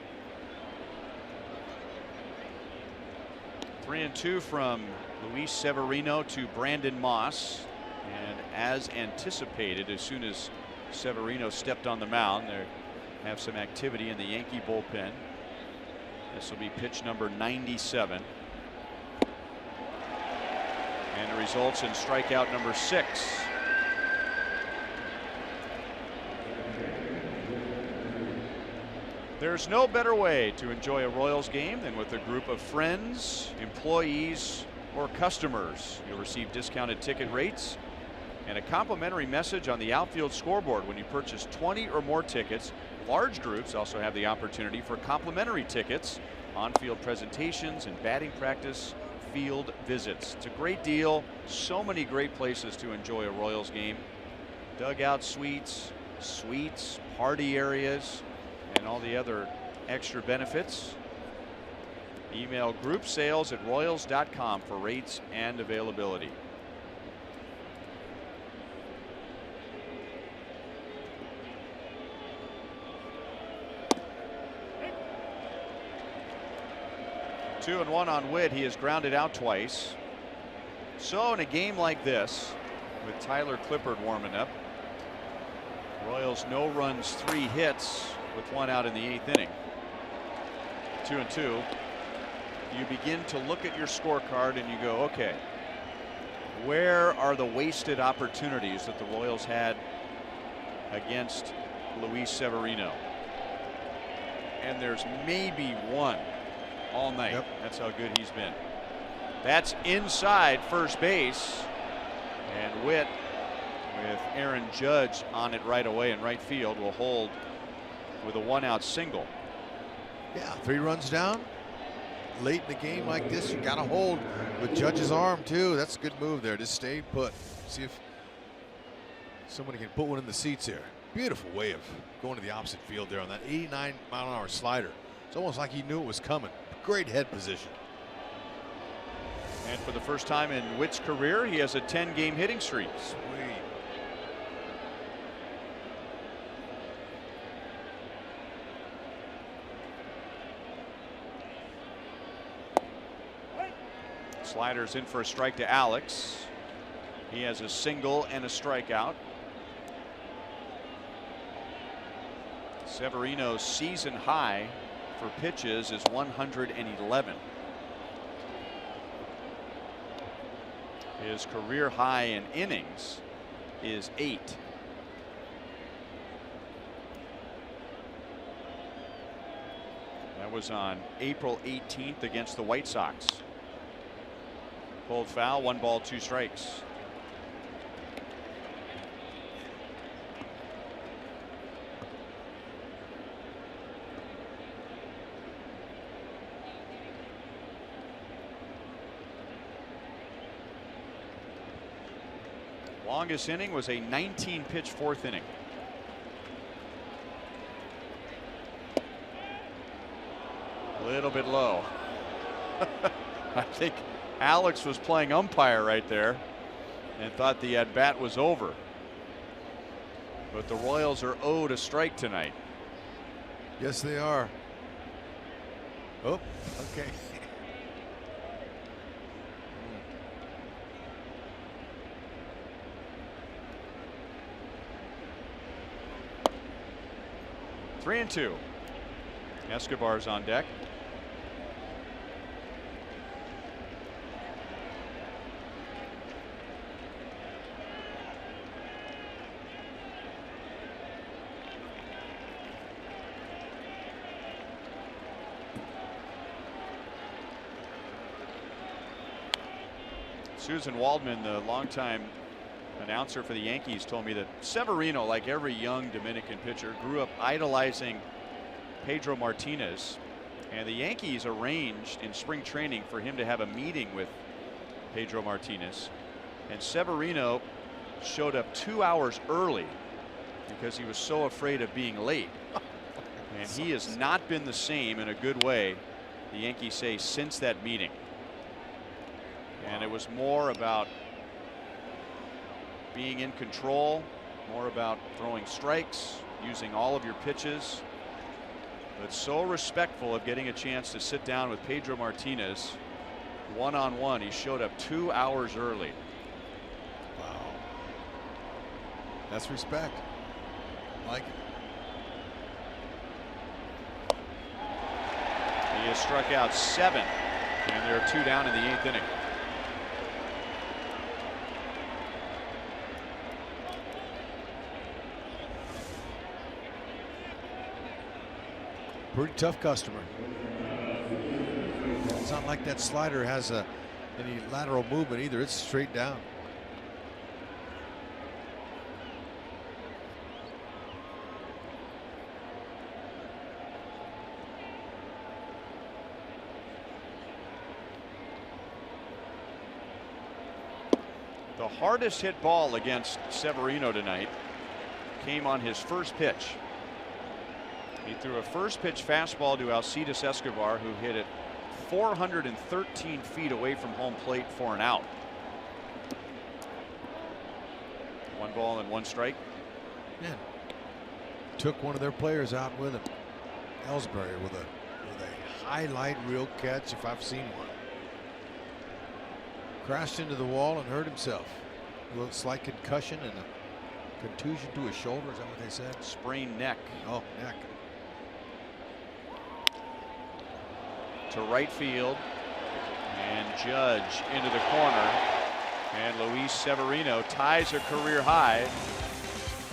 3-2 from Luis Severino to Brandon Moss. And as anticipated, as soon as Severino stepped on the mound, they have some activity in the Yankee bullpen. This will be pitch number 97. And it results in strikeout number 6. There's no better way to enjoy a Royals game than with a group of friends, employees, or customers. You'll receive discounted ticket rates and a complimentary message on the outfield scoreboard when you purchase 20 or more tickets. Large groups also have the opportunity for complimentary tickets, on-field presentations, and batting practice field visits. It's a great deal. So many great places to enjoy a Royals game. Dugout suites, party areas, and all the other extra benefits. Email groupsales@royals.com for rates and availability. Two and one on Witt. He has grounded out twice. So in a game like this, with Tyler Clippard warming up, Royals no runs, 3 hits with 1 out in the 8th inning. 2-2. You begin to look at your scorecard and you go, okay, where are the wasted opportunities that the Royals had against Luis Severino? And there's maybe one all night. Yep. That's how good he's been. That's inside first base, and Witt, with Aaron Judge on it right away in right field, will hold with a 1-out single. Yeah, 3 runs down. Late in the game like this, you got to hold with Judge's arm too. That's a good move there. Just stay put. See if somebody can put one in the seats here. Beautiful way of going to the opposite field there on that 89-mile-an-hour slider. It's almost like he knew it was coming. Great head position. And for the first time in Witt's career, he has a 10-game hitting streak. Sweet. Sliders in for a strike to Alex. He has a single and a strikeout. Severino's season high for pitches is 111. His career high in innings is 8. That was on April 18th against the White Sox. Pulled foul, 1 ball, 2 strikes. Longest inning was a 19-pitch 4th inning. A little bit low. I think Alex was playing umpire right there, and thought the at-bat was over. But the Royals are owed a strike tonight. Yes, they are. Oh, okay. 3-2. Escobar's on deck. Susan Waldman, the longtime announcer for the Yankees, told me that Severino, like every young Dominican pitcher, grew up idolizing Pedro Martinez, and the Yankees arranged in spring training for him to have a meeting with Pedro Martinez, and Severino showed up 2 hours early because he was so afraid of being late. And he has not been the same in a good way, the Yankees say, since that meeting. And it was more about being in control, more about throwing strikes, using all of your pitches, but so respectful of getting a chance to sit down with Pedro Martinez one-on-one. He showed up 2 hours early. Wow. That's respect. Like it. He has struck out 7, and there are 2 down in the 8th inning. Pretty tough customer. It's not like that slider has any lateral movement either. It's straight down. The hardest hit ball against Severino tonight came on his first pitch. He threw a first pitch fastball to Alcides Escobar, who hit it 413 feet away from home plate for an out. 1 ball and 1 strike. Man, took one of their players out with him. Ellsbury with a highlight reel catch if I've seen one. Crashed into the wall and hurt himself. A little slight concussion and a contusion to his shoulder. Is that what they said? Sprained neck. Oh, neck. To right field, and Judge into the corner, and Luis Severino ties a career high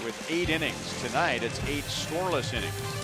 with 8 innings. Tonight it's 8 scoreless innings.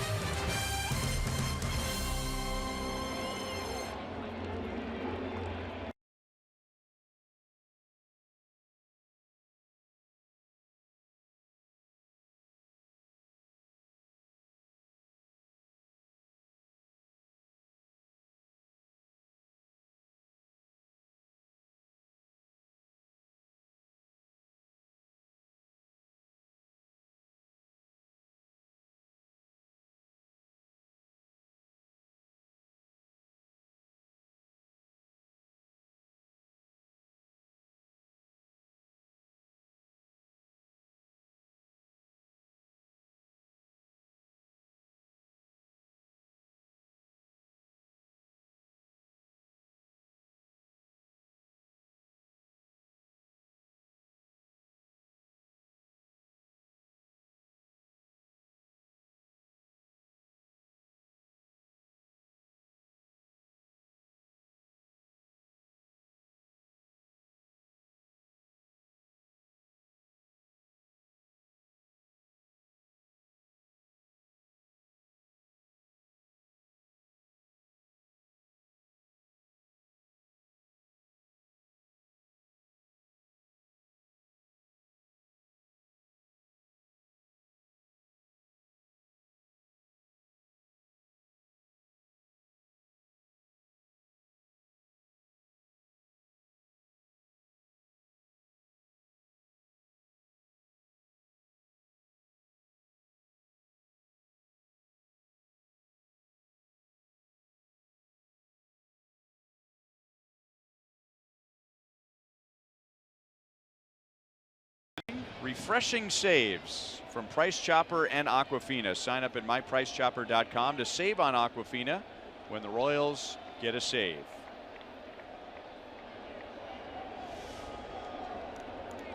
refreshing saves from Price Chopper and Aquafina. Sign up at mypricechopper.com to save on Aquafina when the Royals get a save.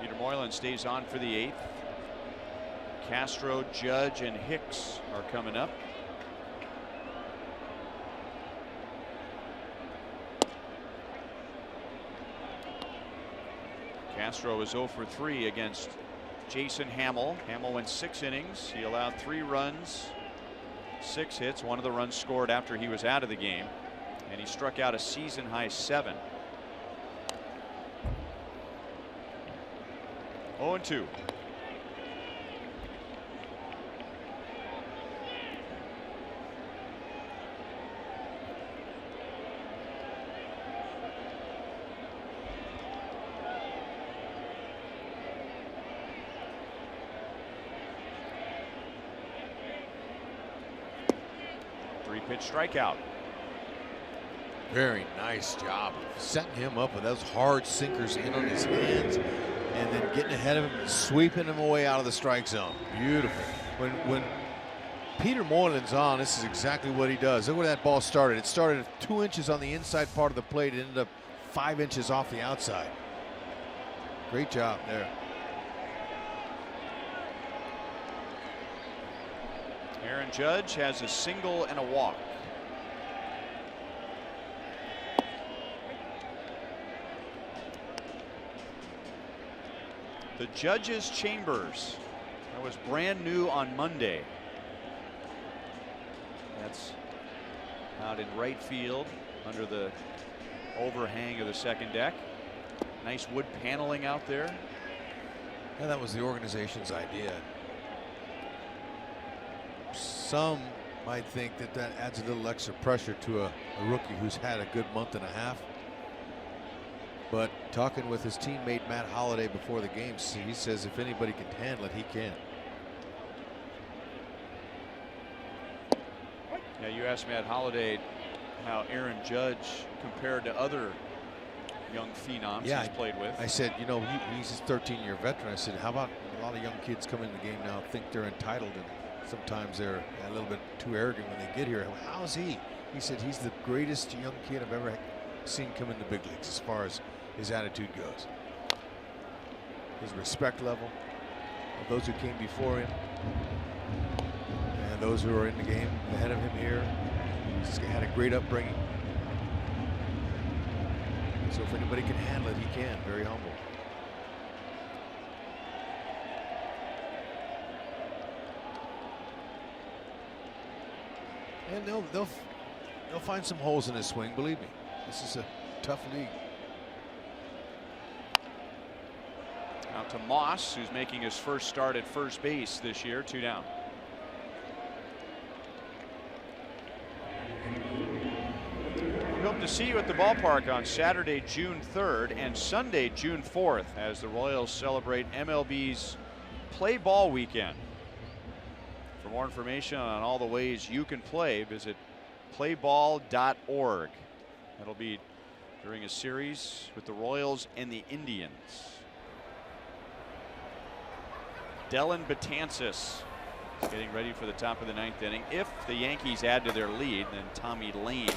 Peter Moylan stays on for the 8th. Castro, Judge, and Hicks are coming up. Castro was 0 for 3 against Jason Hamill. Hamill went 6 innings. He allowed 3 runs, 6 hits. One of the runs scored after he was out of the game, and he struck out a season high 7. 0-2. Three-pitch strikeout. Very nice job of setting him up with those hard sinkers in on his hands, and then getting ahead of him and sweeping him away out of the strike zone. Beautiful. When Peter Moylan's on, this is exactly what he does. Look where that ball started. It started 2 inches on the inside part of the plate. It ended up 5 inches off the outside. Great job there. Aaron Judge has a single and a walk. The Judge's Chambers. That was brand new on Monday. That's out in right field under the overhang of the second deck. Nice wood paneling out there. Yeah, that was the organization's idea. Some might think that that adds a little extra pressure to a rookie who's had a good month and a half. But talking with his teammate Matt Holliday before the game, he says if anybody can handle it, he can. Yeah, you asked Matt Holliday how Aaron Judge compared to other young phenoms he's played with. I said, you know, he's a 13-year veteran. I said, how about a lot of young kids come in the game now think they're entitled, and sometimes they're a little bit too arrogant when they get here. How is he? He said he's the greatest young kid I've ever seen come in the big leagues as far as his attitude goes. His respect level of those who came before him and those who are in the game ahead of him here. He's had a great upbringing. So if anybody can handle it, he can. Very humble. And they'll find some holes in his swing. Believe me, this is a tough league. Out to Moss, who's making his first start at first base this year. 2 down. We hope to see you at the ballpark on Saturday, June 3rd and Sunday, June 4th, as the Royals celebrate MLB's Play Ball Weekend. For more information on all the ways you can play, visit playball.org. That'll be during a series with the Royals and the Indians. Dellin Betances is getting ready for the top of the 9th inning. If the Yankees add to their lead, then Tommy Lane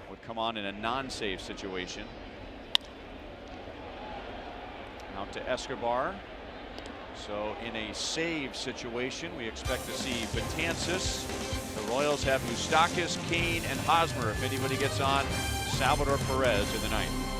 would come on in a non-save situation. Out to Escobar. So in a save situation, we expect to see Betances. The Royals have Moustakas, Kane, and Hosmer. If anybody gets on, Salvador Perez in the 9th.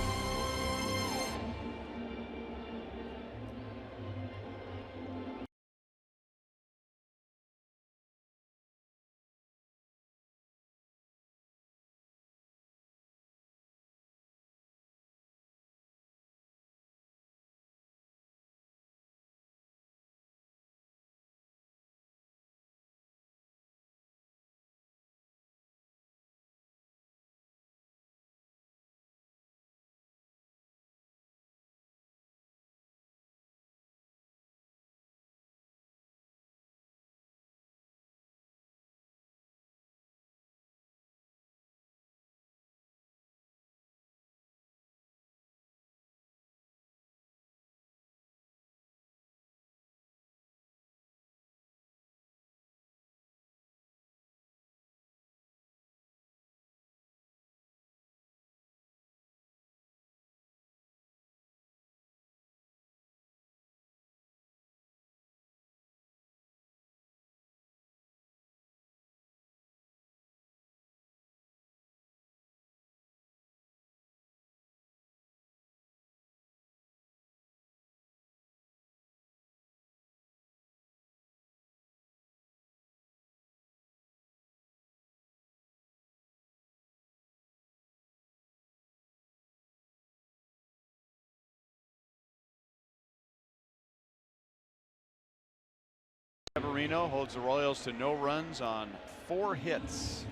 Severino holds the Royals to no runs on 4 hits.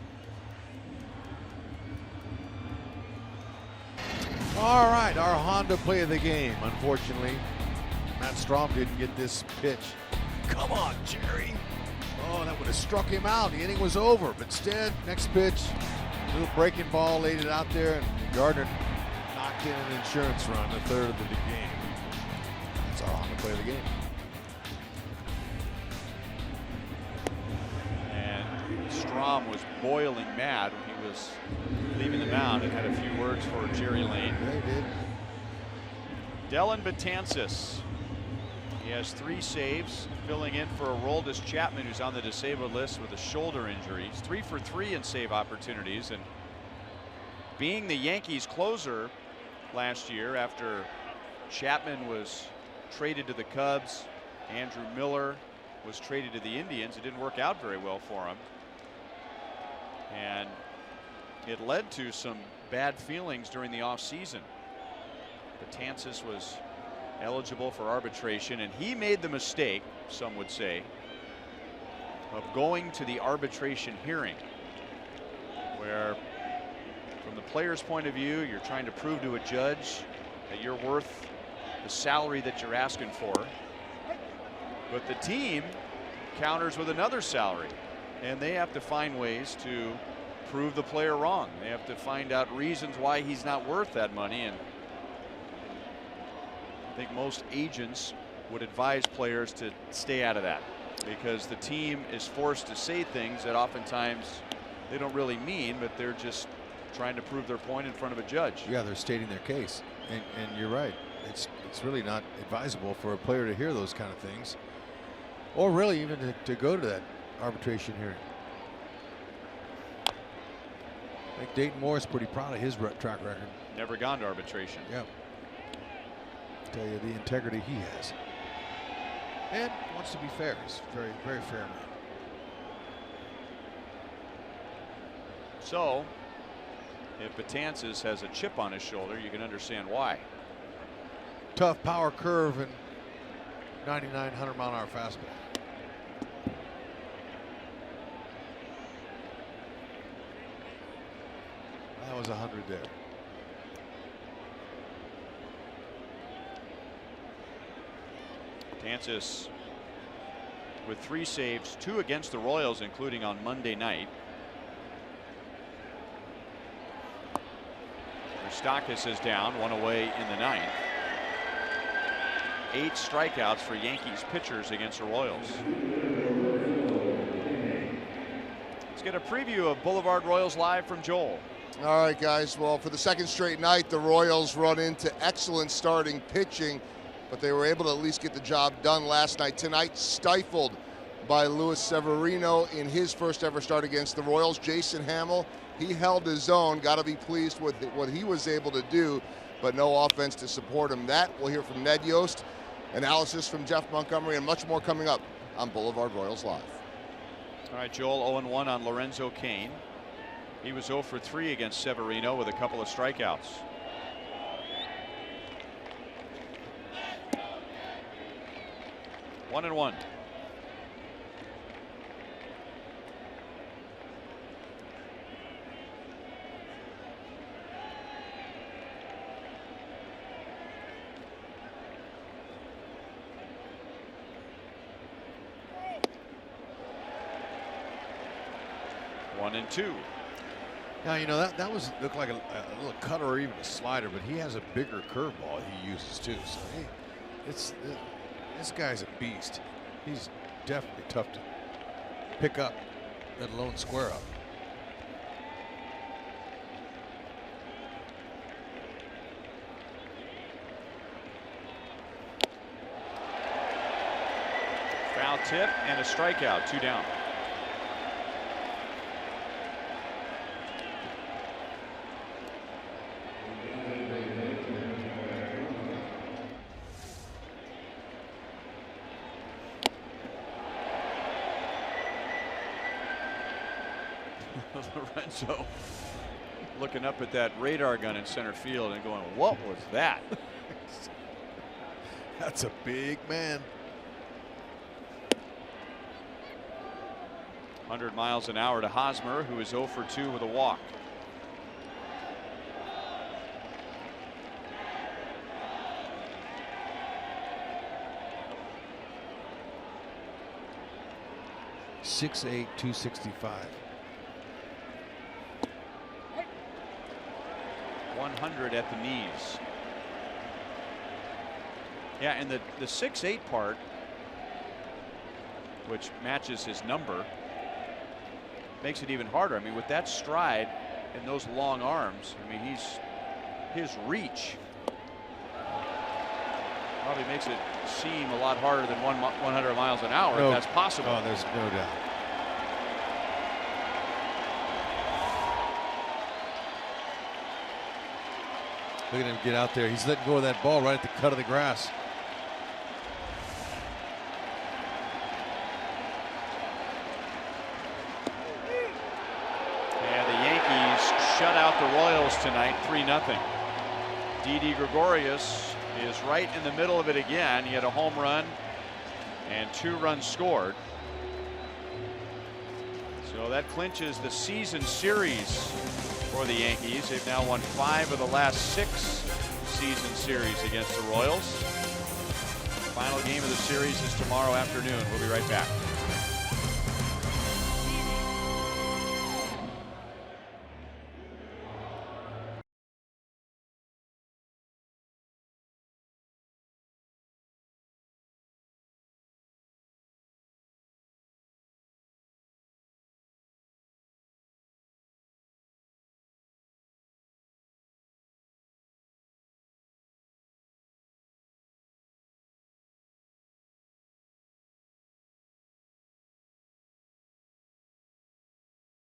All right, our Honda play of the game. Unfortunately, Matt Strom didn't get this pitch. Come on, Jerry. Oh, that would have struck him out. The inning was over. But instead, next pitch, little breaking ball, laid it out there, and Gardner knocked in an insurance run, the 3rd of the game. That's our Honda play of the game. And Strom was boiling mad when he was leaving the mound and had a few words for Jerry Lane. Yeah, he did. Dellin Betances. He has 3 saves, filling in for Aroldis Chapman, who's on the disabled list with a shoulder injury. He's 3 for 3 in save opportunities, and being the Yankees closer last year after Chapman was traded to the Cubs, Andrew Miller was traded to the Indians. It didn't work out very well for him, and it led to some bad feelings during the offseason. Betances was eligible for arbitration, and he made the mistake, some would say, of going to the arbitration hearing, where from the player's point of view, you're trying to prove to a judge that you're worth the salary that you're asking for, but the team counters with another salary, and they have to find ways to prove the player wrong. They have to find out reasons why he's not worth that money, and I think most agents would advise players to stay out of that, because the team is forced to say things that oftentimes they don't really mean, but they're just trying to prove their point in front of a judge. Yeah, they're stating their case, and you're right. It's really not advisable for a player to hear those kind of things, or really even to go to that arbitration hearing. I think Dayton Moore is pretty proud of his track record. Never gone to arbitration. Yeah. Tell you the integrity he has, and wants to be fair. He's very, very fair man. So if Betances has a chip on his shoulder, you can understand why. Tough power curve and 99, 100-mile-an-hour fastball. That was 100 there. Betances with 3 saves, 2 against the Royals, including on Monday night. Moustakas is down, 1 away in the 9th. 8 strikeouts for Yankees pitchers against the Royals. Let's get a preview of Boulevard Royals live from Joel. All right, guys. Well, for the 2nd straight night, the Royals run into excellent starting pitching, but they were able to at least get the job done last night. Tonight, stifled by Luis Severino in his first ever start against the Royals. Jason Hamill, he held his own. Got to be pleased with what he was able to do, but no offense to support him. That we'll hear from Ned Yost, analysis from Jeff Montgomery, and much more coming up on Boulevard Royals Live. All right, Joel, 0-1 on Lorenzo Cain. He was 0 for 3 against Severino with a couple of strikeouts. One and one. One and two. Now, you know, that looked like a little cutter or even a slider, but he has a bigger curveball he uses too. So hey, this guy's a beast. He's definitely tough to pick up, let alone square up. Foul tip and a strikeout, 2 down. Lorenzo looking up at that radar gun in center field and going, what was that? That's a big man. 100 miles an hour to Hosmer, who is 0 for 2 with a walk. .68, 265. 100 at the knees. Yeah, and the 6'8" part, which matches his number, makes it even harder. I mean, with that stride and those long arms, I mean, his reach probably makes it seem a lot harder than 100 miles an hour, if that's possible. Oh, there's no doubt. Look at him get out there. He's letting go of that ball right at the cut of the grass. And the Yankees shut out the Royals tonight 3-0. Didi Gregorius is right in the middle of it again. He had a home run and 2 runs scored. So that clinches the season series for the Yankees. They've now won 5 of the last 6 season series against the Royals. The final game of the series is tomorrow afternoon. We'll be right back.